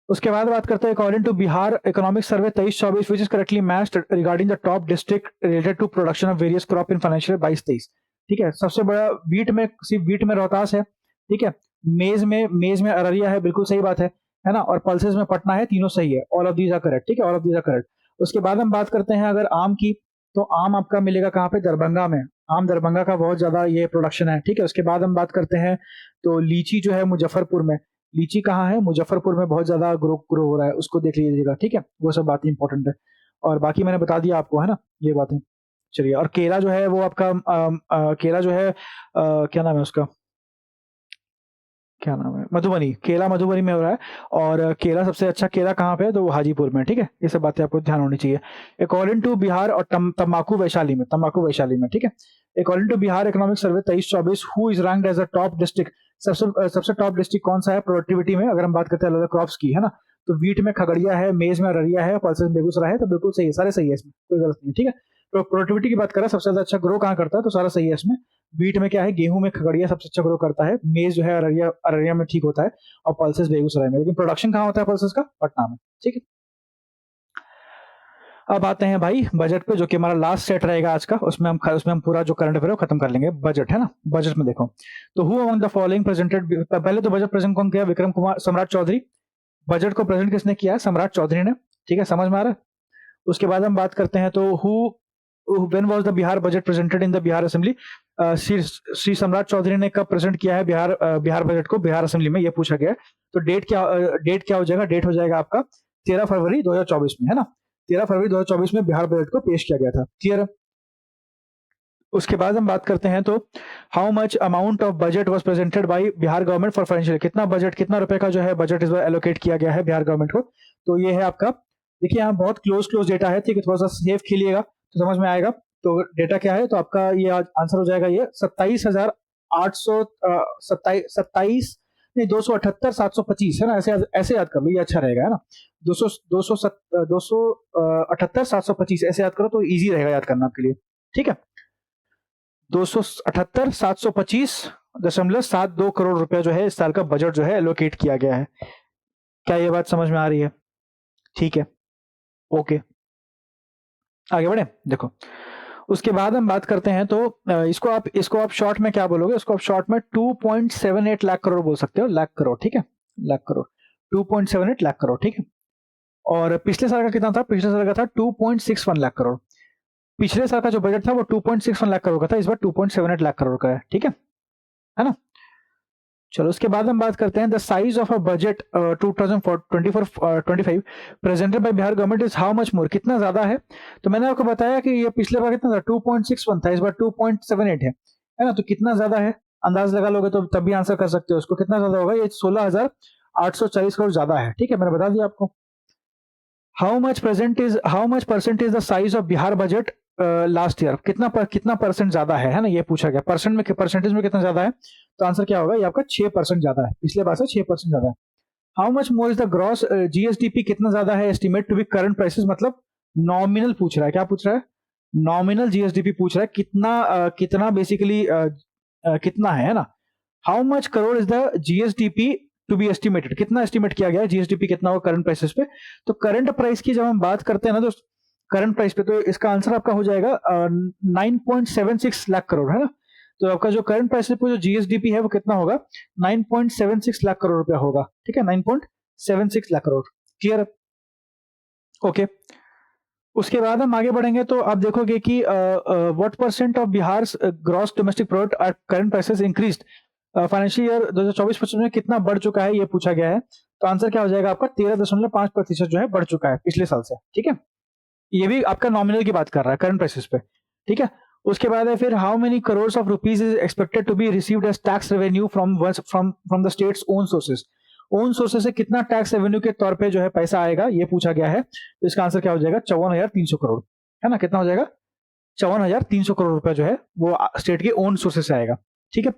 उसके बाद बात करते हैं according to Bihar economic survey 23-24 which is correctly matched regarding the top district related to production of various crop in financial 22-23, ठीक है। सबसे बड़ा वीट में, सिर्फ वीट में रोहतास है, ठीक है। मेज में अररिया है, बिल्कुल सही बात है ना। और पल्सेस में पटना है, तीनों सही है, all of these are correct, ठीक है, all of these are correct. उसके बाद हम बात करते हैं अगर आम की, तो आम आपका मिलेगा कहाँ पे, दरभंगा में। आम दरभंगा का बहुत ज्यादा ये प्रोडक्शन है, ठीक है। उसके बाद हम बात करते हैं तो लीची जो है मुजफ्फरपुर में, लीची कहाँ है, मुजफ्फरपुर में बहुत ज्यादा ग्रो हो रहा है, उसको देख लीजिएगा, ठीक है। वो सब बातें इंपॉर्टेंट है, और बाकी मैंने बता दिया आपको, है ना, ये बातें। चलिए, और केला जो है वो आपका केला जो है क्या नाम है उसका, क्या नाम है, मधुबनी, केला मधुबनी में हो रहा है। और केला सबसे अच्छा केला कहाँ पे है, तो वो हाजीपुर में, ठीक है। ये सब बातें आपको ध्यान होनी चाहिए। अकॉर्डिंग टू बिहार और तम्बाकू वैशाली में, ठीक है। According to Bihar economic survey 23-24 who is ranked as a top district, सबसे टॉप डिस्ट्रिक्ट कौन सा है प्रोडक्टिविटी में, अगर हम बात करते हैं अलग क्रॉप्स की, है ना। तो वीट में खगड़िया है, मेज में अररिया है, पल्सेस में बेगूसराय है, तो बिल्कुल सही है, सारे सही है, इसमें कोई गलत नहीं है, ठीक है। तो प्रोडक्टिविटी की बात करें सबसे ज्यादा अच्छा ग्रो कहाँ करता है, तो सारा सही है इसमें। वीट में क्या है, गेहूं में खगड़िया सबसे अच्छा ग्रो करता है, मेज जो है अररिया में ठीक होता है, और पल्सेस बेगूसराय में। लेकिन प्रोडक्शन कहाँ होता है पल्सेस का, पटना में, ठीक है। अब आते हैं भाई बजट पे, जो कि हमारा लास्ट सेट रहेगा आज का। उसमें हम पूरा जो करंट अफेयर खत्म कर लेंगे। बजट है ना, बजट में देखो तो who among the following presented, पहले तो बजट प्रेजेंट कौन किया, विक्रम कुमार सम्राट चौधरी। बजट को प्रेजेंट किसने किया है, सम्राट चौधरी ने, ठीक है, समझ में आ रहा है। उसके बाद हम बात करते हैं तो when was the Bihar budget presented in the Bihar assembly, Shri सम्राट चौधरी ने कब प्रेजेंट किया है बिहार बजट को बिहार असेंबली में, ये पूछा गया है। तो डेट क्या हो जाएगा, डेट हो जाएगा आपका 13 फरवरी 2024 में, है ना। 13 फरवरी 2024 में बिहार बजट को पेश किया गया था, क्लियर है। उसके बाद हम बात करते हैं तो how much amount of budget was presented by Bihar government for financial, कितना रुपए का जो है बजट इस बार एलोकेट किया गया है बिहार गवर्नमेंट को। तो ये है आपका, देखिए यहाँ बहुत क्लोज डेटा है, ठीक है, थोड़ा सा सेफ खेलिएगा तो समझ में आएगा। तो डेटा क्या है, तो आपका ये आंसर हो जाएगा ये 27,800 27 नहीं 278,725, है ना। ऐसे याद कर लो, ये अच्छा रहेगा, है ना। 278,725 ऐसे याद करो तो इजी रहेगा याद करना आपके लिए, ठीक है। 278,725.72 करोड़ रुपया जो है इस साल का बजट जो है एलोकेट किया गया है। क्या ये बात समझ में आ रही है, ठीक है, ओके, आगे बढ़े। देखो उसके बाद हम बात करते हैं तो इसको आप शॉर्ट में क्या बोलोगे, इसको आप शॉर्ट में 2.78 लाख करोड़ बोल सकते हो, लाख करोड़, ठीक है, लाख करोड़, 2.78 लाख करोड़, ठीक है। और पिछले साल का कितना था? पिछले साल का था 2.61 लाख करोड़। पिछले साल का जो बजट था वो 2.61 लाख करोड़ का था, इस बार 2.78 लाख करोड़ का है। ठीक है ना? चलो उसके बाद हम बात करते हैं the size of a budget 2024-25 presented by Bihar government is how much मोर, कितना ज्यादा है? तो मैंने आपको बताया कि ये पिछले बार कितना था? 2.61 था, इस बार 2.78 है ना? तो कितना ज्यादा है? अंदाज लगा लोगे तो तब भी आंसर कर सकते हो उसको। कितना ज्यादा होगा? ये 16,840 करोड़ ज्यादा है। ठीक है, मैंने बता दिया आपको। How much percent is the size of Bihar budget last year, कितना परसेंट ज्यादा है ना? ये पूछा गया परसेंटेज में कितना ज्यादा है, तो आंसर क्या होगा? ये आपका 6% ज्यादा है, पिछले बार से 6% ज्यादा है। How much more is the gross GSDP, कितना ज्यादा है estimate to be current prices, मतलब नॉमिनल पूछ रहा है। क्या पूछ रहा है? नॉमिनल जीएसडीपी पूछ रहा है, कितना बेसिकली कितना है ना? How much crore is the GSDP to be estimated, कितना एस्टिमेट किया गया है जीएसडीपी कितना होगा करंट प्राइसेस पे? तो करंट प्राइस की जब हम बात करते हैं ना, तो करंट प्राइस पे तो इसका आंसर आपका हो जाएगा 9.76 लाख करोड़, है ना? तो आपका जो करंट प्राइस पे जो जीएसडीपी है वो कितना होगा? 9.76 लाख करोड़ रुपया होगा। ठीक है, 9.76 लाख करोड़। क्लियर? ओके। उसके बाद हम आगे बढ़ेंगे तो आप देखोगे कि what percent of Bihar gross domestic product at current prices increased financial year 2024-25 में कितना बढ़ चुका है, ये पूछा गया है। तो आंसर क्या हो जाएगा आपका? 13.5% जो है बढ़ चुका है पिछले साल से। ठीक है, ये भी आपका नॉमिनल की बात कर रहा है करंट प्राइसेस पे। ठीक है, उसके बाद है फिर how many crore of rupees is expected to be received as tax revenue from the states own sources, own sources से कितना टैक्स रेवेन्यू के तौर पे जो है पैसा आएगा, ये पूछा गया है। तो इसका आंसर क्या हो जाएगा? 54,300 करोड़, है ना? कितना हो जाएगा? 54,300 करोड़ रुपया जो है वो स्टेट के ओन सोर्सेज से आएगा। ठीक है,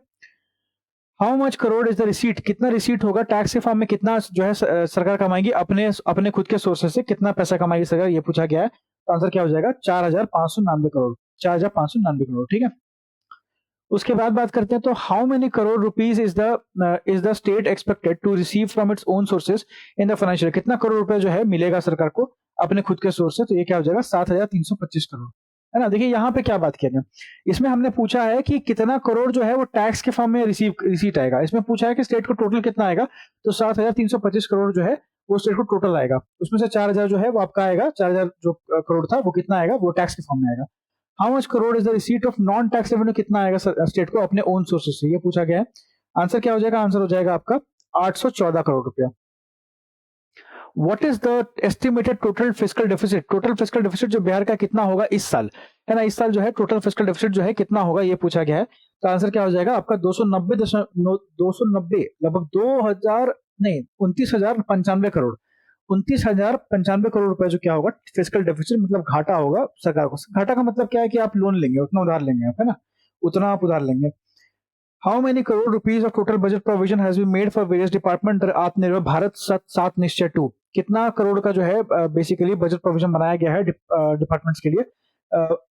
how much crore is the receipt, कितना रिसीट होगा टैक्स के फॉर्म में, कितना जो है सरकार कमाएगी अपने अपने खुद के सोर्सेज से, कितना पैसा कमाएगी सरकार, ये पूछा गया है। तो आंसर क्या हो जाएगा? 4,599 करोड़, 4,599 करोड़। ठीक है, उसके बाद बात करते हैं तो how many crore rupees is the state expected to receive from its own sources in the financial, कितना करोड़ रुपए जो है मिलेगा सरकार को अपने खुद के सोर्स से? तो ये क्या हो जाएगा? 7,325 करोड़, है ना? देखिए यहाँ पे क्या बात किया गया, इसमें हमने पूछा है कि कितना करोड़ जो है वो टैक्स के फॉर्म में रिसीट आएगा। इसमें पूछा है कि स्टेट को टोटल कितना आएगा, तो 7,325 करोड़ जो है वो स्टेट को टोटल आएगा। उसमें से 4,000 जो है वो आपका आएगा, 4,000 जो करोड़ था वो कितना आएगा? वो टैक्स के फॉर्म में आएगा। How much crore is the receipt of non tax revenue, कितना आएगा स्टेट को अपने ओन सोर्सेज से, ये पूछा गया है। आंसर क्या हो जाएगा? आंसर हो जाएगा आपका 814 करोड़ रुपया। What is the estimated total fiscal deficit, total fiscal deficit जो बिहार का कितना होगा इस साल, है ना? इस साल जो है टोटल फिस्कल डेफिसिट जो है कितना होगा, ये पूछा गया है। तो आंसर क्या हो जाएगा आपका? 290 लगभग 2000 नहीं 29,095 करोड़, 29,095 करोड़ रुपए जो क्या होगा फिस्कल डेफिसिट, मतलब घाटा होगा सरकार को। घाटा का मतलब क्या है कि आप लोन लेंगे, उतना उधार लेंगे आप, है ना? उतना आप उधार लेंगे। How many crore rupees of total budget provision has been made for various department Atmanirbhar Bharat 7 निश्चय 2, कितना करोड़ का जो है बेसिकली बजट प्रोविजन बनाया गया है डिपार्टमेंट्स के लिए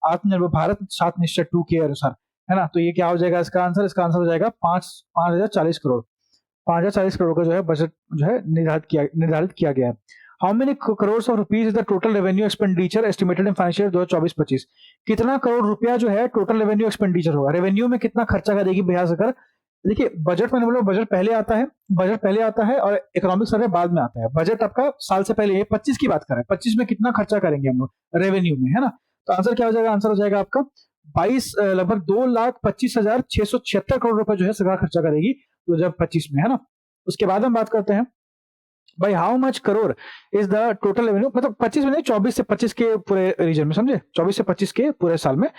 आत्मनिर्भर भारत 7 निश्चय 2 के अनुसार, है ना? तो ये क्या हो जाएगा इसका आंसर? इसका आंसर हो जाएगा 5,040 करोड़, 5,040 करोड़ का जो है बजट जो है निर्धारित किया गया है। How many crore of rupees is the total revenue expenditure estimated in financial 2024-25, कितना करोड़ रुपया जो है टोटल रेवेन्यू एक्सपेंडिचर होगा, रेवेन्यू में कितना खर्चा करेगी बिहार सरकार? देखिए बजट में बोलो, बजट पहले आता है और इकोनॉमिक सर्वे बाद में आता है। बजट आपका साल से पहले 25 की बात करें, 25 में कितना खर्चा करेंगे हम लोग रेवेन्यू में, है ना? तो आंसर क्या हो जाएगा? आंसर हो जाएगा आपका 22 लगभग 2,25,676 करोड़ रुपए जो है सरकार खर्चा करेगी 2025 में, है ना? उसके बाद हम बात करते हैं भाई how much crore is the total revenue, मतलब 25 में नहीं 24 से 25 के पूरे रीजन में, समझे? 24 से 25 के पूरे साल में।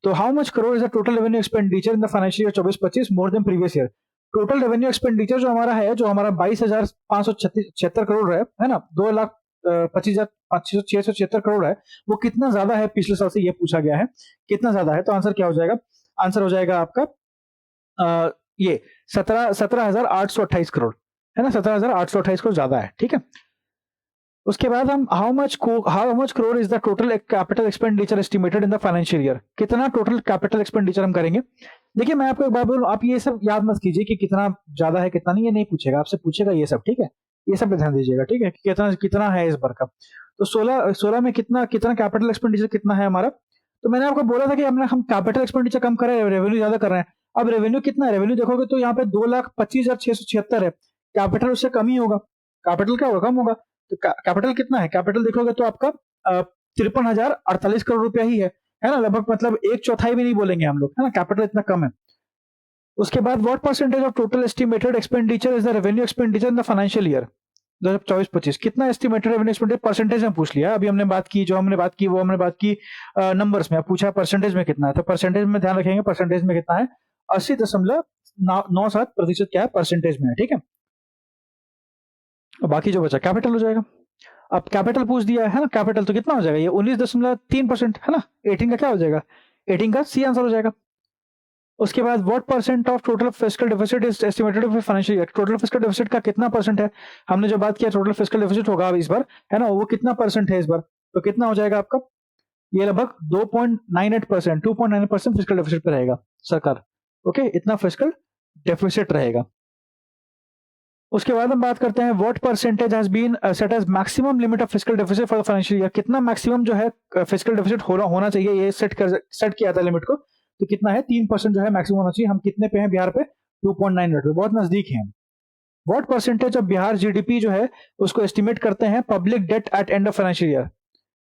तो how much crore is the total revenue expenditure in the financial year 24-25 more than previous year, total revenue expenditure जो हमारा 22,576 करोड़ है ना? 2,25,676 करोड़ है, वो कितना ज्यादा है पिछले साल से, ये पूछा गया है कितना ज्यादा है। तो आंसर क्या हो जाएगा? आंसर हो जाएगा आपका ये 17,828 करोड़, है ना? 17,828 करोड़ ज्यादा है। ठीक है, उसके बाद हम how much crore is the total capital expenditure estimated in the financial year, कितना टोटल कैपिटल एक्सपेंडिचर हम करेंगे? देखिए मैं आपको एक बात बोलूं, आप ये सब याद मत कीजिए कि कितना ज्यादा है कितना नहीं, ये नहीं पूछेगा आपसे, पूछेगा ये सब। ठीक है, ये सब पे ध्यान दीजिएगा। ठीक है, कि कितना कितना है इस बार का। तो 16 में कितना कैपिटल एक्सपेंडिचर कितना है हमारा? तो मैंने आपको बोला था कि हम कैपिटल एक्सपेंडिचर कम कर रहे हैं, रेवेन्यू ज्यादा कर रहे हैं। अब रेवेन्यू कितना है? रेवेन्यू देखोगे तो यहाँ पे 2,25,676 है, कैपिटल उससे कम ही होगा, कैपिटल क्या होगा? कम होगा। तो कैपिटल कितना है, कैपिटल देखोगे तो आपका 53,048 करोड़ रुपया ही है ना, लगभग मतलब एक चौथाई भी नहीं बोलेंगे हम लोग, है ना, कैपिटल इतना कम है। उसके बाद what percentage of total estimated expenditure is the revenue expenditure in the financial year 2024-25, कितना एस्टिमेटेड रेवेन्यू एक्सपेंडिचर परसेंटेज में पूछ लिया। अभी हमने बात की, जो हमने बात की वो हमने बात की नंबर्स में, अब पूछा परसेंटेज में कितना है, तो परसेंटेज में ध्यान रखेंगे, परसेंटेज में कितना है, 80.97% क्या है परसेंटेज में है, ठीक है। बाकी जो बचा कैपिटल हो जाएगा। अब कैपिटल पूछ दिया है ना, कैपिटल तो कितना हो जाएगा, ये 19.3% है ना, 18 का क्या हो जाएगा, 18 का सी आंसर हो जाएगा। उसके बाद what percent of total fiscal deficit is estimated for financial year, total fiscal deficit का कितना परसेंट है, हमने जो बात किया टोटल फिस्कल डेफिसिट होगा इस बार, है ना, वो कितना परसेंट है इस बार, तो कितना हो जाएगा आपका, ये लगभग 2.98%, 2.98% फिस्कल डेफिसिट पे रहेगा सरकार, ओके, इतना फिस्कल डेफिसिट रहेगा। उसके बाद हम बात करते हैं what percentage has been set as maximum limit of fiscal deficit for the financial year, कितना मैक्सिमम जो है फिस्कल डेफिसिट होना चाहिए, ये सेट किया था लिमिट को, तो कितना है 3% जो है मैक्सिमम होना चाहिए। हम कितने पे हैं बिहार पे, 2.98 पे, बहुत नजदीक हैं हम। What percentage of Bihar GDP जो है उसको एस्टिमेट करते हैं public debt at end of financial year,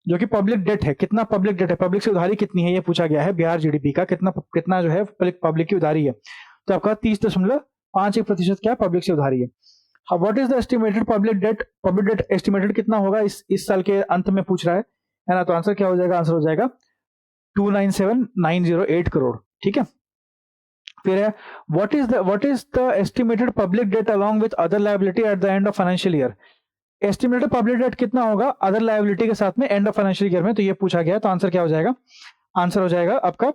जो कि पब्लिक डेट है, कितना पब्लिक डेट है, पब्लिक से उधारी कितनी है, ये पूछा गया है बिहार जीडीपी का, कितना जो है पब्लिक की उधारी है, तो आपका 30.51% क्या पब्लिक से उधारी है। What is the estimated public debt estimated कितना होगा इस साल के अंत में पूछ रहा है ना, तो आंसर क्या हो जाएगा, आंसर हो जाएगा 297,908 करोड़, ठीक है। फिर है what is the estimated public debt along with other liability at the end of financial year, estimated public debt कितना होगा अदर लायबिलिटी के साथ में एंड ऑफ फाइनेंशियल ईयर में, तो ये पूछा गया, तो आंसर क्या हो जाएगा, आंसर हो जाएगा आपका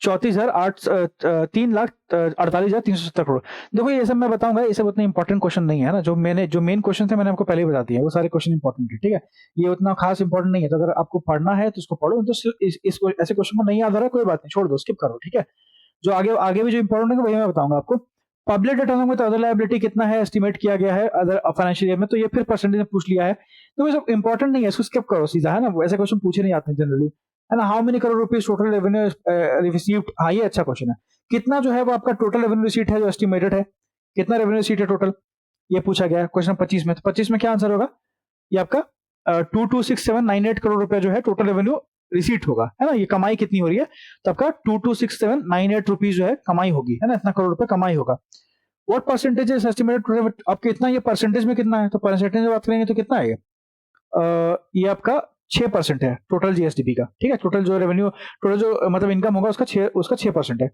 3,48,370 करोड़। देखो ये सब मैं बताऊंगा, ये सब उतने इंपॉर्टेंट क्वेश्चन नहीं है ना, जो मेन क्वेश्चन थे मैंने आपको पहले ही बता दिया, वो सारे क्वेश्चन इंपॉर्टेंट है, ठीक है, ये उतना खास इंपॉर्टेंट नहीं है, तो अगर आपको पढ़ना है तो उसको पढ़ो, तो ऐसे क्वेश्चन को नहीं याद आ रहा है कोई बात नहीं, छोड़ दो, स्किप करो, ठीक है। जो आगे भी जो इंपॉर्टेंट है वही मैं बताऊंगा आपको। पब्लिक डेट में तो अदर लायबिलिटी कितना है एस्टिमेट किया गया है अदर फाइनेंशियल ईयर में, तो ये फिर परसेंटेज में पूछ लिया है, तो ये सब इंपॉर्टेंट नहीं है, इसको स्किप करो सीधा, है ना, ऐसे क्वेश्चन पूछे नहीं आते जनरली, है ना। How many crore rupees total revenue received, हाँ ये अच्छा क्वेश्चन है, कितना जो है वो आपका टोटल रेवेन्यू रिसीट है जो एस्टिमेटेड है, कितना रेवेन्यू रिसीट है टोटल, ये पूछा गया है क्वेश्चन 25 में, तो 25 में क्या आंसर होगा, ये आपका 226798 करोड़ रुपया जो है टोटल रेवेन्यू रिसीट होगा, है ना, ये कमाई कितनी हो रही है, तो आपका 226798 रुपीज जो है कमाई होगी, है ना, इतना करोड़ रुपए कमाई होगा। व्हाट परसेंटेज इज एस्टिमेटेड, अब कितना ये परसेंटेज में कितना है, तो परसेंटेज में बात करेंगे तो कितना है ये आपका 6% है टोटल जीएसडीपी का, ठीक है, टोटल जो रेवेन्यू, टोटल जो मतलब इनकम होगा उसका 6% है।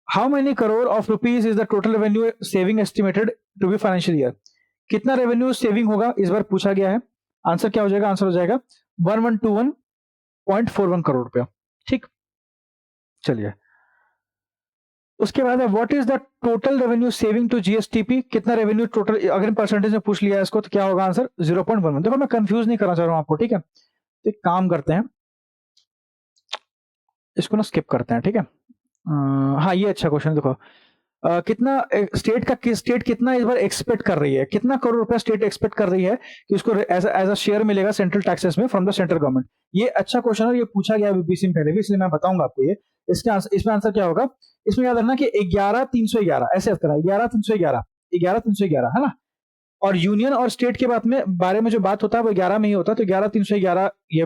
How many crore of rupees is the total revenue saving estimated to be financial year, कितना रेवेन्यू सेविंग होगा इस बार पूछा गया है, आंसर क्या हो जाएगा, आंसर हो जाएगा 1121.41 करोड़ रुपया, ठीक। चलिए उसके बाद है what is the total revenue saving to GSTP, कितना रेवेन्यू टोटल, अगर परसेंटेज में पूछ लिया है इसको तो क्या होगा आंसर 0.11। देखो मैं कंफ्यूज नहीं करना चाह रहा हूं आपको, ठीक है, तो एक काम करते हैं, इसको ना स्किप करते हैं, ठीक है। हाँ ये अच्छा क्वेश्चन, देखो कितना स्टेट कितना इस बार एक्सपेक्ट कर रही है, कितना करोड़ रुपया स्टेट एक्सपेक्ट कर रही है कि उसको एज अ शेयर मिलेगा सेंट्रल टैक्सेस में फ्रॉम द सेंट्रल गवर्नमेंट, ये अच्छा क्वेश्चन है, ये पूछा गया बीपीएससी में पहले भी, इसलिए मैं बताऊंगा आपको ये, इसमें आंसर क्या होगा, इसमें याद रखना कि 11,311 ऐसे करना, 11,311 है ना, और यूनियन और स्टेट के बारे में जो बात होता है वो 11 में ही होता है, तो 11,311 ये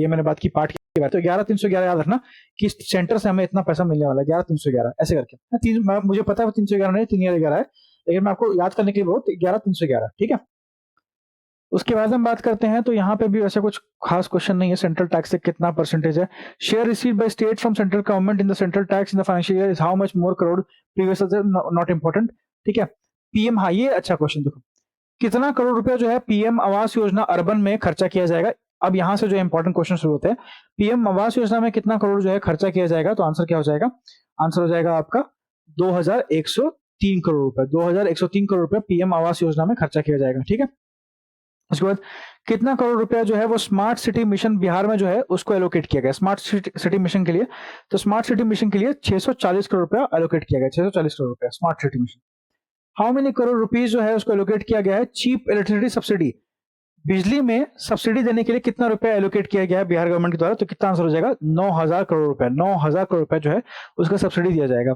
मैंने बात की पार्ट की बात, तो 11,311 याद रखना कि सेंटर से हमें इतना पैसा मिलने वाला है 11,311 ऐसे करके, मुझे पता है वो 311 नहीं 311 है, लेकिन मैं आपको याद करने के लिए बोलूँ 11,311, ठीक है। उसके बाद हम बात करते हैं, तो यहाँ पे भी ऐसा कुछ खास क्वेश्चन नहीं है, सेंट्रल टैक्स से कितना परसेंटेज है, share received by state from central government in the central tax in the financial year is how much more crore previous, not important, ठीक है। पीएम, हाँ ये अच्छा क्वेश्चन, देखो कितना करोड़ रुपया जो है पीएम आवास योजना अर्बन में खर्चा किया जाएगा, अब यहां से जो इंपॉर्टेंट क्वेश्चन शुरू होते हैं, पीएम आवास योजना में कितना करोड़ जो है खर्चा किया जाएगा, तो आंसर क्या हो जाएगा, आंसर हो जाएगा आपका 2,103 करोड़ रुपए, 2,103 करोड़ रुपए पीएम आवास योजना में खर्चा किया जाएगा, ठीक है। उसके बाद कितना करोड़ रुपया जो है वो स्मार्ट सिटी मिशन बिहार में जो है उसको एलोकेट किया गया, स्मार्ट सिटी मिशन के लिए, तो स्मार्ट सिटी मिशन के लिए 640 करोड़ रुपया एलोकेट किया गया, 640 करोड़ रुपया smart city mission. How many crore rupees जो है उसको एलोकेट किया गया है चीप इलेक्ट्रिसिटी सब्सिडी, बिजली में सब्सिडी देने के लिए कितना रुपया एलोकेट किया गया है बिहार गवर्नमेंट के द्वारा, तो कितना आंसर हो जाएगा 9,000 करोड़ रुपया, 9,000 करोड़ रुपया जो है उसका सब्सिडी दिया जाएगा।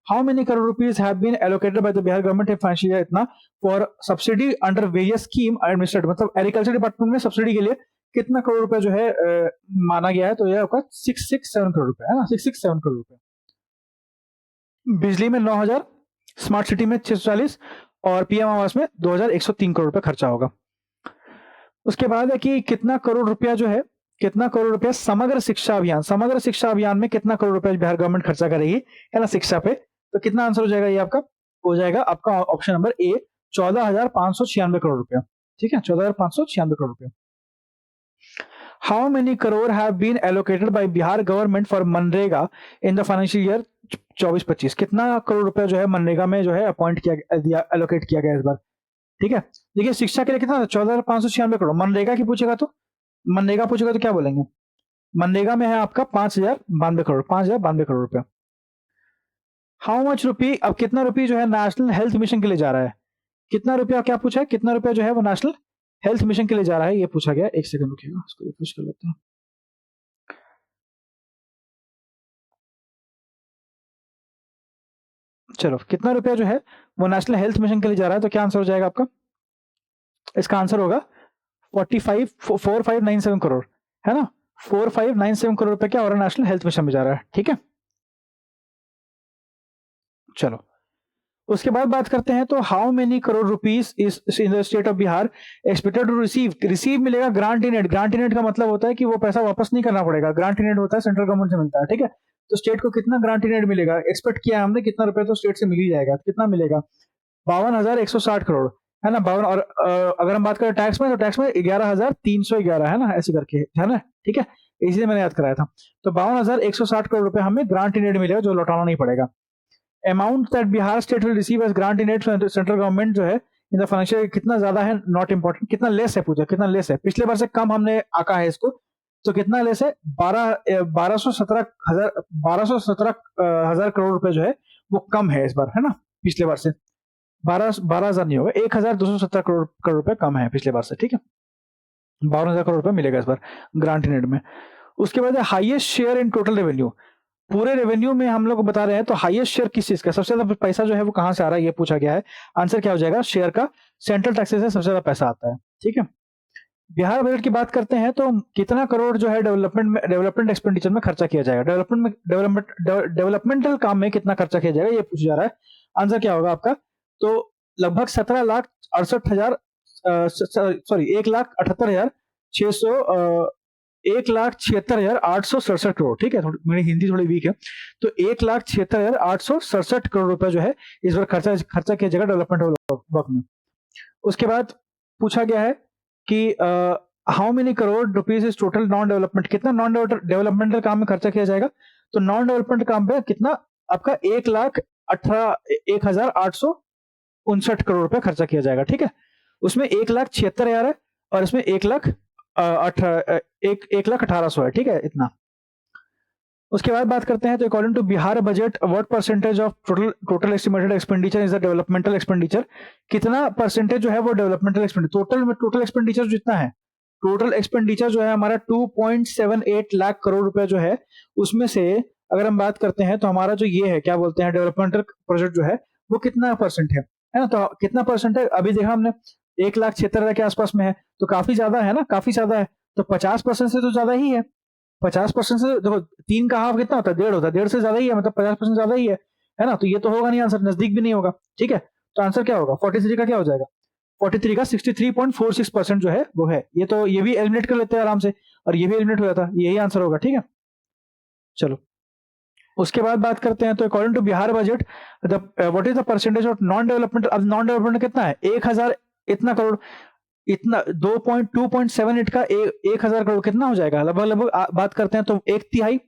How many crore rupees have been allocated by the Bihar government in financial year इतना for subsidy under various scheme administrative, मतलब एग्रीकल्चर डिपार्टमेंट में सब्सिडी के लिए कितना करोड़ रुपए जो है माना गया है, तो यह आपका 667 करोड़ रुपए है ना, 667 करोड़ रुपए। बिजली में 9,000, स्मार्ट सिटी में 640 और पीएम आवास में 2,103 करोड़ रुपए खर्चा होगा। उसके बाद है कि कितना करोड़ रुपया जो है, कितना करोड़ रुपया समग्र शिक्षा अभियान, समग्र शिक्षा अभियान में कितना करोड़ रुपया बिहार गवर्नमेंट खर्चा करेगी है ना शिक्षा पे, तो कितना आंसर हो जाएगा, ये आपका हो जाएगा आपका ऑप्शन नंबर ए 14,596 करोड़ रुपया। ठीक है, 14,596 करोड़ रुपया। How many crore have been allocated by Bihar government for MNREGA in the financial year 24-25, कितना करोड़ रुपया जो है मनरेगा में जो है अपॉइंट किया एलोकेट किया गया इस बार। ठीक है, देखिए शिक्षा के लिए कितना 14,596 करोड़, मनरेगा की पूछेगा तो क्या बोलेंगे, मनरेगा में है आपका 5,092 करोड़, 5,092 करोड़ रुपया। हाउ मच रुपी, अब कितना रुपये जो है नेशनल हेल्थ मिशन के लिए जा रहा है, कितना रुपया, क्या पूछा है, कितना रुपया जो है वो नेशनल हेल्थ मिशन के लिए जा रहा है, ये पूछा गया। एक सेकंड रुकिएगा, इसको रिफ्रेश कर लेते हैं। चलो, कितना रुपया जो है वो नेशनल हेल्थ मिशन के लिए जा रहा है, तो क्या आंसर हो जाएगा आपका, इसका आंसर होगा 4597 करोड़ है ना, 4597 करोड़ रुपए क्या हो रहा है, नेशनल हेल्थ मिशन में जा रहा है। ठीक है, चलो उसके बाद बात करते हैं, तो how many crore rupees is in the state of Bihar expected to receive मिलेगा grant in aid. Grant in aid का मतलब होता है कि वो पैसा वापस नहीं करना पड़ेगा, ग्रांट इन एड होता है सेंट्रल गवर्नमेंट से मिलता है। ठीक है, तो स्टेट को कितना ग्रांट इन एड मिलेगा, एक्सपेक्ट किया हमने कितना रुपए, तो स्टेट से मिल ही जाएगा, कितना मिलेगा 52,160 करोड़ है ना, 52। और अगर हम बात करें टैक्स में, तो टैक्स में 11,311 है ना, ऐसे करके है ना। ठीक है, इसलिए मैंने याद कराया था। तो 52,160 करोड़ रुपए हमें ग्रांट इन एड मिलेगा, जो लौटाना नहीं पड़ेगा। Amount that Bihar state will receive as grant in aid central government जो है इन द फाइनेंशियल, कितना ज्यादा है नॉट इंपॉर्टेंट, कितना लेस है पूछा, कितना लेस है, पिछले बार से कम हमने आका है इसको, तो कितना लेस है, 1217 हजार करोड़ रुपए जो है वो कम है इस बार है ना, पिछले बार से 12,000 नहीं होगा, 1,270 करोड़ रुपए कम है पिछले बार से। ठीक है, 52,000 करोड़ रुपए मिलेगा इस बार ग्रांट इन एड में। उसके बाद highest share in total revenue, पूरे रेवेन्यू में हम लोग बता रहे हैं, तो हाईएस्ट शेयर किस चीज का, सबसे ज्यादा पैसा जो है वो कहां से आ रहा है, ये पूछा गया है। आंसर क्या हो जाएगा, शेयर का सेंट्रल टैक्सेस से सबसे ज्यादा पैसा आता है। ठीक है, बिहार बजट की बात करते हैं, तो कितना करोड़ जो है डेवलपमेंट एक्सपेंडिचर में खर्चा किया जाएगा, डेवलपमेंटल काम में कितना खर्चा किया जाएगा, ये पूछा जा रहा है। आंसर क्या होगा आपका, तो लगभग 17,68,000 1,78,600 1,76,867 करोड़। ठीक है, मेरी हिंदी थोड़ी वीक है, तो 1,76,867 करोड़ रुपए जो है इस बार खर्चा किया जाएगा डेवलपमेंट वर्क में। उसके बाद पूछा गया है कि how many crore rupees is total non development, कितना नॉन डेवलपमेंटल काम में खर्चा किया जाएगा, तो नॉन डेवलपमेंट काम पे कितना आपका 1,18,1,859 करोड़ रुपए खर्चा किया जाएगा। ठीक है, उसमें 1,76,000 है और इसमें 1,18,100 है। ठीक है, इतना। उसके बाद बात करते हैं, तो according to Bihar budget what percentage of total estimated expenditure is the developmental expenditure, कितना परसेंटेज जो है वो डेवलपमेंटल एक्सपेंडिचर, टोटल एक्सपेंडिचर जितना है, टोटल एक्सपेंडिचर जो है हमारा 2.78 लाख करोड़ रुपए जो है, उसमें से अगर हम बात करते हैं तो हमारा जो ये है क्या बोलते हैं डेवलपमेंटल प्रोजेक्ट जो है वो कितना परसेंट है ना, तो कितना परसेंट है, अभी देखा हमने 1,76,000 के आसपास में है, तो काफी ज्यादा है ना, काफी ज्यादा है, तो 50% से तो ज्यादा ही है। 50% से देखो 3 का हाफ कितना होता है, 1.5 होता है, 1.5 से ज्यादा ही है, मतलब 50% ज्यादा ही है ना, तो ये तो होगा नहीं आंसर, नजदीक भी नहीं होगा। ठीक है, तो आंसर क्या होगा, 43 का क्या हो जाएगा, 43 का 63.46% जो है वो है, ये तो ये भी एलिमिनेट कर लेते हैं आराम से, और ये भी एलिमिनेट हो जाता, यही आंसर होगा। ठीक है, चलो उसके बाद बात करते हैं, तो according to Bihar budget what is the percentage of non development, अब नॉन डेवलपमेंट कितना है, 1,000 इतना करोड़, इतना 2.78 का 1,000 करोड़ कितना हो जाएगा, लगभग बात करते हैं तो एक तिहाई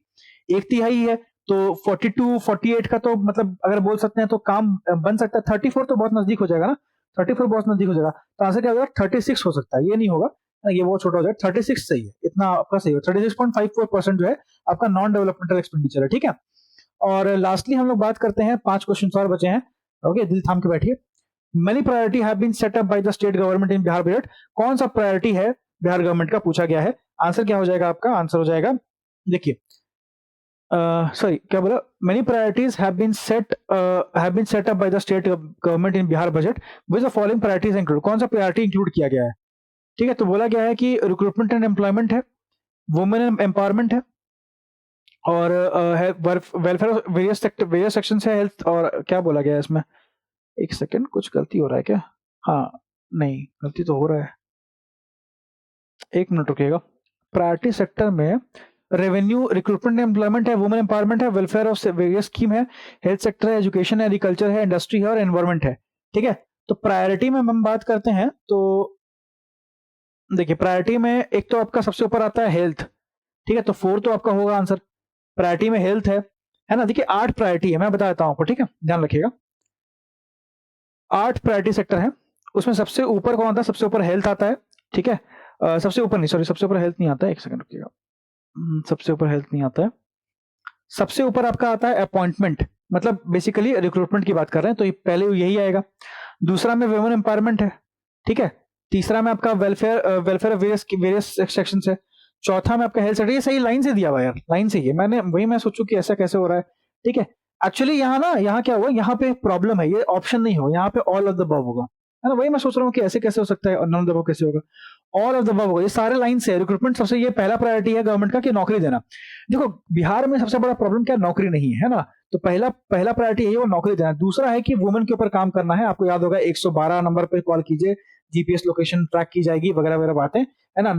है, तो 42-48 का तो मतलब अगर बोल सकते हैं तो काम बन सकता है, 34 तो बहुत नजदीक हो जाएगा ना, 34 बहुत नजदीक हो जाएगा, तो आंसर क्या हो जाएगा 36 हो सकता है, ये नहीं होगा, ये बहुत छोटा हो जाएगा, 36 सही है, इतना आपका सही है, 36.54% जो है आपका नॉन डेवलपमेंटल एक्सपेंडिचर है। ठीक है, और लास्टली हम लोग बात करते हैं, 5 क्वेश्चन और बचे हैं, ओके, दिल थाम के बैठिए। Many priority have been set up by the state government in Bihar budget, कौन सा प्रायोरिटी है बिहार गवर्नमेंट का पूछा गया है, आंसर क्या हो जाएगा आपका, आंसर हो जाएगा देखिए सॉरी क्या बोला, many priorities have been set up by the state government in Bihar budget with the following priorities include. कौन सा प्रायोरिटी इंक्लूड किया गया है? ठीक है, तो बोला गया है कि रिक्रूटमेंट एंड एम्प्लॉयमेंट है, वुमेन एम्पावरमेंट है, और वेलफेयर वेरियस सेक्शन है, हेल्थ, और क्या बोला गया है इसमें? एक सेकंड, कुछ गलती हो रहा है क्या? हाँ, नहीं गलती तो हो रहा है, एक मिनट रुकिएगा। प्रायोरिटी सेक्टर में रेवेन्यू, रिक्रूटमेंट एम्प्लॉयमेंट है, वुमेन एम्पावरमेंट है, वेलफेयर ऑफ वेरियस स्कीम है, हेल्थ सेक्टर है, एजुकेशन है, एग्रीकल्चर है, इंडस्ट्री है और एनवायरमेंट है। ठीक है, तो प्रायोरिटी में हम बात करते हैं तो देखिए, प्रायोरिटी में एक तो आपका सबसे ऊपर आता है हेल्थ। ठीक है, तो 4 तो आपका होगा आंसर। प्रायोरिटी में हेल्थ है ना। देखिए 8 प्रायोरिटी है, मैं बता देता हूं आपको, ठीक है, ध्यान रखिएगा। 8 प्रायोरिटी सेक्टर है, उसमें सबसे ऊपर कौन आता है? सबसे ऊपर हेल्थ आता है। ठीक है, सबसे ऊपर नहीं, सॉरी, सबसे ऊपर हेल्थ नहीं आता है, एक सेकंड रुकिएगा। सबसे ऊपर हेल्थ नहीं आता है। सबसे ऊपर आपका आता है अपॉइंटमेंट, मतलब बेसिकली रिक्रूटमेंट की बात कर रहे हैं, तो ये पहले यही आएगा। दूसरा में वुमेन एम्पावरमेंट है। ठीक है, तीसरा में आपका वेलफेयर वेरियस सेक्शन है। चौथा में आपका हेल्थ सेक्टर। ये सही लाइन से दिया हुआ यार, लाइन से ही है। मैं सोचूं कि ऐसा कैसे हो रहा है। ठीक है, एक्चुअली यहाँ क्या हुआ, यहाँ पे प्रॉब्लम है, ये ऑप्शन नहीं होगा, यहाँ पे ऑल ऑफ द अबव होगा, है ना। वही मैं सोच रहा हूँ कि ऐसे कैसे हो सकता है और नॉन ऑफ द अबव कैसे होगा। ऑल ऑफ द अबव होगा, ये सारे लाइन से। रिक्रूटमेंट सबसे, ये पहला प्रायोरिटी है गवर्नमेंट का कि नौकरी देना। देखो बिहार में सबसे बड़ा प्रॉब्लम क्या है? नौकरी नहीं है ना। तो पहला पहला प्रायोरिटी है वो नौकरी देना। दूसरा है कि वुमेन के ऊपर काम करना है। आपको याद होगा 112 नंबर पे कॉल कीजिए, जीपीएस लोकेशन ट्रैक की जाएगी, वगैरह वगैरह बातें, है ना।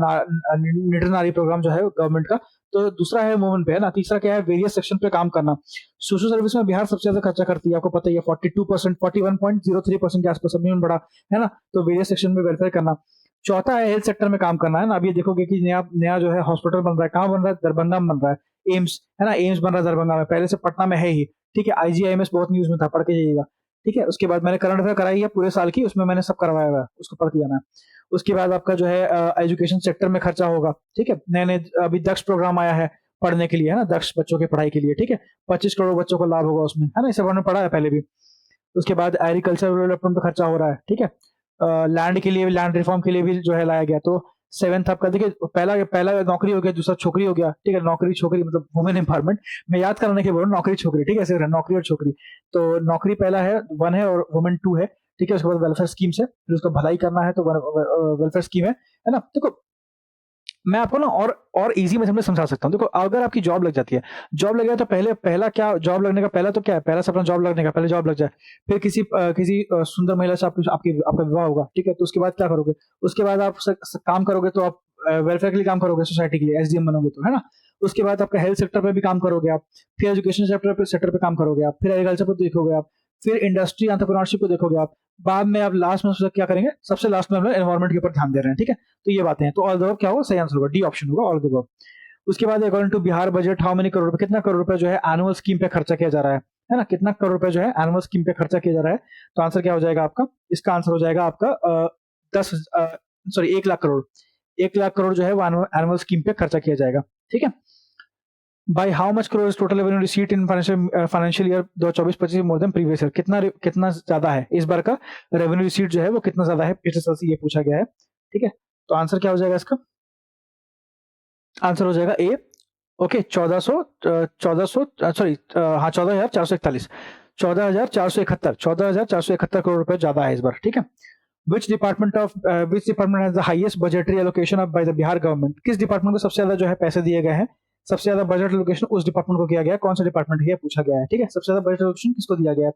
निडर नारी प्रोग्राम जो है गवर्नमेंट का। तो दूसरा है वुमेन पे, है ना। तीसरा क्या है? वेरियस सेक्शन पे काम करना। सोशल सर्विस में बिहार सबसे ज्यादा खर्चा करती है, आपको पता ही है। 42%, 41.03% के आसपास, सबसे बड़ा, है ना। तो वेरियस सेक्शन में वेलफेयर करना। चौथा है हेल्थ सेक्टर में काम करना, है ना। अभी देखोगे कि नया नया जो है हॉस्पिटल बन रहा है, कहाँ बन रहा है? दरभंगा में बन रहा है, एम्स, है ना। एम्स बन रहा है दरभंगा में, पहले से पटना में है ही। ठीक है, आईजीआईएमएस बहुत न्यूज में था, पढ़ के जाइएगा। ठीक है, उसके बाद मैंने करंट अफेयर कराई है पूरे साल की, उसमें मैंने सब करवाया हुआ है, उसको पढ़ के जाना है। उसके बाद आपका जो है एजुकेशन सेक्टर में खर्चा होगा। ठीक है, नए नए अभी दक्ष प्रोग्राम आया है पढ़ने के लिए, है ना, दक्ष बच्चों की पढ़ाई के लिए। ठीक है, 25 करोड़ बच्चों को लाभ होगा उसमें, है ना। इसे हमने पढ़ा है पहले भी। उसके बाद एग्रीकल्चर डेवलपमेंट पे खर्चा हो रहा है। ठीक है, लैंड के लिए, लैंड रिफॉर्म के लिए भी जो है लाया गया। तो 7th आपका देखिए, पहला पहला नौकरी हो गया, दूसरा छोकरी हो गया। ठीक है, नौकरी छोकरी मतलब वुमेन एम्पावरमेंट, मैं याद कराने के बोल रहा हूँ, नौकरी छोकरी। ठीक है, ऐसे नौकरी और छोकरी। तो नौकरी पहला है, 1 है, और वुमेन 2 है। ठीक है, उसके बाद वेलफेयर स्कीम है, फिर उसको भलाई करना है तो वेलफेयर स्कीम है ना। देखो मैं आपको ना और इजी मेथड में समझा सकता हूँ। देखो अगर आपकी जॉब लग जाती है, जॉब लग जाए तो पहला क्या, जॉब लगने का पहला तो क्या है? पहला सपना जॉब लगने का, पहले जॉब लग जाए। फिर किसी सुंदर महिला से आपका विवाह होगा। ठीक है, तो उसके बाद क्या करोगे? उसके बाद आप काम करोगे, तो आप वेलफेयर के लिए काम करोगे, सोसाइटी के लिए एसडीएम बनोगे, तो है ना। उसके बाद आपका हेल्थ सेक्टर पे भी काम करोगे आप, फिर एजुकेशन सेक्टर पे काम करोगे आप, फिर एग्रीकल्चर पे देखोगे आप, फिर इंडस्ट्री एंटरप्रेन्योरशिप को देखोगे आप। बाद में आप लास्ट में क्या करेंगे? सबसे लास्ट में हम एनवायरमेंट के ऊपर ध्यान दे रहे हैं। ठीक है, तो ये बातें हैं। तो ऑल द अबव क्या होगा? सही आंसर होगा डी ऑप्शन होगा, ऑल द अबव। उसके बाद according to Bihar budget, how many crore रुपए, कितना करोड़ रुपए जो है एनुअल स्कीम पे खर्चा किया जा रहा है ना। कितना करोड़ रुपए जो है एनुअल स्कीम पे खर्चा किया जा रहा है? तो आंसर क्या हो जाएगा आपका? इसका आंसर हो जाएगा आपका 1 लाख करोड़। 1 लाख करोड़ जो है वो एनुअल स्कीम पे खर्चा किया जाएगा। ठीक है, by how much crore total revenue receipt in financial year 2024-25 more than previous year. कितना ज्यादा है इस बार का रेवेन्यू रिसीट जो है वो कितना ज्यादा है पिछले साल से, ये पूछा गया है। ठीक है, तो आंसर क्या हो जाएगा इसका? आंसर हो जाएगा ए। ओके, 1400 सॉरी, हाँ 14,441, 14,471 करोड़ रुपए ज्यादा है इस बार। ठीक है, which department has the highest budgetary allocation of by the Bihar government? किस डिपार्टमेंट को सबसे ज्यादा जो है पैसे दिए गए हैं? सबसे ज्यादा बजट एलोकेशन उस डिपार्टमेंट को किया गया है। कौन सा डिपार्टमेंट है पूछा गया है। ठीक है, सबसे ज्यादा बजट एलोकेशन किसको दिया गया है?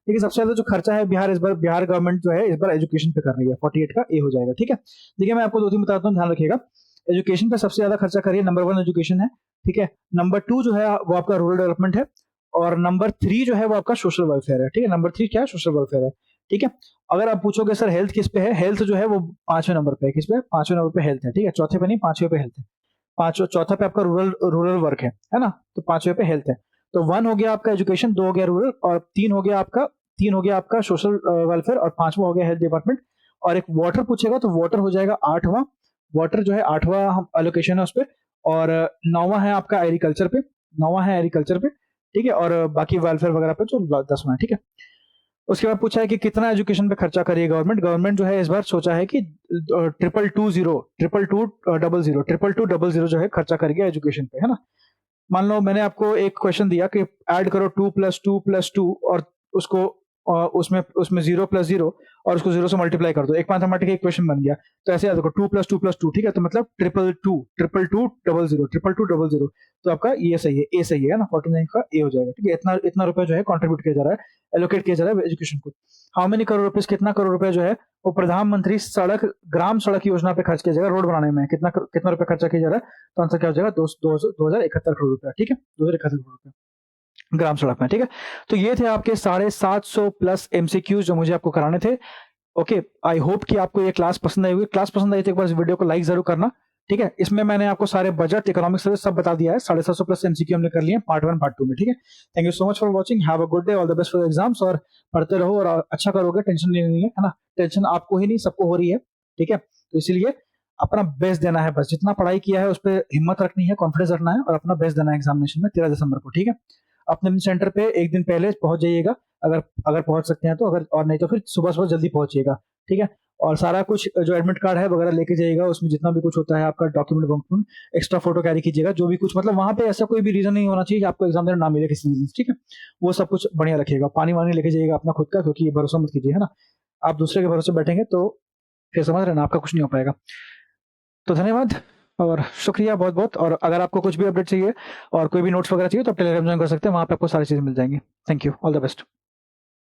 देखिए सबसे ज्यादा जो खर्चा है बिहार इस बार, बिहार गवर्नमेंट जो है इस बार एजुकेशन पे कर रही है। 48 का ए हो जाएगा। ठीक है, देखिए मैं आपको 2-3 बताता हूँ, ध्यान रखिएगा। एजुकेशन पे सबसे ज्यादा खर्चा करिए, नंबर 1 एजुकेशन है। ठीक है, नंबर 2 जो है वो आपका रूरल डेवलपमेंट है, और नंबर 3 जो है वो आपका सोशल वेलफेयर है। ठीक है, नंबर 3 क्या है? सोशल वेलफेयर है। ठीक है, अगर आप पूछोगे सर हेल्थ किस पे है, हेल्थ जो है वो 5वें नंबर पे है। किस पे? 5वें नंबर पे हेल्थ है। ठीक है, चौथे पे नहीं, 5वें पे हेल्थ है। चौथा पे आपका रूरल रूरल वर्क है ना। तो 5वें पे हेल्थ है। तो 1 हो गया आपका एजुकेशन, 2 हो गया रूरल, और 3 हो गया आपका सोशल वेलफेयर, और 5वां हो गया हेल्थ डिपार्टमेंट। और एक वाटर पूछेगा तो वाटर हो जाएगा 8वां। वाटर जो है 8वां एलोकेशन है उस पर। और 9वां है आपका एग्रीकल्चर पे, 9वां है एग्रीकल्चर पे। ठीक है, और बाकी वेलफेयर वगैरह पे जो 10वां है। ठीक है, उसके बाद पूछा है कि कितना एजुकेशन पे खर्चा करिए गवर्नमेंट। गवर्नमेंट जो है इस बार सोचा है कि 22220 22200 जो है खर्चा करेगी एजुकेशन पे, है ना। मान लो मैंने आपको एक क्वेश्चन दिया कि ऐड करो 2 + 2 + 2 और उसको उसमें उसमें 0 + 0 और उसको 0 से मल्टीप्लाई कर दो। एक मैथमेटिकल इक्वेशन बन गया। तो ऐसे याद रखो 2 + 2 + 2, ठीक है? तो मतलब 222, 222, 00, 222, 00। तो आपका ये सही है, ए सही है ना? 49 का ए हो जाएगा, ठीक है? इतना इतना रुपए जो है कंट्रीब्यूट किया जा रहा है, एलोकेट किया जा रहा है एजुकेशन को। हाउ मेनी करोड़ रुपीस, कितना करोड़ रुपए जो है वो प्रधानमंत्री सड़क ग्राम सड़क योजना पे खर्च किया जाएगा, रोड बनाने में। कितना रुपए खर्चा किया जा रहा है? तो आंसर क्या हो जाएगा? 2071 करोड़ रुपया, ठीक है? 2071 करोड़ रुपया ग्राम सड़क में, ठीक है? तो ये थे आपके 750 प्लस एमसीक्यूज जो मुझे आपको कराने थे। ओके, आई होप कि आपको ये क्लास पसंद आई होगी। क्लास पसंद आई तो एक बार इस वीडियो को लाइक जरूर करना, ठीक है? इसमें मैंने आपको सारे बजट, इकोनॉमिक सर्विस सब बता दिया है। 750 प्लस एमसीक्यू हमने कर लिए पार्ट 1 पार्ट 2 में, ठीक है? Thank you so much for watching, have a good day, all the best for exams. और पढ़ते रहो और अच्छा करोगे, टेंशन नहीं लेनी है ना? टेंशन आपको ही नहीं सबको हो रही है, ठीक है? तो इसीलिए अपना बेस्ट देना है, बस जितना पढ़ाई किया है उस पर हिम्मत रखनी है, कॉन्फिडेंस रखना है और अपना बेस्ट देना है एग्जामिनेशन में 13 दिसंबर को, ठीक है? अपने सेंटर पे एक दिन पहले पहुंच जाइएगा, अगर अगर पहुंच सकते हैं तो, अगर और नहीं तो फिर सुबह सुबह जल्दी पहुंचिएगा, ठीक है? और सारा कुछ जो एडमिट कार्ड है वगैरह लेके जाइएगा, उसमें जितना भी कुछ होता है आपका डॉक्यूमेंट वॉक्यूमेंट, एक्स्ट्रा फोटो कैरी कीजिएगा, जो भी कुछ, मतलब वहां पे ऐसा कोई भी रीजन नहीं होना चाहिए कि आपको एग्जाम देना ना मिले किसी रीजन से, ठीक है? वो सब कुछ बढ़िया रखिएगा। पानी वानी लेके जाइएगा अपना खुद का, क्योंकि ये भरोसा मत कीजिए, है ना? आप दूसरे के भरोसे बैठेंगे तो फिर समझ रहे ना, आपका कुछ नहीं हो पाएगा। तो धन्यवाद और शुक्रिया बहुत बहुत। और अगर आपको कुछ भी अपडेट चाहिए और कोई भी नोट्स वगैरह चाहिए तो आप टेलीग्राम ज्वाइन कर सकते हैं, वहां पे आपको सारी चीजें मिल जाएंगी। Thank you, all the best.